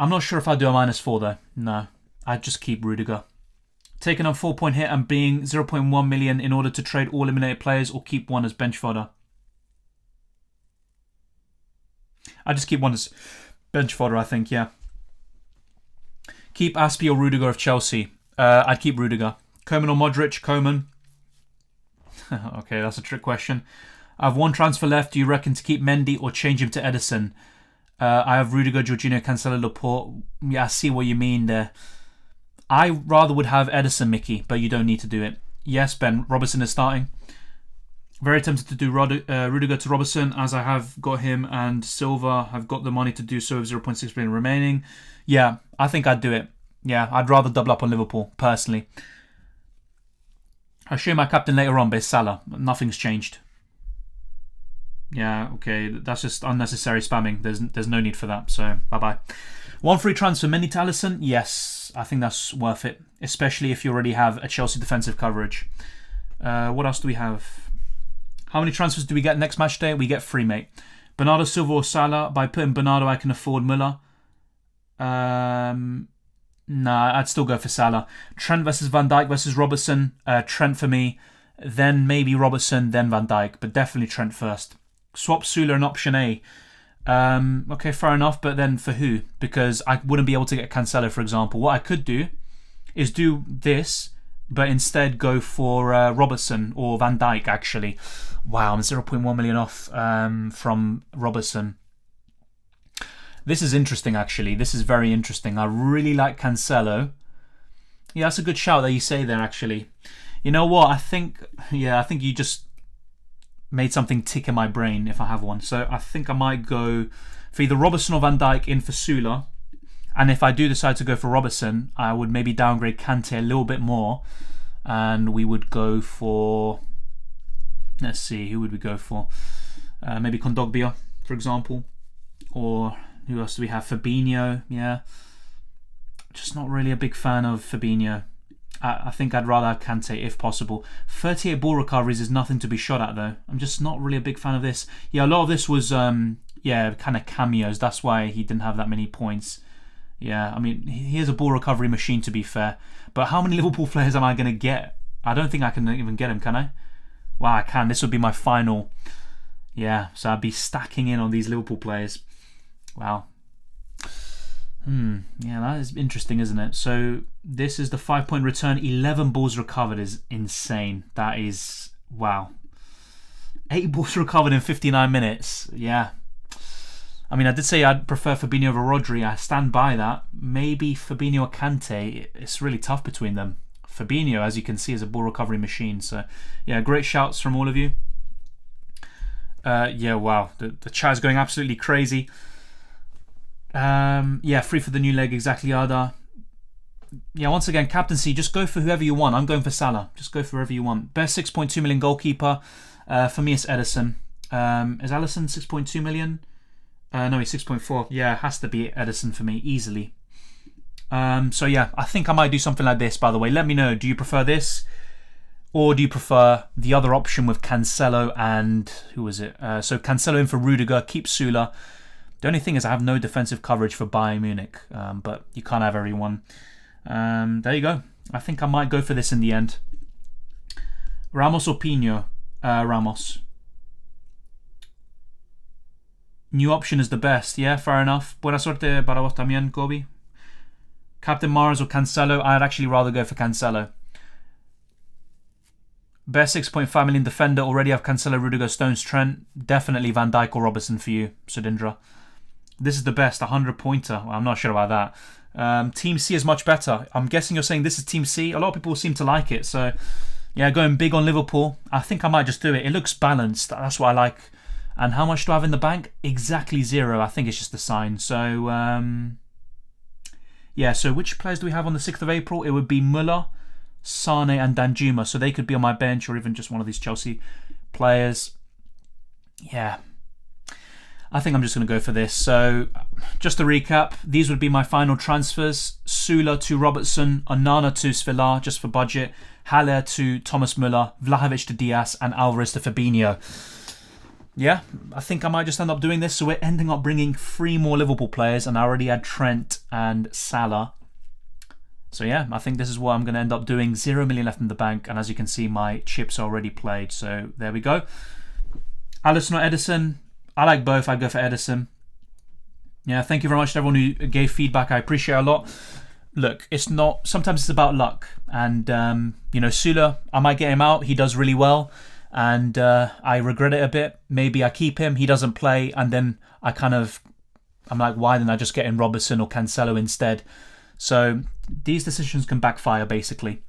I'm not sure if I'd do a -4 though. No, I'd just keep Rudiger. Taking a 4-point hit and being 0.1 million in order to trade all eliminated players, or keep one as bench fodder. I just keep one as bench fodder, I think, yeah. Keep Aspi or Rudiger of Chelsea. I'd keep Rudiger. Coman or Modric? Coman. Okay, that's a trick question. I have one transfer left. Do you reckon to keep Mendy or change him to Edison? I have Rudiger, Jorginho, Cancelo, Laporte. Yeah, I see what you mean there. I rather would have Edison, Mickey, but you don't need to do it. Yes, Ben, Robertson is starting. Very tempted to do Rudiger to Robertson, as I have got him and Silva have got the money to do so with 0.6 billion remaining. Yeah, I think I'd do it. Yeah, I'd rather double up on Liverpool, personally. I'll show you my captain later on, but it's Salah. Nothing's changed. Yeah, okay, that's just unnecessary spamming. There's no need for that, so bye-bye. One free transfer, Mini to Alisson? Yes, I think that's worth it, especially if you already have a Chelsea defensive coverage. What else do we have? How many transfers do we get next match day? We get 3, mate. Bernardo Silva or Salah. By putting Bernardo, I can afford Müller. Nah, I'd still go for Salah. Trent versus Van Dijk versus Robertson. Trent for me. Then maybe Robertson, then Van Dijk. But definitely Trent first. Swap Sula and option A. Okay, fair enough. But then for who? Because I wouldn't be able to get Cancelo, for example. What I could do is do this, but instead go for Robertson or Van Dijk, actually. Wow, I'm 0.1 million off from Robertson. This is interesting, actually. This is very interesting. I really like Cancelo. Yeah, that's a good shout that you say there, actually. You know what? I think you just made something tick in my brain, if I have one. So I think I might go for either Robertson or Van Dijk in for Sula. And if I do decide to go for Robertson, I would maybe downgrade Kante a little bit more. And we would go for... Let's see, who would we go for? Maybe Kondogbia, for example. Or who else do we have? Fabinho, yeah. Just not really a big fan of Fabinho. I think I'd rather have Kante if possible. 38 ball recoveries is nothing to be shot at, though. I'm just not really a big fan of this. Yeah, a lot of this was, kind of cameos. That's why he didn't have that many points. Yeah, I mean, he is a ball recovery machine, to be fair. But how many Liverpool players am I going to get? I don't think I can even get him, can I? Wow, I can. This would be my final. Yeah, so I'd be stacking in on these Liverpool players. Wow. Yeah, that is interesting, isn't it? So this is the 5-point return. 11 balls recovered is insane. That is, wow. 8 balls recovered in 59 minutes. Yeah. I mean, I did say I'd prefer Fabinho over Rodri. I stand by that. Maybe Fabinho or Kante. It's really tough between them. Fabinho, as you can see, is a ball recovery machine. So, yeah, great shouts from all of you. Yeah, wow. The chat is going absolutely crazy. Yeah, free for the new leg, exactly, Ada. Yeah, once again, captaincy, just go for whoever you want. I'm going for Salah. Just go for whoever you want. Best 6.2 million goalkeeper. For me, it's Ederson. Is Alisson 6.2 million? No, he's 6.4. Yeah, it has to be Ederson for me, easily. So yeah, I think I might do something like this, by the way. Let me know, do you prefer this? Or do you prefer the other option with Cancelo and... Who was it? So Cancelo in for Rudiger, keep Sula. The only thing is I have no defensive coverage for Bayern Munich, but you can't have everyone. There you go. I think I might go for this in the end. Ramos or Pino? Ramos. New option is the best. Yeah, fair enough. Buena suerte para vos también, Kobe. Captain Mars or Cancelo? I'd actually rather go for Cancelo. Best 6.5 million defender. Already have Cancelo, Rudiger, Stones, Trent. Definitely Van Dijk or Robertson for you, Sudindra. This is the best, 100-pointer. Well, I'm not sure about that. Team C is much better. I'm guessing you're saying this is Team C. A lot of people seem to like it. So, yeah, going big on Liverpool. I think I might just do it. It looks balanced. That's what I like. And how much do I have in the bank? Exactly 0. I think it's just a sign. So, yeah, so which players do we have on the 6th of April? It would be Müller, Sane and Danjuma. So they could be on my bench or even just one of these Chelsea players. Yeah. I think I'm just going to go for this. So, just to recap, these would be my final transfers. Sula to Robertson, Onana to Svilar, just for budget. Haller to Thomas Müller, Vlahovic to Diaz, and Alvarez to Fabinho. Yeah, I think I might just end up doing this. So we're ending up bringing 3 more Liverpool players, and I already had Trent and Salah. So yeah, I think this is what I'm going to end up doing. 0 million left in the bank, and as you can see, my chips are already played. So there we go. Alisson or Ederson? I like both. I'd go for Ederson. Yeah, thank you very much to everyone who gave feedback. I appreciate it a lot. Look, it's not... Sometimes it's about luck. And, Sula, I might get him out. He does really well. And I regret it a bit. Maybe I keep him. He doesn't play. And then I'm like, why didn't I just get in Robertson or Cancelo instead? So these decisions can backfire, basically.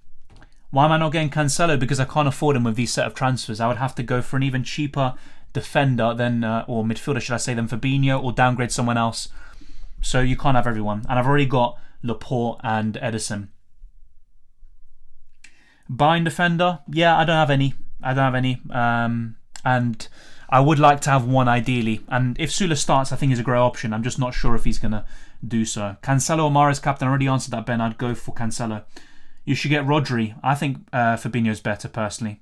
Why am I not getting Cancelo? Because I can't afford him with these set of transfers. I would have to go for an even cheaper defender than, or midfielder, should I say, than Fabinho, or downgrade someone else. So you can't have everyone. And I've already got Laporte and Ederson. Buying defender? Yeah, I don't have any. And I would like to have one ideally. And if Sula starts, I think he's a great option. I'm just not sure if he's going to do so. Cancelo or Mahrez captain? I already answered that, Ben. I'd go for Cancelo. You should get Rodri. I think Fabinho's better, personally.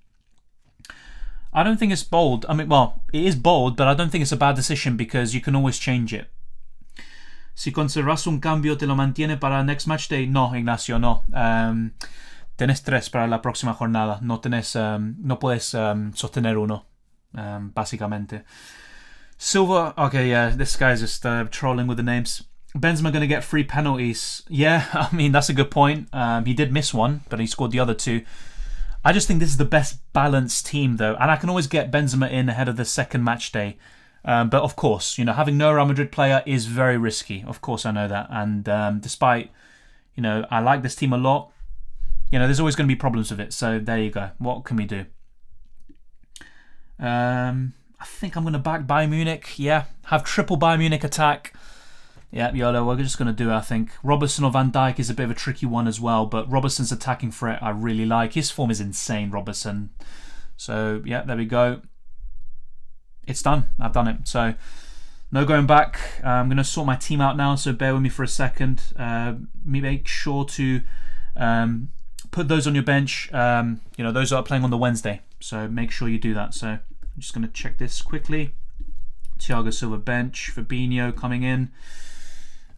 I don't think it's bold. I mean, well, it is bold, but I don't think it's a bad decision because you can always change it. Si conservas un cambio, ¿te lo mantiene para next match day? No, Ignacio, no. Tenés 3 para la próxima jornada. No puedes sostener uno, básicamente. Silva, okay, yeah, this guy's just trolling with the names. Benzema going to get 3 penalties. Yeah, I mean, that's a good point. He did miss one, but he scored the other 2. I just think this is the best balanced team, though. And I can always get Benzema in ahead of the second match day. But of course, having no Real Madrid player is very risky. Of course, I know that. And despite, I like this team a lot, there's always going to be problems with it. So there you go. What can we do? I think I'm going to back Bayern Munich. Yeah, have triple Bayern Munich attack. Yeah, YOLO, we're just going to do it, I think. Robertson or Van Dijk is a bit of a tricky one as well, but Robertson's attacking threat I really like. His form is insane, Robertson. So, yeah, there we go. It's done. I've done it. So, no going back. I'm going to sort my team out now, so bear with me for a second. Make sure to put those on your bench. Those are playing on the Wednesday, so make sure you do that. So, I'm just going to check this quickly. Thiago Silva bench. Fabinho coming in.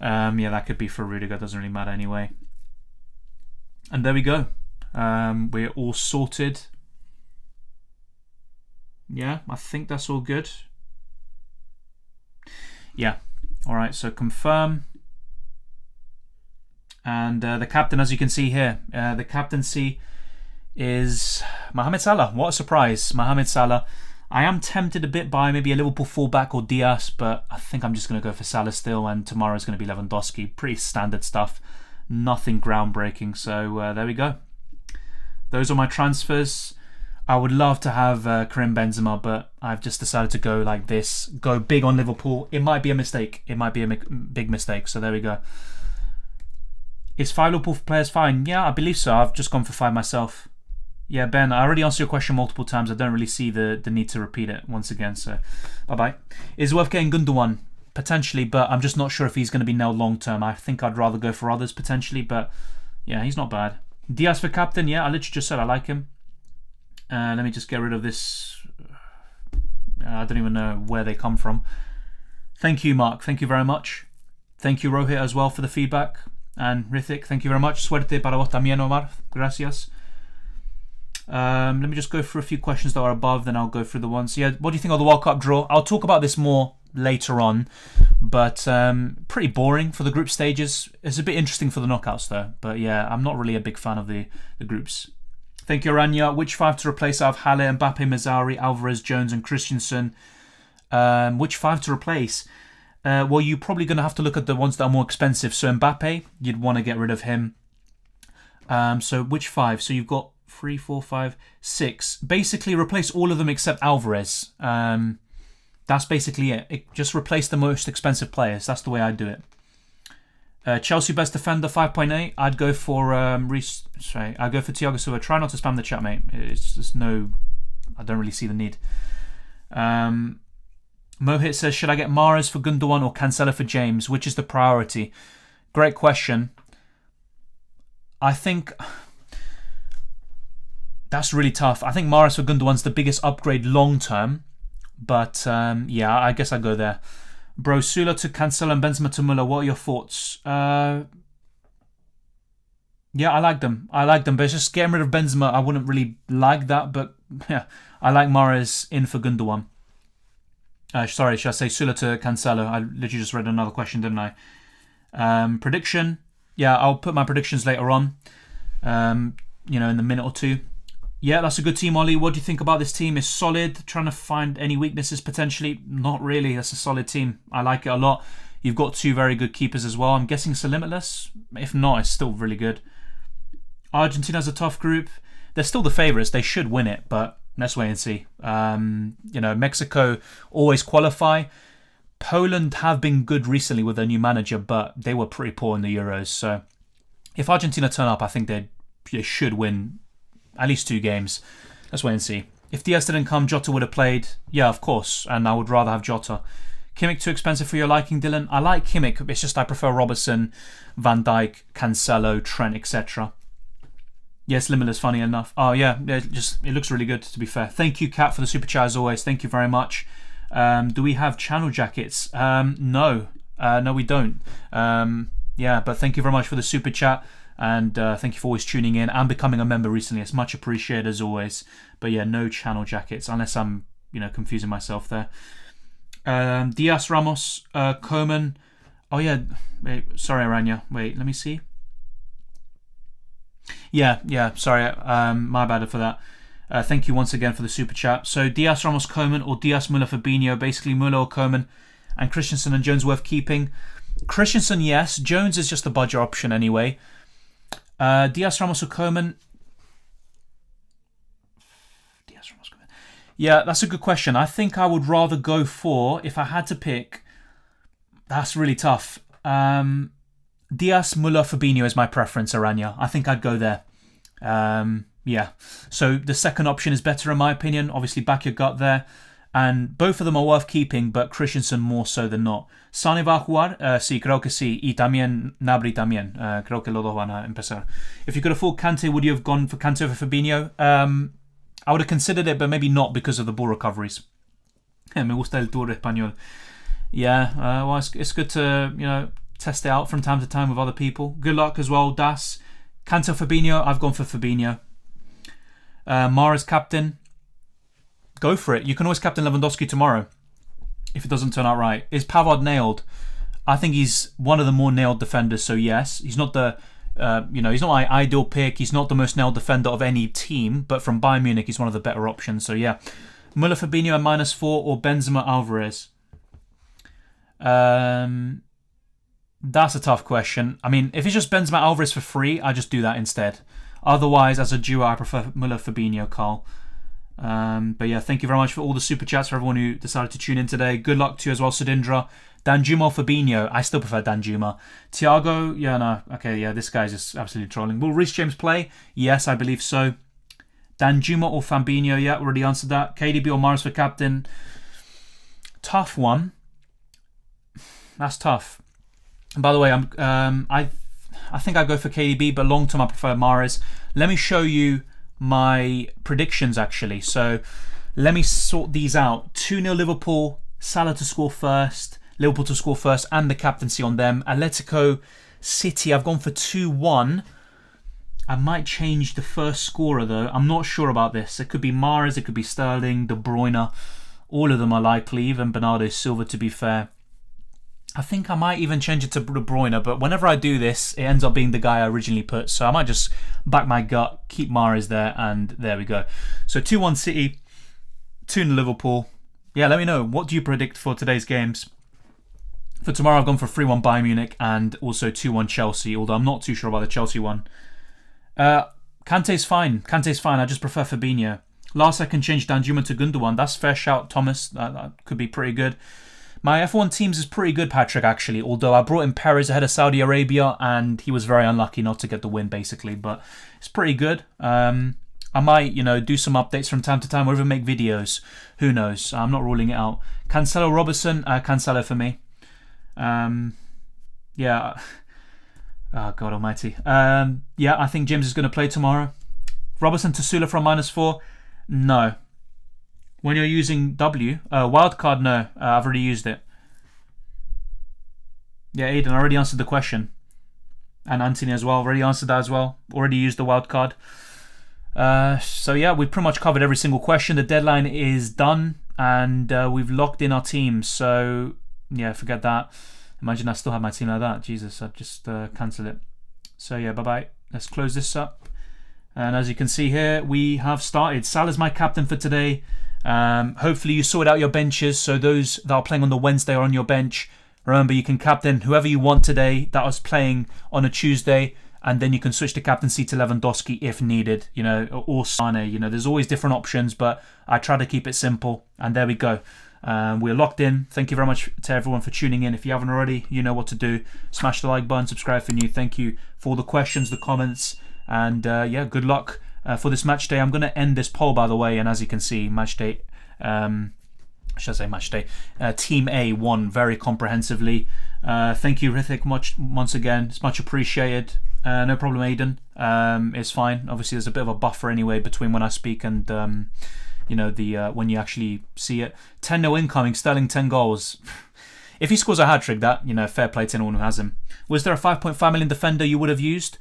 Yeah, that could be for Rudiger. Doesn't really matter anyway. And there we go. We're all sorted. Yeah, I think that's all good. Yeah. All right, so confirm. And the captain, as you can see here, the captaincy is Mohamed Salah. What a surprise. Mohamed Salah. I am tempted a bit by maybe a Liverpool fullback or Diaz, but I think I'm just going to go for Salah still, and tomorrow's going to be Lewandowski. Pretty standard stuff. Nothing groundbreaking, so there we go. Those are my transfers. I would love to have Karim Benzema, but I've just decided to go like this. Go big on Liverpool. It might be a mistake. It might be a big mistake, so there we go. Is 5 Liverpool players fine? Yeah, I believe so. I've just gone for 5 myself. Yeah, Ben, I already answered your question multiple times. I don't really see the need to repeat it once again, so bye-bye. Is it worth getting Gundogan? Potentially, but I'm just not sure if he's going to be nailed long-term. I think I'd rather go for others, potentially, but yeah, he's not bad. Diaz for captain, yeah, I literally just said I like him. Let me just get rid of this. I don't even know where they come from. Thank you, Mark. Thank you very much. Thank you, Rohit, as well, for the feedback. And Rithik, thank you very much. Suerte para vos también, Omar. Gracias. Let me just go through a few questions that are above, then I'll go through the ones. Yeah, what do you think of the World Cup draw? I'll talk about this more later on, but pretty boring for the group stages. It's a bit interesting for the knockouts though, but yeah, I'm not really a big fan of the groups. Thank you, Aranya. Which 5 to replace? I have Halle, Mbappe, Mazzari, Alvarez, Jones and Christensen. Which 5 to replace? Well, you're probably going to have to look at the ones that are more expensive. So Mbappe, you'd want to get rid of him. So which 5? So you've got 3, 4, 5, 6. Basically replace all of them except Alvarez. That's basically it. Just replace the most expensive players. That's the way I do it. Chelsea best defender 5.8. I'd go for I'd go for Thiago Silva. Try not to spam the chat, mate. It's just no. I don't really see the need. Mohit says, should I get Mahrez for Gundogan or Cancelo for James? Which is the priority? Great question. I think that's really tough. I think Mahrez for Gundogan's the biggest upgrade long term. But yeah, I guess I'd go there. Bro, Sula to Cancelo and Benzema to Müller. What are your thoughts? Yeah, I like them. But it's just getting rid of Benzema, I wouldn't really like that. But yeah, I like Mahrez in for Gundogan. Sorry, should I say Sula to Cancelo? I literally just read another question, didn't I? Prediction. Yeah, I'll put my predictions later on. In the minute or two. Yeah, that's a good team, Ollie. What do you think about this team? It's solid. Trying to find any weaknesses potentially? Not really. That's a solid team. I like it a lot. You've got 2 very good keepers as well. I'm guessing it's a limitless. If not, it's still really good. Argentina's a tough group. They're still the favourites. They should win it, but let's wait and see. Mexico always qualify, Poland have been good recently with their new manager, but they were pretty poor in the Euros. So if Argentina turn up, I think they should win at least 2 games. Let's wait and see. If Diaz didn't come, Jota would have played. Yeah, of course. And I would rather have Jota. Kimmich too expensive for your liking, Dylan? I like Kimmich. It's just I prefer Robertson, Van Dijk, Cancelo, Trent, etc. Yes, Limitless, funny enough. Oh, yeah. It looks really good, to be fair. Thank you, Kat, for the super chat as always. Thank you very much. Do we have channel jackets? No. No, we don't. Yeah, but thank you very much for the super chat. And thank you for always tuning in and becoming a member recently. It's much appreciated as always. But yeah, no channel jackets, unless I'm, confusing myself there. Diaz, Ramos, Coman. Oh, yeah. Wait, sorry, Aranya. Wait, let me see. Yeah, sorry. My bad for that. Thank you once again for the super chat. So Diaz, Ramos, Coman, or Diaz, Müller, Fabinho. Basically, Müller or Coman, and Christensen and Jones worth keeping. Christensen, yes. Jones is just a budget option anyway. Diaz, Ramos, or Coman. Diaz, Ramos, Coman. Yeah, that's a good question. I think I would rather go for, if I had to pick, that's really tough. Diaz, Müller, Fabinho is my preference, Aranya. I think I'd go there. Yeah. So the second option is better in my opinion. Obviously, back your gut there. And both of them are worth keeping, but Christensen more so than not. Sane va a jugar? Sí, creo que sí. Y también Gnabry también. Creo que los dos van a empezar. If you could afford Kante, would you have gone for Kante over Fabinho? I would have considered it, but maybe not because of the ball recoveries. Me gusta el tour español. Yeah, well, it's good to, test it out from time to time with other people. Good luck as well, Das. Kante or Fabinho? I've gone for Fabinho. Mara's captain. Go for it. You can always captain Lewandowski tomorrow if it doesn't turn out right. Is Pavard nailed? I think he's one of the more nailed defenders, so yes. He's not the, he's not my ideal pick. He's not the most nailed defender of any team, but from Bayern Munich, he's one of the better options, so yeah. Müller, Fabinho at -4 or Benzema, Alvarez? That's a tough question. I mean, if it's just Benzema, Alvarez for free, I just do that instead. Otherwise, as a duo, I prefer Müller, Fabinho, Carl. But yeah, thank you very much for all the super chats for everyone who decided to tune in today. Good luck to you as well, Sudindra. Danjuma or Fabinho? I still prefer Danjuma. Thiago? Yeah, no. Okay, yeah, this guy's just absolutely trolling. Will Reece James play? Yes, I believe so. Danjuma or Fabinho? Yeah, already answered that. KDB or Mahrez for captain? Tough one. That's tough. And by the way, I think I'd go for KDB, but long term I prefer Mahrez. Let me show you my predictions actually. So let me sort these out. 2-0 Liverpool, Salah to score first, Liverpool to score first, and the captaincy on them. Atletico City, I've gone for 2-1. I might change the first scorer though. I'm not sure about this. It could be Mahrez, it could be Sterling, De Bruyne. All of them are likely, even Bernardo Silva to be fair. I think I might even change it to De Bruyne, but whenever I do this, it ends up being the guy I originally put. So I might just back my gut, keep Mahrez there, and there we go. So 2-1 City, 2-0 Liverpool. Yeah, let me know. What do you predict for today's games? For tomorrow, I've gone for 3-1 Bayern Munich and also 2-1 Chelsea, although I'm not too sure about the Chelsea one. Kante's fine. Kante's fine. I just prefer Fabinho. Last second change Danjuma to Gundogan. That's fair shout, Thomas. That could be pretty good. My F1 teams is pretty good, Patrick, actually, although I brought in Perez ahead of Saudi Arabia and he was very unlucky not to get the win, basically, but it's pretty good. I might, do some updates from time to time or even make videos. Who knows? I'm not ruling it out. Cancelo, Robertson, Cancelo for me. Yeah. Oh, God almighty. Yeah, I think James is going to play tomorrow. Robertson to Sula from -4? No. When you're using Wildcard, no. I've already used it. Yeah, Aiden, I already answered the question. And Anthony as well, already answered that as well. Already used the Wildcard. So yeah, we've pretty much covered every single question. The deadline is done. And we've locked in our teams. So yeah, forget that. Imagine I still have my team like that. Jesus, I've just cancelled it. So yeah, bye-bye. Let's close this up. And as you can see here, we have started. Salah's my captain for today. Hopefully you sorted out your benches, so those that are playing on the Wednesday are on your bench. Remember, you can captain whoever you want today that was playing on a Tuesday, and then you can switch to captaincy to Lewandowski if needed, or Sane. There's always different options, but I try to keep it simple. And there we go. We're locked in. Thank you very much to everyone for tuning in. If you haven't already, you know what to do. Smash the like button, subscribe for new. Thank you for all the questions, the comments, and yeah, good luck for this match day. I'm going to end this poll, by the way, and as you can see, match day, should I say match day? Team A won very comprehensively. Thank you, Rithik, once again. It's much appreciated. No problem, Aiden. It's fine. Obviously, there's a bit of a buffer anyway between when I speak and you know, the when you actually see it. 10-0 incoming. Sterling 10 goals. If he scores a hat trick, that, you know, fair play to anyone who has him. Was there a 5.5 million defender you would have used?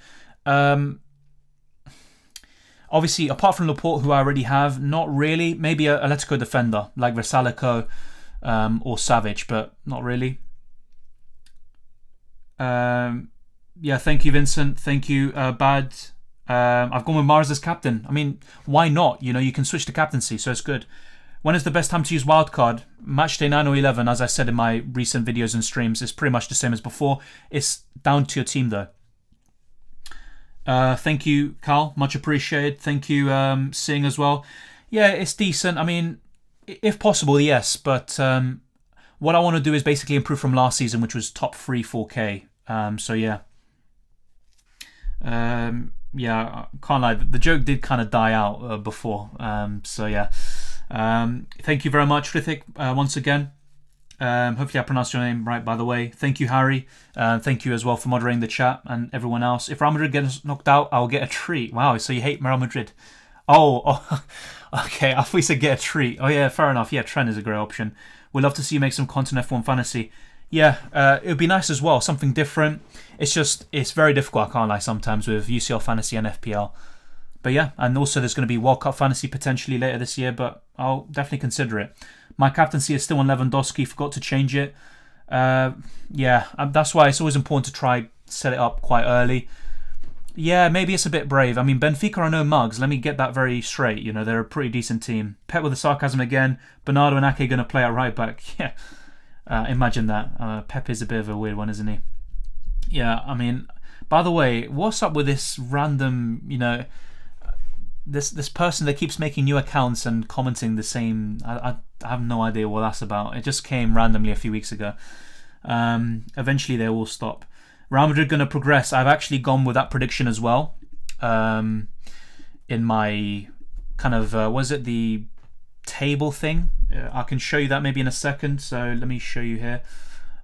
Obviously, apart from Laporte, who I already have, not really. Maybe a Atletico defender like Versalico or Savage, but not really. Yeah, thank you, Vincent. Thank you, Bad. I've gone with Mars as captain. I mean, why not? You know, you can switch to captaincy, so it's good. When is the best time to use Wildcard? Matchday 9 or 11, as I said in my recent videos and streams, it's pretty much the same as before. It's down to your team, though. Thank you, Carl. Much appreciated. Thank you, Singh, as well. Yeah, it's decent. I mean, if possible, yes. But what I want to do is basically improve from last season, which was top 3 4K. So, yeah. Yeah, I can't lie. The joke did kind of die out before. So, yeah. Thank you very much, Rithik, once again. Hopefully I pronounced your name right, by the way. Thank you, Harry. Thank you as well for moderating the chat and everyone else. If Real Madrid gets knocked out, I'll get a treat. Wow, so you hate Real Madrid. Oh, okay. I thought you said get a treat. Oh, yeah, fair enough. Yeah, Trent is a great option. We'd love to see you make some content F1 Fantasy. Yeah, it would be nice as well. Something different. It's very difficult, I can't lie, sometimes with UCL Fantasy and FPL. But yeah, and also there's going to be World Cup Fantasy potentially later this year, but I'll definitely consider it. My captaincy is still on Lewandowski, forgot to change it. Yeah, that's why it's always important to try set it up quite early. Yeah, maybe it's a bit brave. I mean, Benfica are no mugs. Let me get that very straight. You know, they're a pretty decent team. Pep with the sarcasm again. Bernardo and Ake going to play at right back. Yeah, imagine that. Pep is a bit of a weird one, isn't he? Yeah, I mean, by the way, what's up with this random, you know, this person that keeps making new accounts and commenting the same? I have no idea what that's about. It just came randomly a few weeks ago. Eventually they will stop. Real Madrid going to progress. I've actually gone with that prediction as well. In my kind of, was it the table thing? I can show you that maybe in a second. So let me show you here.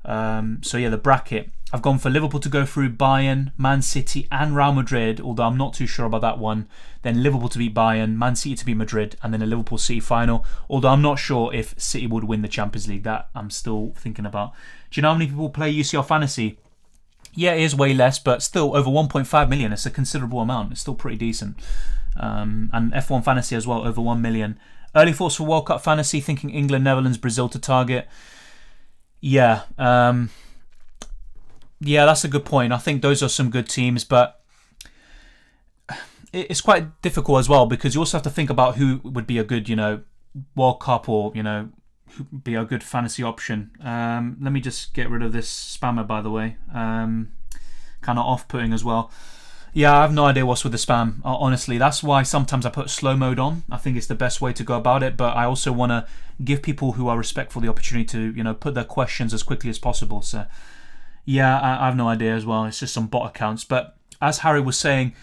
So yeah, the bracket. I've gone for Liverpool to go through, Bayern, Man City and Real Madrid, although I'm not too sure about that one. Then Liverpool to beat Bayern, Man City to beat Madrid, and then a Liverpool City final, although I'm not sure if City would win the Champions League. That I'm still thinking about. Do you know how many people play UCL Fantasy? Yeah, it is way less, but still over 1.5 million. It's a considerable amount. It's still pretty decent. And F1 Fantasy as well, over 1 million. Early thoughts for World Cup Fantasy, thinking England, Netherlands, Brazil to target. Yeah, yeah, that's a good point. I think those are some good teams, but it's quite difficult as well because you also have to think about who would be a good, you know, World Cup or, you know, who would be a good fantasy option. Let me just get rid of this spammer, by the way. Kind of off-putting as well. Yeah, I have no idea what's with the spam, honestly. That's why sometimes I put slow mode on. I think it's the best way to go about it, but I also want to give people who are respectful the opportunity to, you know, put their questions as quickly as possible. So yeah, I have no idea as well. It's just some bot accounts. But as Harry was saying,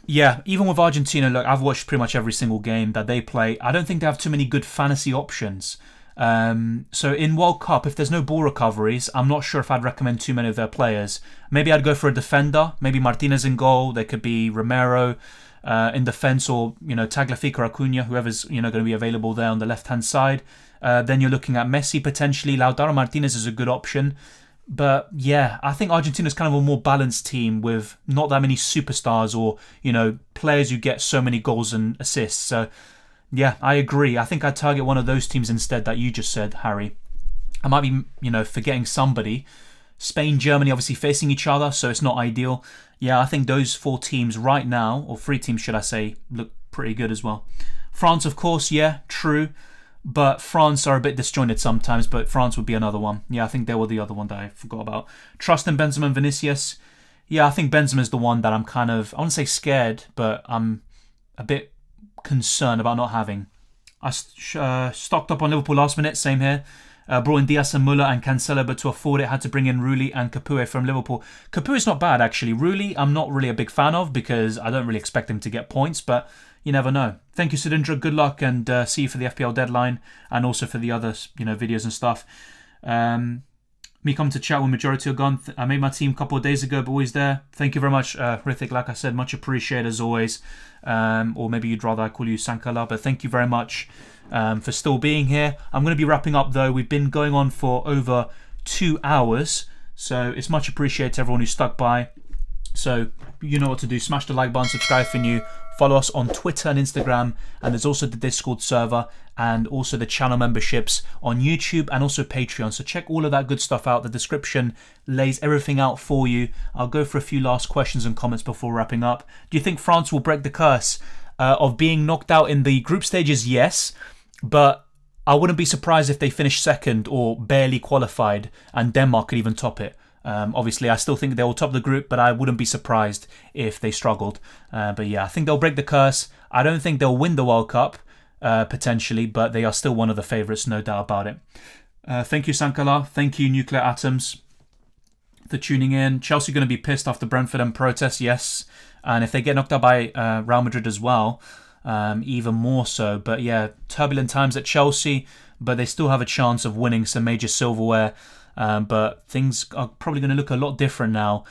yeah, even with Argentina, look, I've watched pretty much every single game that they play. I don't think they have too many good fantasy options. So in World Cup, if there's no ball recoveries, I'm not sure if I'd recommend too many of their players. Maybe I'd go for a defender. Maybe Martinez in goal. There could be Romero in defence, or, you know, Tagliafico or Acuna, whoever's, you know, going to be available there on the left-hand side. Then you're looking at Messi potentially. Lautaro Martinez is a good option. But yeah, I think Argentina's kind of a more balanced team with not that many superstars or, you know, players who get so many goals and assists. So yeah, I agree. I think I'd target one of those teams instead that you just said, Harry. I might be, you know, forgetting somebody. Spain, Germany obviously facing each other, so it's not ideal. Yeah, I think those 4 teams right now, or 3 teams should I say, look pretty good as well. France, of course, yeah, true. But France are a bit disjointed sometimes, but France would be another one. Yeah, I think they were the other one that I forgot about. Trust in Benzema and Vinicius. Yeah, I think Benzema's the one that I'm kind of, I wouldn't say scared, but I'm a bit concerned about not having. I stocked up on Liverpool last minute, same here. Brought in Diaz and Muller and Cancelo, but to afford it, had to bring in Rulli and Capoue from Liverpool. Capoue is not bad, actually. Rulli, I'm not really a big fan of because I don't really expect him to get points, but you never know. Thank you, Sudindra. Good luck, and see you for the FPL deadline and also for the other, videos and stuff. Me come to chat when majority are gone. I made my team a couple of days ago, but always there. Thank you very much, Hrithik. Like I said, much appreciated as always. Or maybe you'd rather I call you Sankala, but thank you very much for still being here. I'm going to be wrapping up though. We've been going on for over 2 hours, so it's much appreciated to everyone who stuck by. So you know what to do. Smash the like button, subscribe if you're new. Follow us on Twitter and Instagram, and there's also the Discord server and also the channel memberships on YouTube and also Patreon. So check all of that good stuff out. The description lays everything out for you. I'll go for a few last questions and comments before wrapping up. Do you think France will break the curse of being knocked out in the group stages? Yes, but I wouldn't be surprised if they finish second or barely qualified, and Denmark could even top it. Obviously, I still think they will top the group, but I wouldn't be surprised if they struggled. But yeah, I think they'll break the curse. I don't think they'll win the World Cup, potentially, but they are still one of the favourites, no doubt about it. Thank you, Sankala. Thank you, Nuclear Atoms, for tuning in. Chelsea going to be pissed after Brentford and protest, yes. And if they get knocked out by Real Madrid as well, even more so. But yeah, turbulent times at Chelsea, but they still have a chance of winning some major silverware. But things are probably going to look a lot different now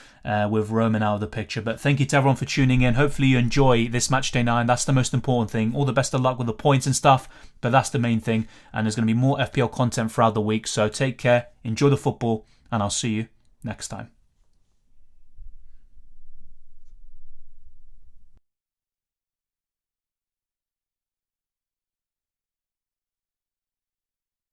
with Roman out of the picture. But thank you to everyone for tuning in. Hopefully you enjoy this Matchday 9. That's the most important thing. All the best of luck with the points and stuff, but that's the main thing. And there's going to be more FPL content throughout the week. So take care, enjoy the football, and I'll see you next time.